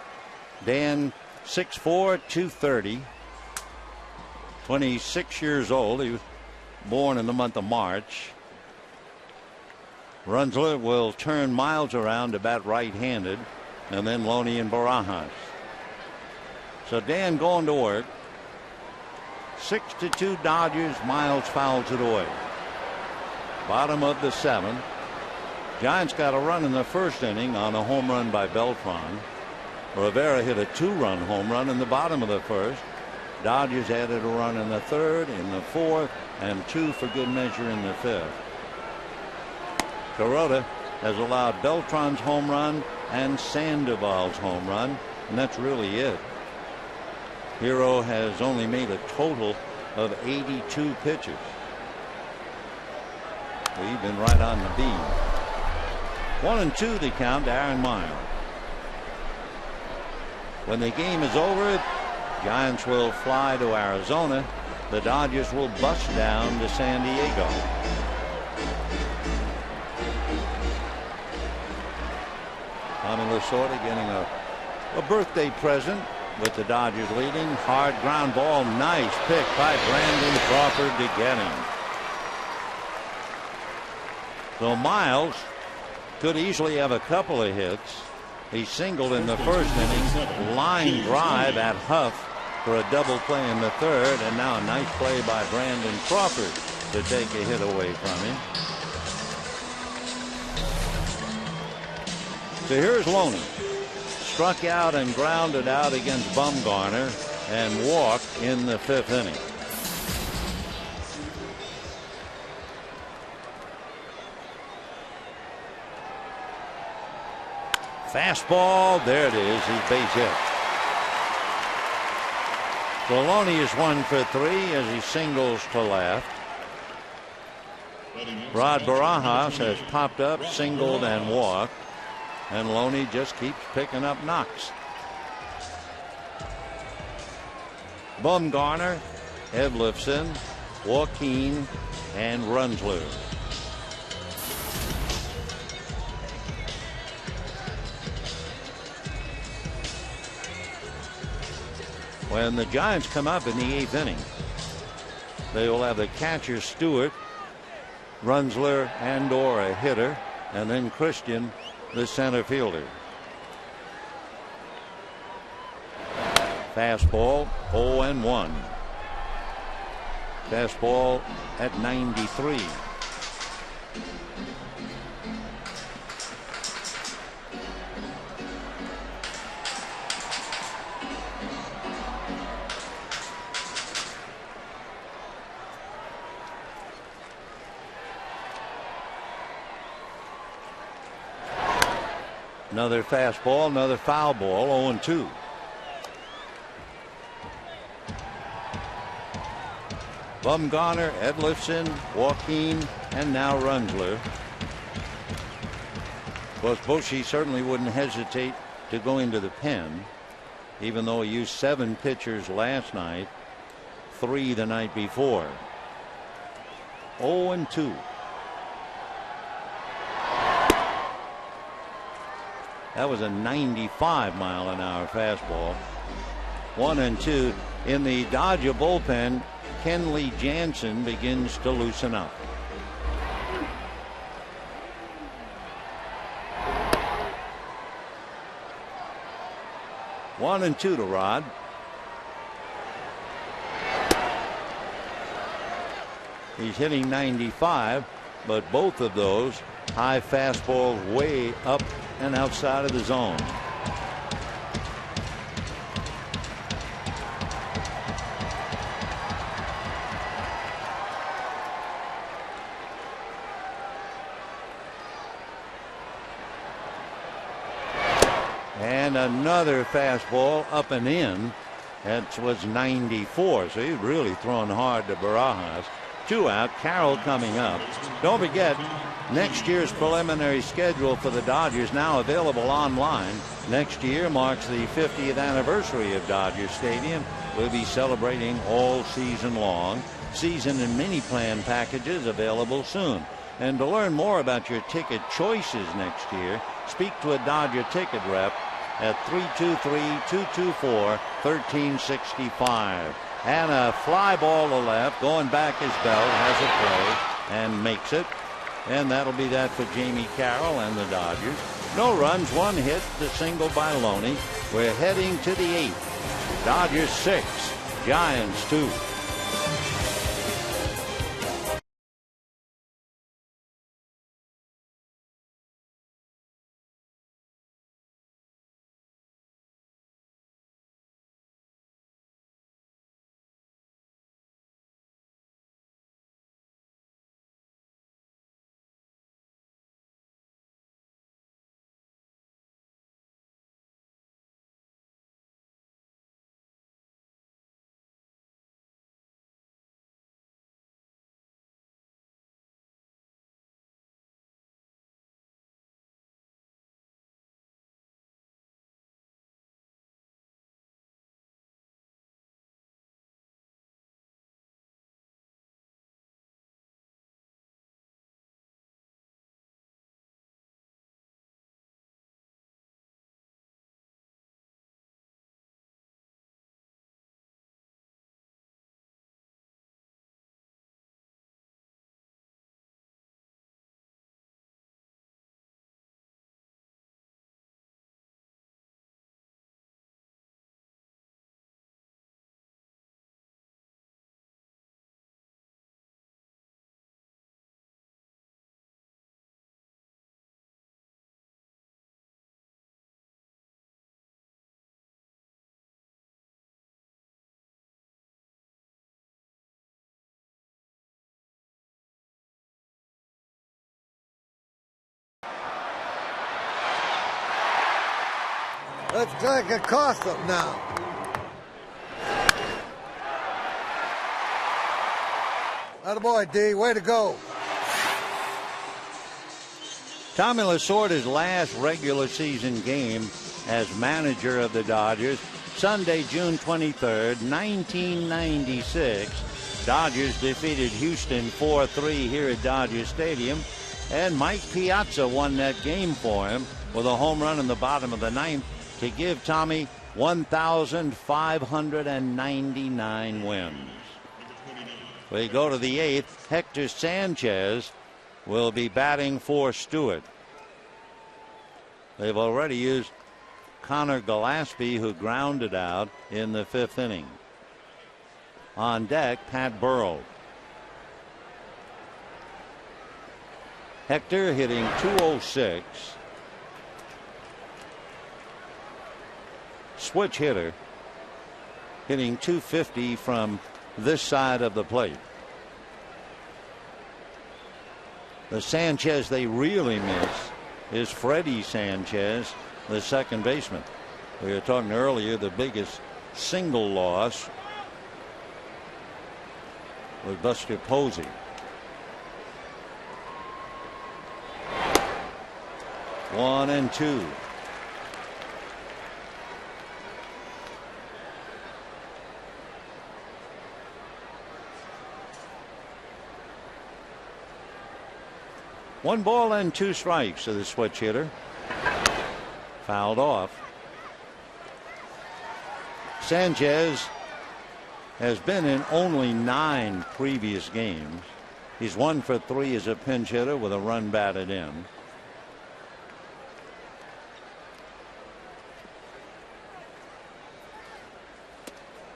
Dan, 6'4", 230, 26 years old. He was born in the month of March. Runzler will turn Miles around to bat right-handed, and then Loney and Barajas. So Dan going to work. 6-2 Dodgers. Miles fouls it away. Bottom of the 7th. Giants got a run in the first inning on a home run by Beltran. Rivera hit a 2-run home run in the bottom of the first. Dodgers added a run in the 3rd, in the 4th, and 2 for good measure in the 5th. Kuroda has allowed Beltran's home run and Sandoval's home run, and that's really it. Hero has only made a total of 82 pitches. We've been right on the beam. 1-2 the count to Aaron Miles. When the game is over, Giants will fly to Arizona. The Dodgers will bust down to San Diego. Tommy Lasorda getting a birthday present with the Dodgers leading. Hard ground ball. Nice pick by Brandon Crawford to get him. So Miles could easily have a couple of hits. He singled in the first inning. Line drive at Huff for a double play in the 3rd. And now a nice play by Brandon Crawford to take a hit away from him. So here's Loney. Struck out and grounded out against Bumgarner and walked in the 5th inning. Fastball, there it is. He's base hit. So Loney is 1 for 3 as he singles to left. Rod Barajas has popped up, singled, and walked. And Loney just keeps picking up knocks. Bumgarner, Edlifson, Joaquin, and Runsler. When the Giants come up in the 8th inning, they will have the catcher Stewart, Runsler, and/or a hitter, and then Christian, the center fielder. Fastball 0-1. Fastball at 93. Another fastball, another foul ball, 0-2. Bumgarner, Edlifson, Joaquin, and now Runsler. Of course, Bochy certainly wouldn't hesitate to go into the pen, even though he used 7 pitchers last night, 3 the night before. 0-2. That was a 95-mile-an-hour fastball. 1-2 in the Dodger bullpen. Kenley Jansen begins to loosen up. One and two to Rod. He's hitting 95, but both of those high fastballs way up and outside of the zone. And another fastball up and in. That was 94. So he's really throwing hard to Barajas. 2 out. Carroll coming up. Don't forget, next year's preliminary schedule for the Dodgers now available online. Next year marks the 50th anniversary of Dodger Stadium. We'll be celebrating all season long. Season and mini plan packages available soon. And to learn more about your ticket choices next year, speak to a Dodger ticket rep at 323-224-1365. And a fly ball to left, going back his belt, has a play and makes it. And that'll be that for Jamie Carroll and the Dodgers. No runs, 1 hit, the single by Loney. We're heading to the 8th. Dodgers 6, Giants 2. Looks like it cost them now. Attaboy, D. Way to go. Tommy Lasorda's last regular season game as manager of the Dodgers, Sunday, June 23rd, 1996. Dodgers defeated Houston 4-3 here at Dodger Stadium, and Mike Piazza won that game for him with a home run in the bottom of the ninth to give Tommy 1,599 wins. We go to the eighth. Hector Sanchez will be batting for Stewart. They've already used Connor Gillespie, who grounded out in the fifth inning. On deck, Pat Burrell. Hector hitting .206. Switch hitter hitting .250 from this side of the plate. The Sanchez they really miss is Freddie Sanchez, the second baseman. We were talking earlier, the biggest single loss was Buster Posey. One and two. One ball and two strikes to the switch hitter. Fouled off. Sanchez has been in only 9 previous games. He's 1 for 3 as a pinch hitter with a run batted in.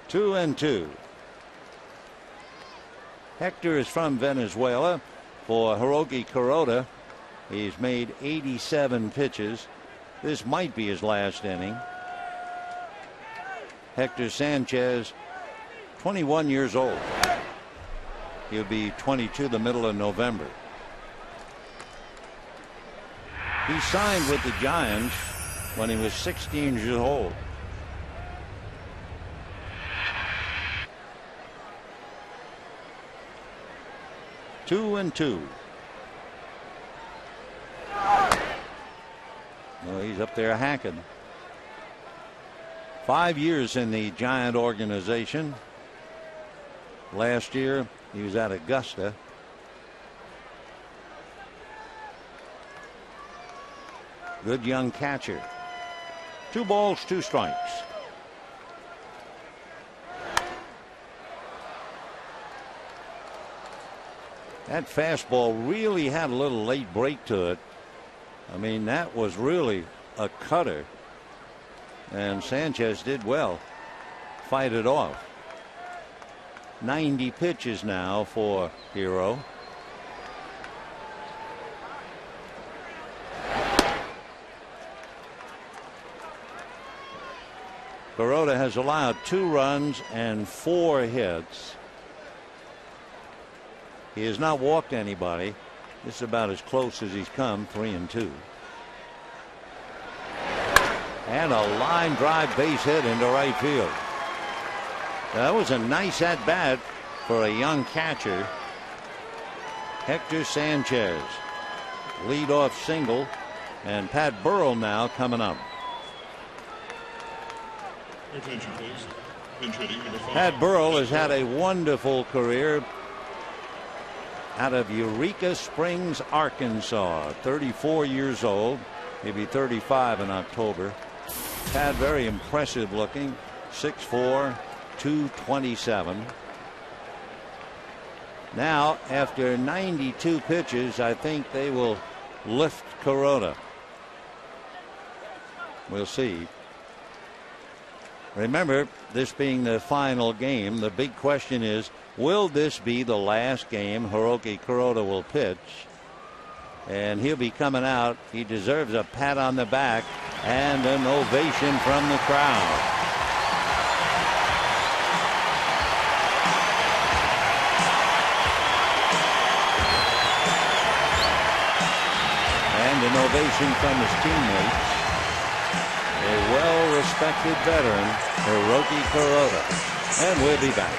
Two and two. Hector is from Venezuela. For Hiroki Kuroda, he's made 87 pitches. This might be his last inning. Hector Sanchez, 21 years old. He'll be 22 the middle of November. He signed with the Giants when he was 16 years old. Two and two. Well, he's up there hacking. 5 years in the Giant organization. Last year he was at Augusta. Good young catcher. 2 balls, 2 strikes. That fastball really had a little late break to it. I mean, that was really a cutter. And Sanchez did well. Fight it off. 90 pitches now for Hero. Kuroda has allowed 2 runs and 4 hits. He has not walked anybody. This is about as close as he's come, 3 and 2. And a line drive base hit into right field. That was a nice at bat for a young catcher. Hector Sanchez. Leadoff single. And Pat Burrell now coming up. Attention, please. Pinch hitting number 5. Pat Burrell has had a wonderful career out of Eureka Springs, Arkansas. 34 years old. He'll be 35 in October. Pat, very impressive looking. 6'4", 227. Now, after 92 pitches, I think they will lift Kuroda. We'll see. Remember, this being the final game, the big question is, will this be the last game Hiroki Kuroda will pitch? And he'll be coming out. He deserves a pat on the back and an ovation from the crowd. And an ovation from his teammates. a well-respected veteran, Hiroki Kuroda. And we'll be back.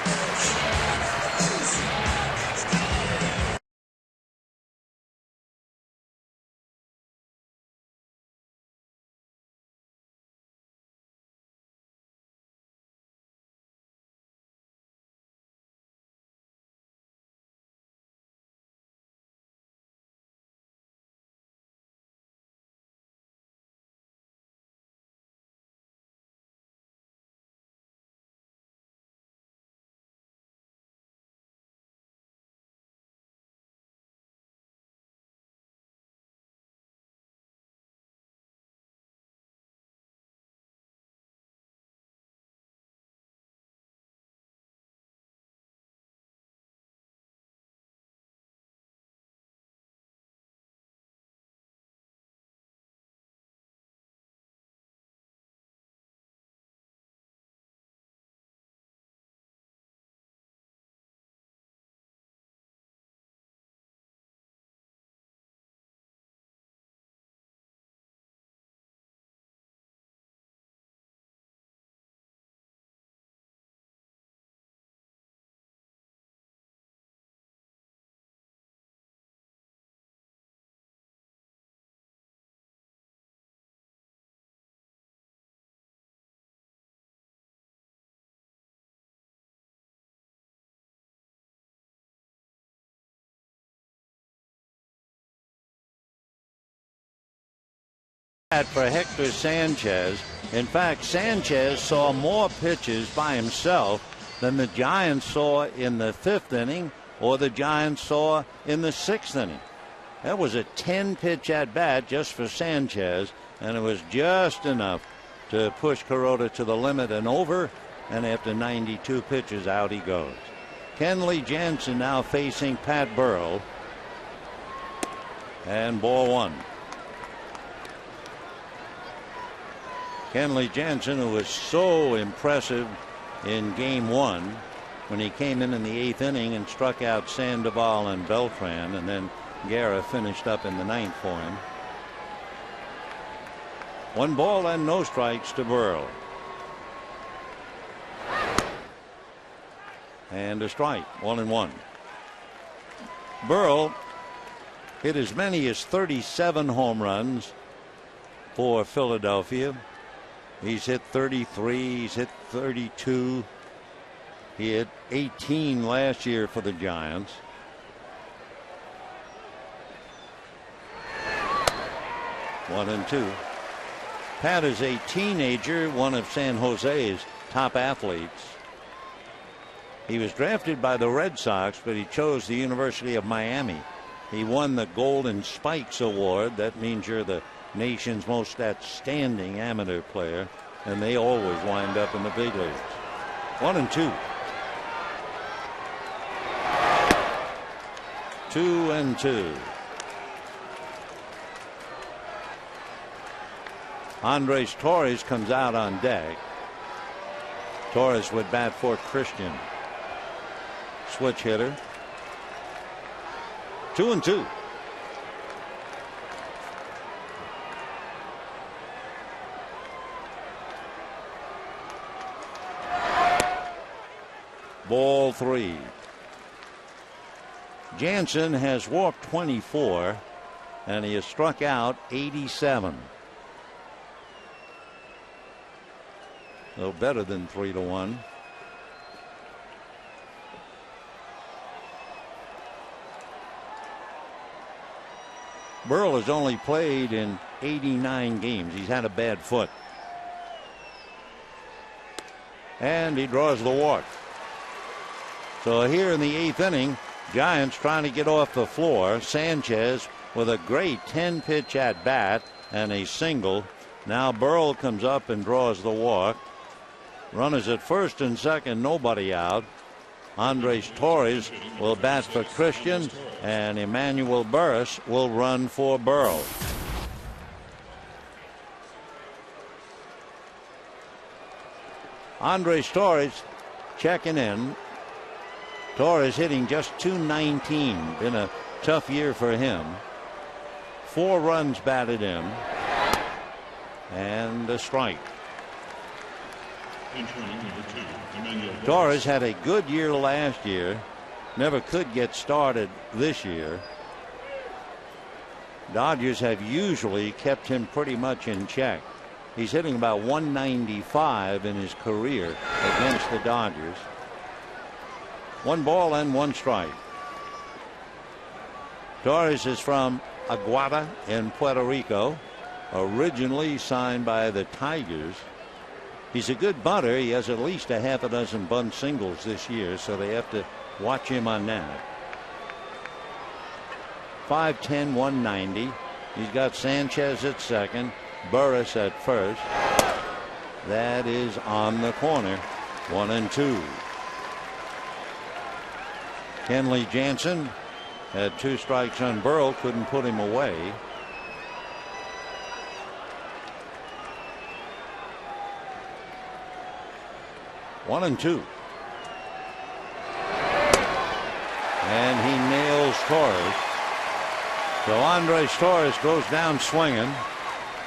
For Hector Sanchez. In fact, Sanchez saw more pitches by himself than the Giants saw in the 5th inning or the Giants saw in the 6th inning. That was a 10-pitch at bat just for Sanchez, and it was just enough to push Kuroda to the limit and over, and after 92 pitches, out he goes. Kenley Jansen now facing Pat Burrell, and ball 1. Kenley Jansen, who was so impressive in game 1 when he came in the 8th inning and struck out Sandoval and Beltran, and then Guerra finished up in the 9th for him. 1 ball and no strikes to Burrell. And a strike, 1-1. Burrell hit as many as 37 home runs for Philadelphia. He's hit 33, he's hit 32. He hit 18 last year for the Giants. One and two. Pat is a teenager, one of San Jose's top athletes. He was drafted by the Red Sox, but he chose the University of Miami. He won the Golden Spikes Award. That means you're the nation's most outstanding amateur player, and they always wind up in the big leagues. 1-2. 2-2. Andres Torres comes out on deck. Torres would bat for Christian. Switch hitter. 2-2. Ball 3. Jansen has walked 24 and he has struck out 87. No better than 3-1. Burrell has only played in 89 games. He's had a bad foot. And he draws the walk. So here in the 8th inning, Giants trying to get off the floor. Sanchez with a great 10-pitch at bat and a single. Now Burrell comes up and draws the walk. Runners at first and second, nobody out. Andres Torres will bat for Christian, and Emmanuel Burris will run for Burrell. Andres Torres checking in. Torres hitting just .219. Been a tough year for him. 4 runs batted in. And a strike. Entering number 2, Emmanuel Torres had a good year last year. Never could get started this year. Dodgers have usually kept him pretty much in check. He's hitting about 195 in his career against the Dodgers. 1 ball and 1 strike. Torres is from Aguada in Puerto Rico, originally signed by the Tigers. He's a good bunter. He has at least a half a dozen bunt singles this year, so they have to watch him on that. 5'10", 190. He's got Sanchez at second, Burris at first. That is on the corner. 1-2. Kenley Jansen had 2 strikes on Burrow, couldn't put him away. One and two. And he nails Torres. So Andres Torres goes down swinging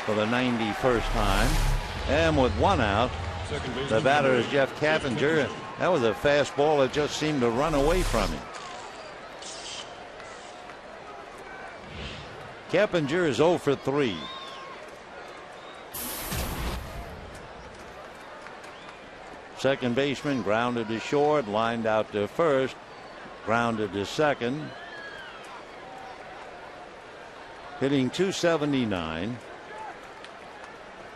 for the 91st time. And with 1 out, the batter is Jeff Caffinger. That was a fastball that just seemed to run away from him. Caffinger is 0 for 3. Second baseman grounded to short, lined out to first, grounded to second. Hitting .279.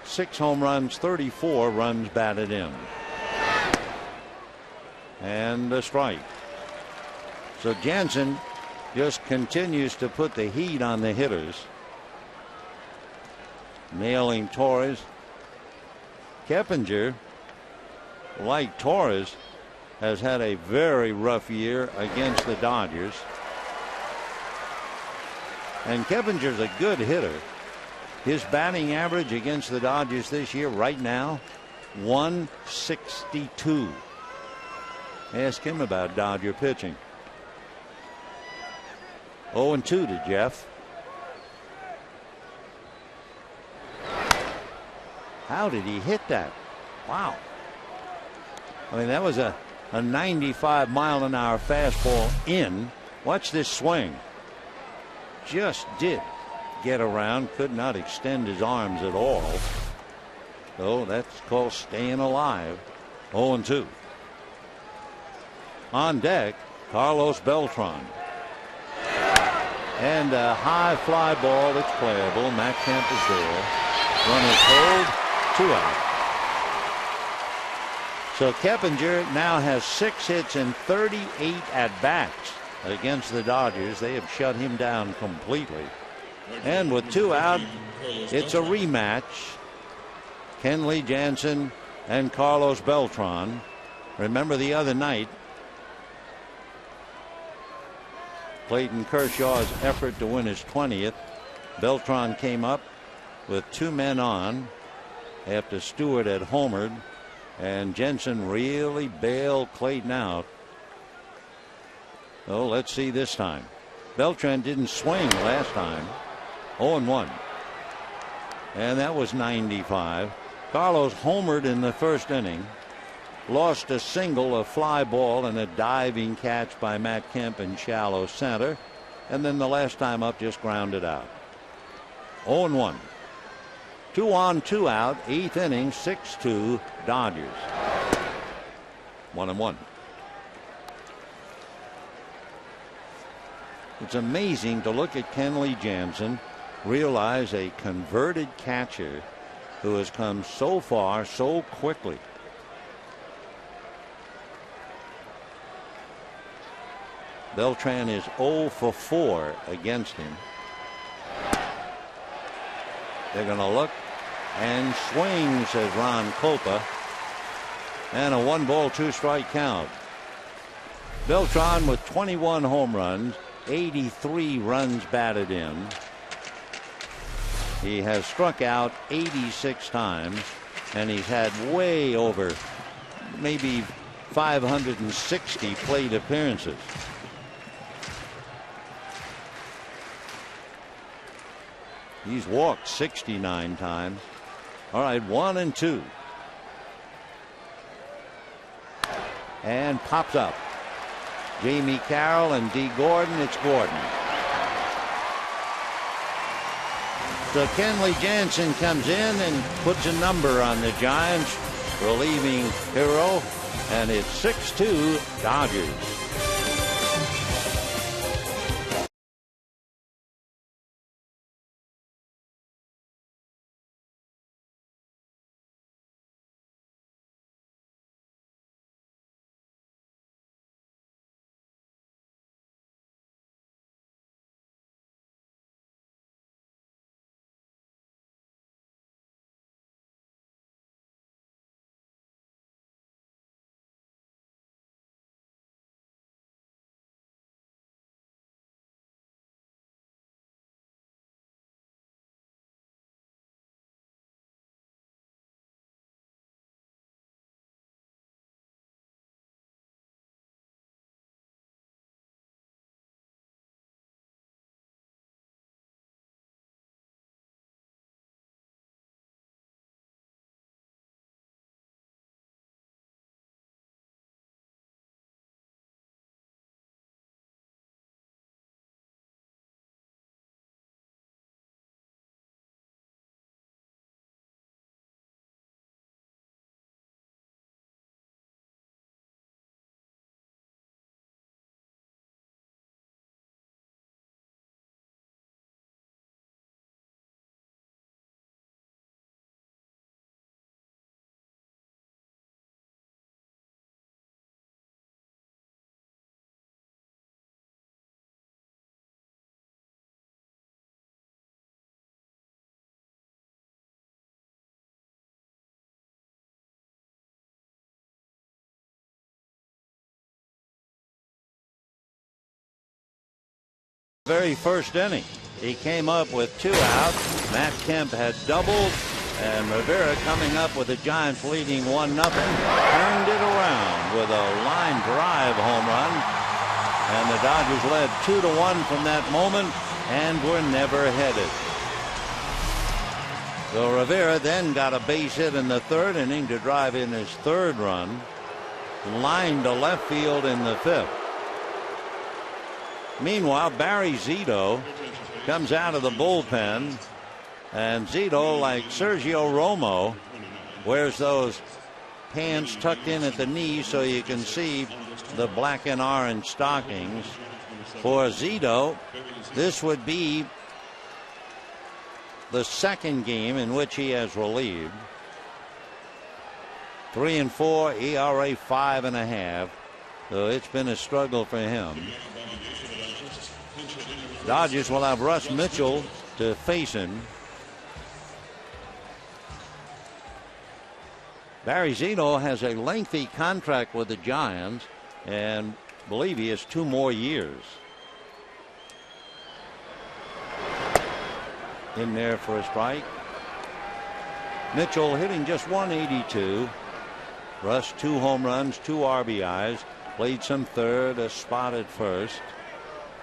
6 home runs, 34 runs batted in. And a strike. So Jansen just continues to put the heat on the hitters. Nailing Torres. Caffinger, like Torres, has had a very rough year against the Dodgers. And Kepinger's a good hitter. His batting average against the Dodgers this year right now, 162. Ask him about Dodger pitching. 0-2 to Jeff. How did he hit that? Wow. I mean, that was a 95-mile-an-hour fastball in. Watch this swing. Just did get around, could not extend his arms at all. So that's called staying alive. 0-2. On deck, Carlos Beltran. And a high fly ball that's playable. Matt Kemp is there. Run is hold. 2 out. So Keppinger now has 6 hits and 38 at-bats against the Dodgers. They have shut him down completely. And with 2 out, it's a rematch. Kenley Jansen and Carlos Beltran. Remember the other night, Clayton Kershaw's effort to win his 20th. Beltran came up with 2 men on after Stewart had homered, and Jensen really bailed Clayton out. So let's see this time. Beltran didn't swing last time. 0-1. And that was 95. Carlos homered in the first inning. Lost a single, a fly ball, and a diving catch by Matt Kemp in shallow center. And then the last time up just grounded out. 0-1. 2 on, 2 out. 8th inning, 6-2 Dodgers. 1-1. It's amazing to look at Kenley Jansen, realize a converted catcher who has come so far so quickly. Beltran is 0 for 4 against him. They're going to look and swing, says Ron Copa. And a 1-ball, 2-strike count. Beltran with 21 home runs, 83 runs batted in. He has struck out 86 times, and he's had way over maybe 560 plate appearances. He's walked 69 times. All right, 1-2. And pops up. Jamie Carroll and Dee Gordon. It's Gordon. So Kenley Jansen comes in and puts a number on the Giants, relieving Hero, and it's 6-2 Dodgers. Very first inning, he came up with 2 outs. Matt Kemp had doubled, and Rivera coming up with the Giants leading 1-0. Turned it around with a line drive home run, and the Dodgers led 2-1 from that moment and were never headed. So Rivera then got a base hit in the 3rd inning to drive in his 3rd run, lined to left field in the 5th. Meanwhile, Barry Zito comes out of the bullpen, and Zito, like Sergio Romo, wears those pants tucked in at the knee so you can see the black and orange stockings. For Zito, this would be the 2nd game in which he has relieved. 3-4, ERA 5.5. So it's been a struggle for him. Dodgers will have Russ Mitchell to face him. Barry Zito has a lengthy contract with the Giants, and I believe he has 2 more years. In there for a strike. Mitchell hitting just 182. Russ 2 home runs, 2 RBIs. Played some 3rd, a spot at 1st.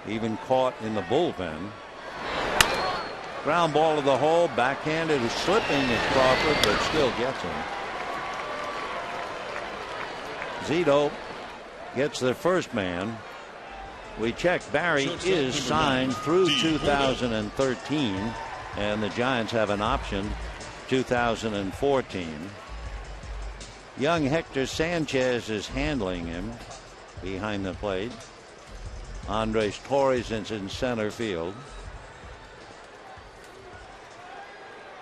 Even caught in the bullpen. Ground ball to the hole, backhanded, is slipping at Crawford, but still gets him. Zito gets the first man. We checked, Barry is signed through 2013, and the Giants have an option 2014. Young Hector Sanchez is handling him behind the plate. Andres Torres is in center field.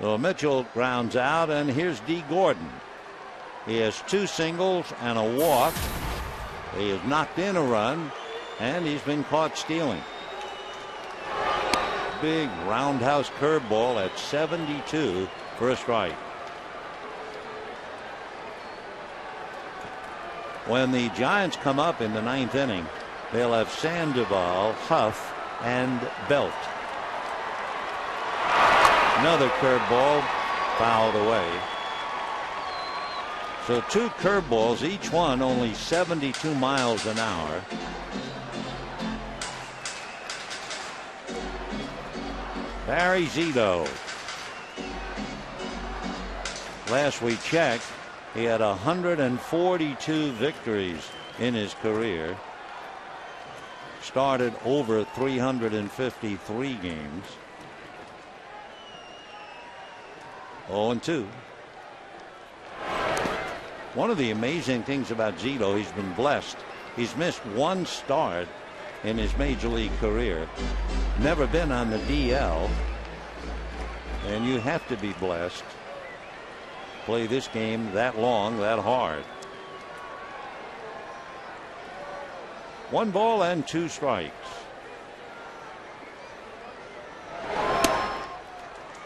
So Mitchell grounds out, and here's Dee Gordon. He has 2 singles and a walk. He has knocked in a run, and he's been caught stealing. Big roundhouse curveball at 72 for a strike. When the Giants come up in the 9th inning, they'll have Sandoval, Huff, and Belt. Another curveball fouled away. So 2 curveballs, each one only 72 miles an hour. Barry Zito. Last we checked, he had 142 victories in his career. Started over 353 games. 0-2. One of the amazing things about Zito, he's been blessed. He's missed one start in his major league career. Never been on the DL. And you have to be blessed. Play this game that long, that hard. 1 ball and 2 strikes.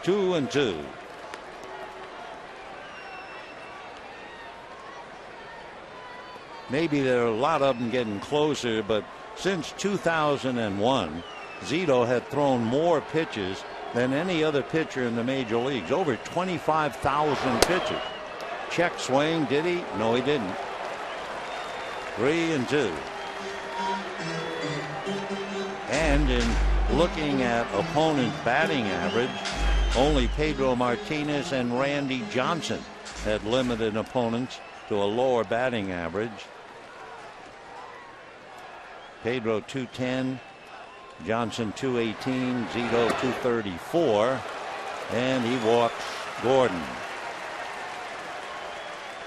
2-2. Maybe there are a lot of them getting closer, but since 2001, Zito had thrown more pitches than any other pitcher in the major leagues. Over 25,000 pitches. Check swing, did he? No, he didn't. 3-2. And in looking at opponent batting average, only Pedro Martinez and Randy Johnson had limited opponents to a lower batting average. Pedro 210, Johnson 218, Zito 234, and he walks Gordon.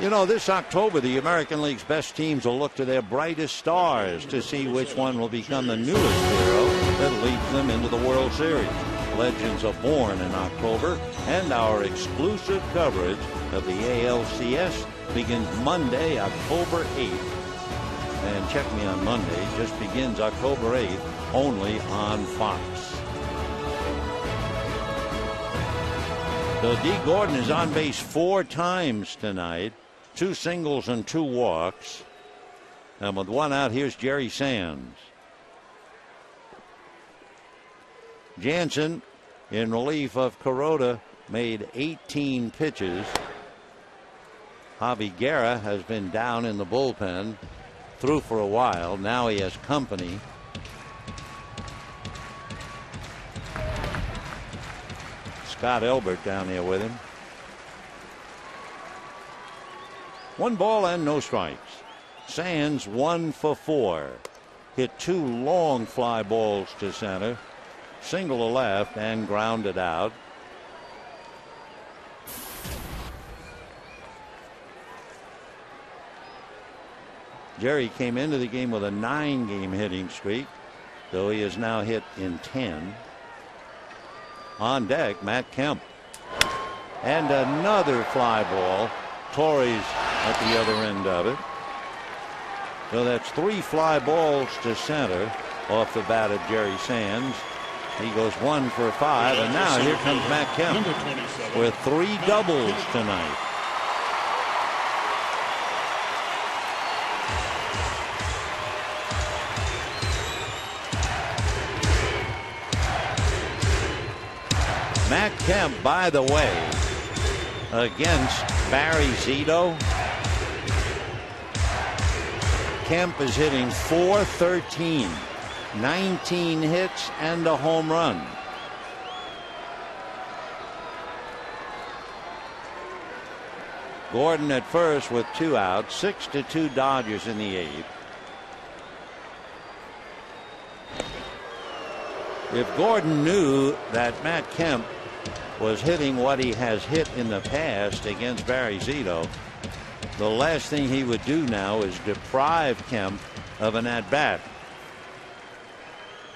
You know, this October, the American League's best teams will look to their brightest stars to see which one will become the newest hero that leads them into the World Series. Legends are born in October, and our exclusive coverage of the ALCS begins Monday, October 8th. And check me on Monday, just begins October 8th, only on Fox. So D. Gordon is on base 4 times tonight. 2 singles and 2 walks. And with 1 out, here's Jerry Sands. Jansen, in relief of Kuroda, made 18 pitches. Javi Guerra has been down in the bullpen, through for a while. Now he has company. Scott Elbert down there with him. 1 ball and no strikes. Sands 1 for 4. Hit 2 long fly balls to center. Single to left and grounded out. Jerry came into the game with a 9-game hitting streak, though he has now hit in 10. On deck, Matt Kemp. And another fly ball. Torres at the other end of it. So that's 3 fly balls to center off the bat of Jerry Sands. He goes 1 for 5, and now here comes Matt Kemp with 3 doubles tonight. Matt Kemp, by the way, against Barry Zito. Kemp is hitting .413, 19 hits and a home run. Gordon at first with 2 outs, 6-2 Dodgers in the 8th. If Gordon knew that Matt Kemp was hitting what he has hit in the past against Barry Zito, the last thing he would do now is deprive Kemp of an at-bat.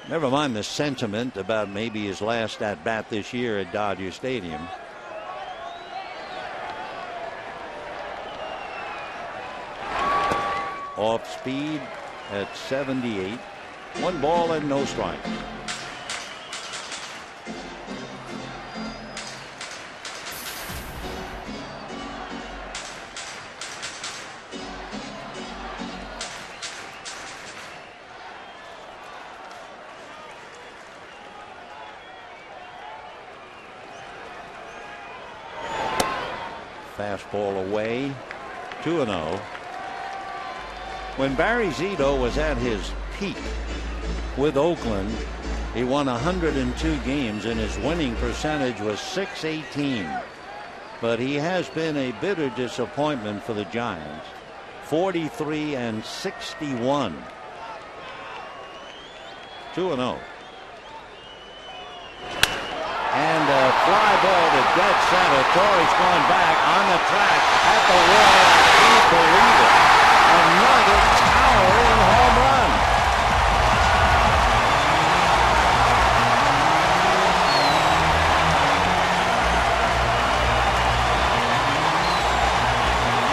Never mind the sentiment about maybe his last at-bat this year at Dodger Stadium. Off speed at 78. 1 ball and no strikes. Fastball away. 2-0. When Barry Zito was at his peak with Oakland, he won 102 games and his winning percentage was .618. but he has been a bitter disappointment for the Giants. 43 and 61. 2-0. And a fly ball to dead center. Torrey's going back on the track at the wall. I can't believe it. Another towering home run.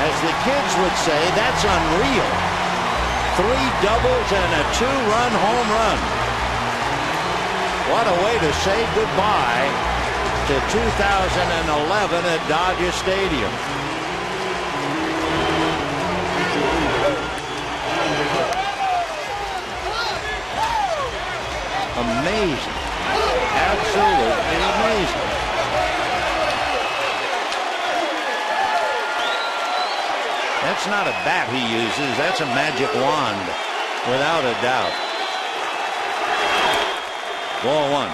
As the kids would say, that's unreal. 3 doubles and a 2-run home run. What a way to say goodbye to 2011 at Dodger Stadium. Amazing. Absolutely amazing. That's not a bat he uses. That's a magic wand, without a doubt. Ball 1.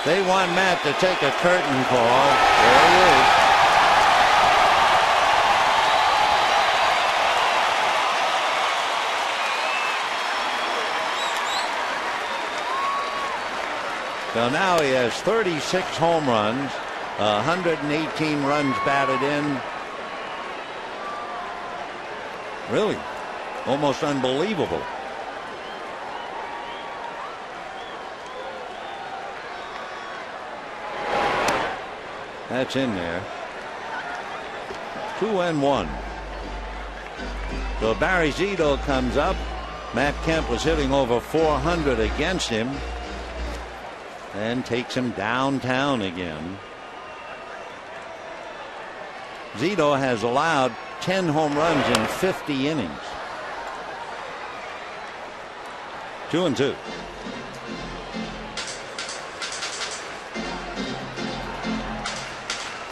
They want Matt to take a curtain call. There he is. So now he has 36 home runs, 118 runs batted in. Really, almost unbelievable. That's in there. 2-1. So Barry Zito comes up. Matt Kemp was hitting over 400 against him and takes him downtown again. Zito has allowed 10 home runs in 50 innings. 2-2.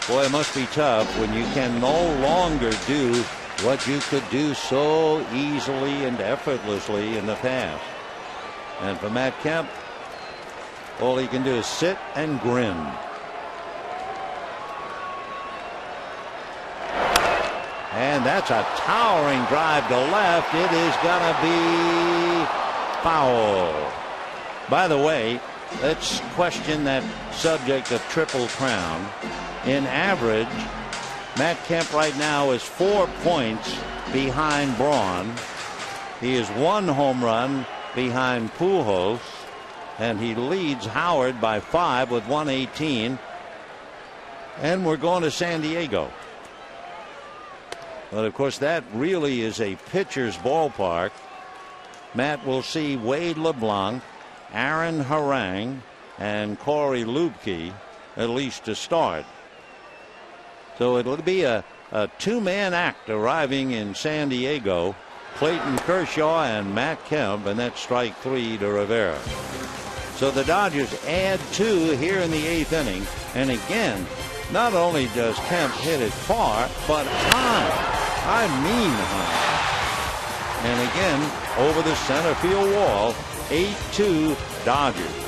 Boy, it must be tough when you can no longer do what you could do so easily and effortlessly in the past. And for Matt Kemp, all he can do is sit and grin. And that's a towering drive to left. It is going to be foul. By the way, let's question that subject of Triple Crown. In average, Matt Kemp right now is 4 points behind Braun. He is 1 home run behind Pujols, and he leads Howard by 5 with 118. And we're going to San Diego. But of course, that really is a pitcher's ballpark. Matt will see Wade LeBlanc, Aaron Harang, and Corey Lubke, at least to start. So it'll be a 2-man act arriving in San Diego. Clayton Kershaw and Matt Kemp, and that's strike 3 to Rivera. So the Dodgers add 2 here in the 8th inning. And again, not only does Kemp hit it far, but high. I mean high. And again, over the center field wall, 8-2 Dodgers.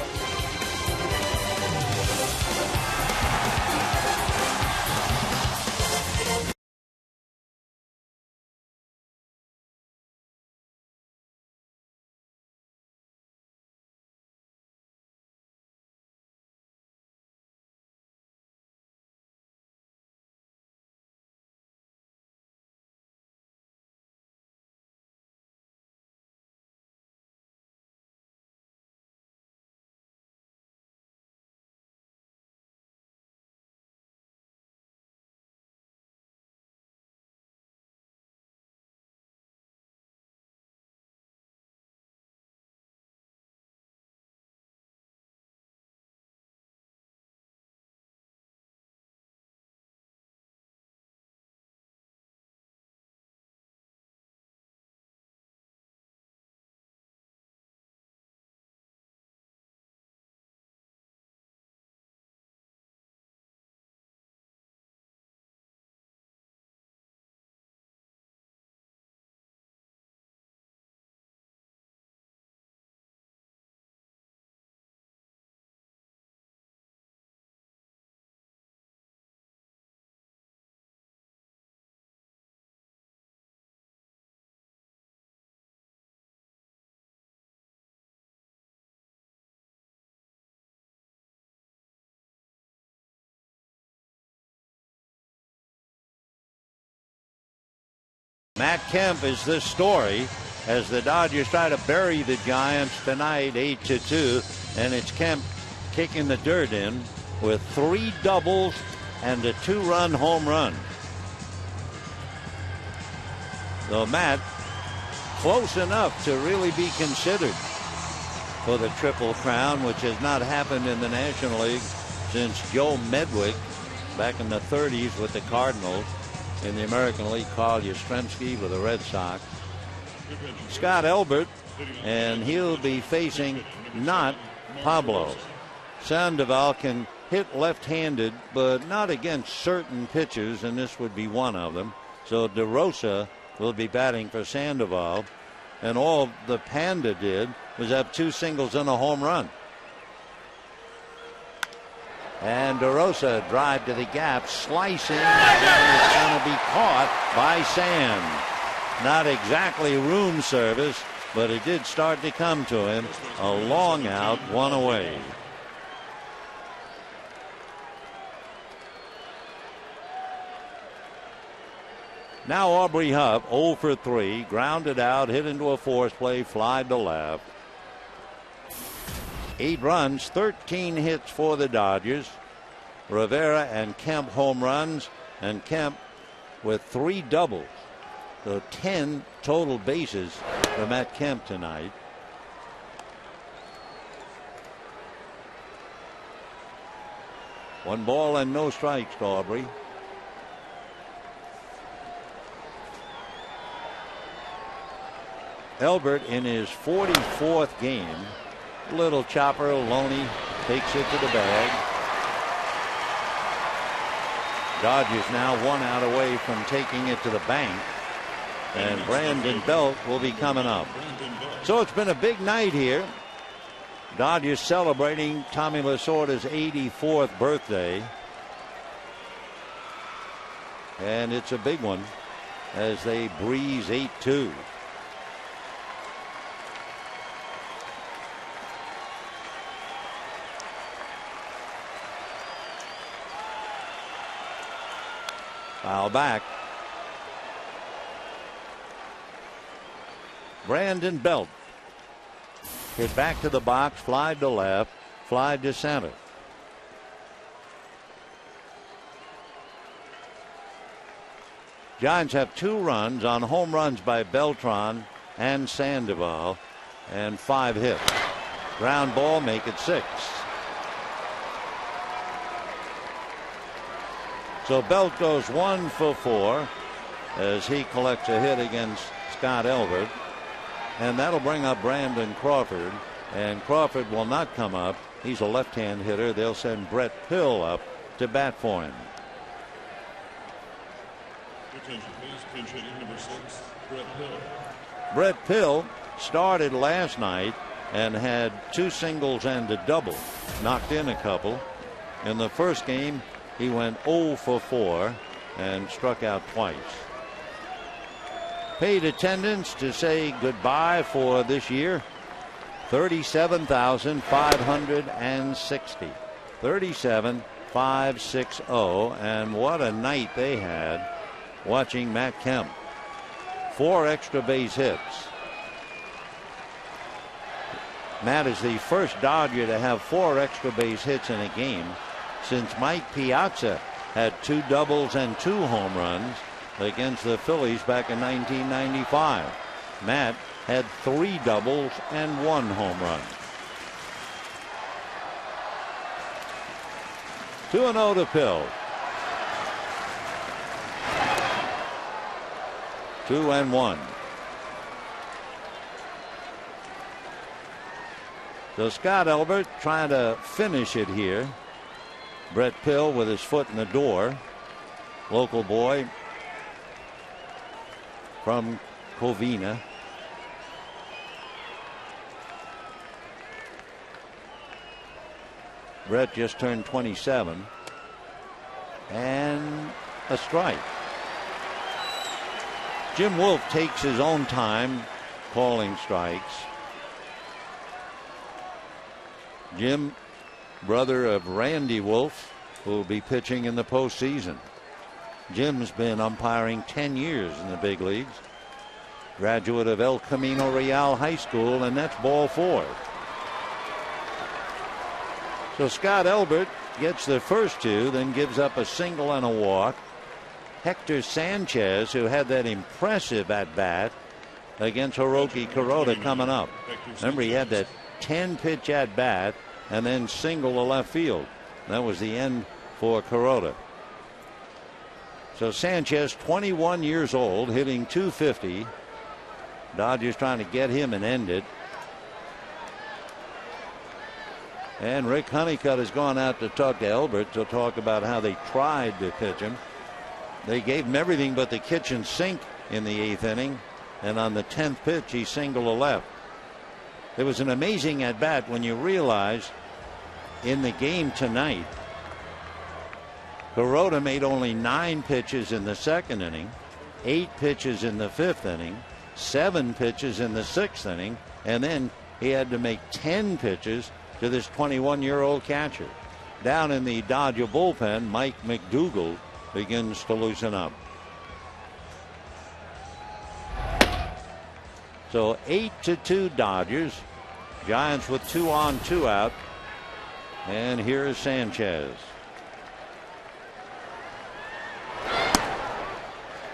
Matt Kemp is the story as the Dodgers try to bury the Giants tonight 8-2, and it's Kemp kicking the dirt in with 3 doubles and a 2-run home run. So Matt close enough to really be considered for the Triple Crown, which has not happened in the National League since Joe Medwick back in the 30s with the Cardinals. In the American League, Carl Yastrzemski with the Red Sox. Scott Elbert, and he'll be facing not Pablo. Sandoval can hit left-handed, but not against certain pitchers, and this would be one of them. So DeRosa will be batting for Sandoval, and all the Panda did was have 2 singles and a home run. And DeRosa drive to the gap, slicing, and it's going to be caught by Sand. Not exactly room service, but it did start to come to him. A long out, 1 away. Now Aubrey Huff, 0 for 3, grounded out, hit into a force play, fly to left. 8 runs, 13 hits for the Dodgers. Rivera and Kemp home runs, and Kemp with 3 doubles. So 10 total bases for Matt Kemp tonight. One ball and no strikes to Aubrey. Elbert in his 44th game. Little chopper, Loney takes it to the bag. Dodgers now 1 out away from taking it to the bank. And Brandon Belt will be coming up. So it's been a big night here. Dodgers celebrating Tommy Lasorda's 84th birthday. And it's a big one as they breeze 8-2. Foul back. Brandon Belt hit back to the box, fly to left, fly to center. Giants have 2 runs on home runs by Beltran and Sandoval, and 5 hits. Ground ball, make it 6. So Belt goes 1 for 4 as he collects a hit against Scott Elbert. And that'll bring up Brandon Crawford. And Crawford will not come up. He's a left-hand hitter. They'll send Brett Pill up to bat for him. Attention, please. Pinch hitting number 6, Brett Pill. Brett Pill started last night and had 2 singles and a double. Knocked in a couple. In the first game, he went 0 for 4 and struck out twice. Paid attendance to say goodbye for this year, 37,560. 37,560. And what a night they had watching Matt Kemp. 4 extra base hits. Matt is the first Dodger to have 4 extra base hits in a game since Mike Piazza had 2 doubles and 2 home runs against the Phillies back in 1995. Matt had 3 doubles and 1 home run. 2-0 to Pill. 2-1. So Scott Elbert trying to finish it here. Brett Pill with his foot in the door. Local boy from Covina. Brett just turned 27. And a strike. Jim Wolf takes his own time calling strikes. Jim, brother of Randy Wolf, who will be pitching in the postseason. Jim's been umpiring 10 years in the big leagues. graduate of El Camino Real High School, and that's ball 4. So Scott Elbert gets the first 2, then gives up a single and a walk. Hector Sanchez, who had that impressive at-bat against Hiroki Kuroda coming up. Remember, he had that 10-pitch at-bat and then single to left field. That was the end for Kuroda. So Sanchez, 21 years old, hitting .250. Dodgers trying to get him and end it. And Rick Honeycutt has gone out to talk to Elbert to talk about how they tried to pitch him. They gave him everything but the kitchen sink in the 8th inning. And on the 10th pitch, he singled to left. It was an amazing at bat when you realize in the game tonight, Kuroda made only 9 pitches in the 2nd inning, 8 pitches in the 5th inning, 7 pitches in the 6th inning, and then he had to make 10 pitches to this 21-year-old catcher. Down in the Dodger bullpen, Mike McDougall begins to loosen up. So 8-2 Dodgers. Giants with 2 on, 2 out. And here's Sanchez.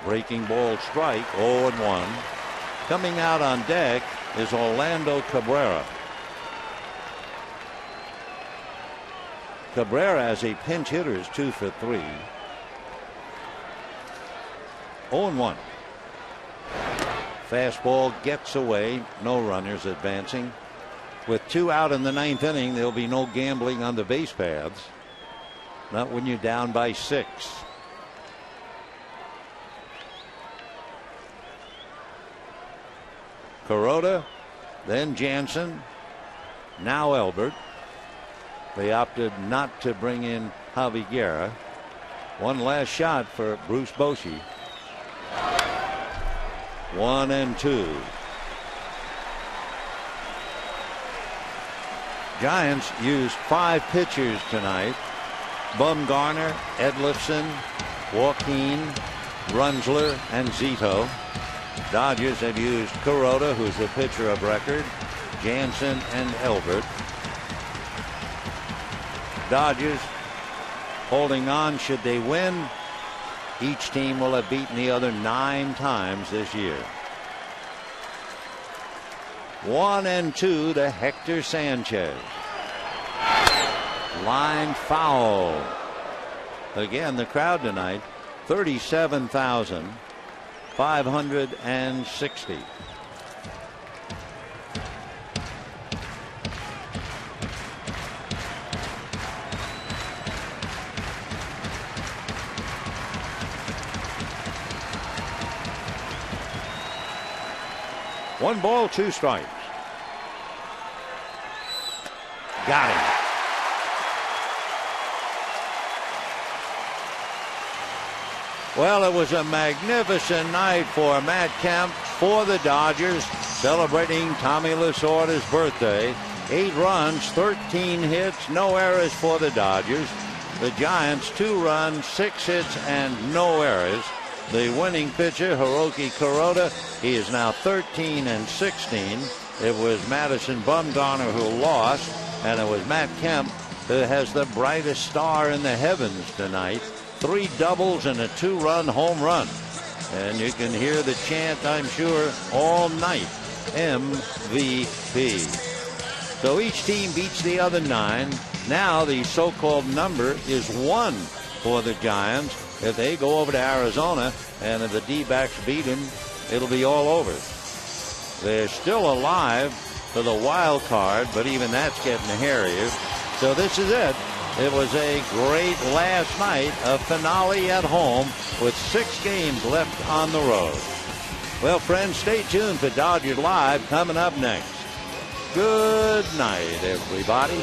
Breaking ball strike, 0-1. Coming out on deck is Orlando Cabrera. Cabrera as a pinch hitter is 2 for 3. 0-1. Fastball gets away. No runners advancing. With 2 out in the 9th inning, there'll be no gambling on the base paths. Not when you're down by 6. Kuroda, then Jansen, now Elbert. They opted not to bring in Javi Guerra. One last shot for Bruce Bochy. 1-2. Giants used 5 pitchers tonight. Bumgarner, Edlifson, Joaquin, Runzler, and Zito. Dodgers have used Kuroda, who's the pitcher of record, Jansen, and Elbert. Dodgers holding on should they win. Each team will have beaten the other 9 times this year. 1-2 to Hector Sanchez. Line foul. Again, the crowd tonight, 37,560. One ball, 2 strikes. Got him. Well, it was a magnificent night for Matt Kemp for the Dodgers, celebrating Tommy Lasorda's birthday. 8 runs, 13 hits, no errors for the Dodgers. The Giants, 2 runs, 6 hits, and no errors. The winning pitcher, Hiroki Kuroda, he is now 13-16. It was Madison Bumgarner who lost, and it was Matt Kemp who has the brightest star in the heavens tonight. 3 doubles and a 2-run home run. And you can hear the chant, I'm sure, all night. MVP. So each team beats the other 9. Now the so-called number is 1 for the Giants. If they go over to Arizona, and if the D-backs beat them, it'll be all over. They're still alive for the wild card, but even that's getting hairier. So this is it. It was a great last night, a finale at home with 6 games left on the road. Well, friends, stay tuned for Dodgers Live coming up next. Good night, everybody.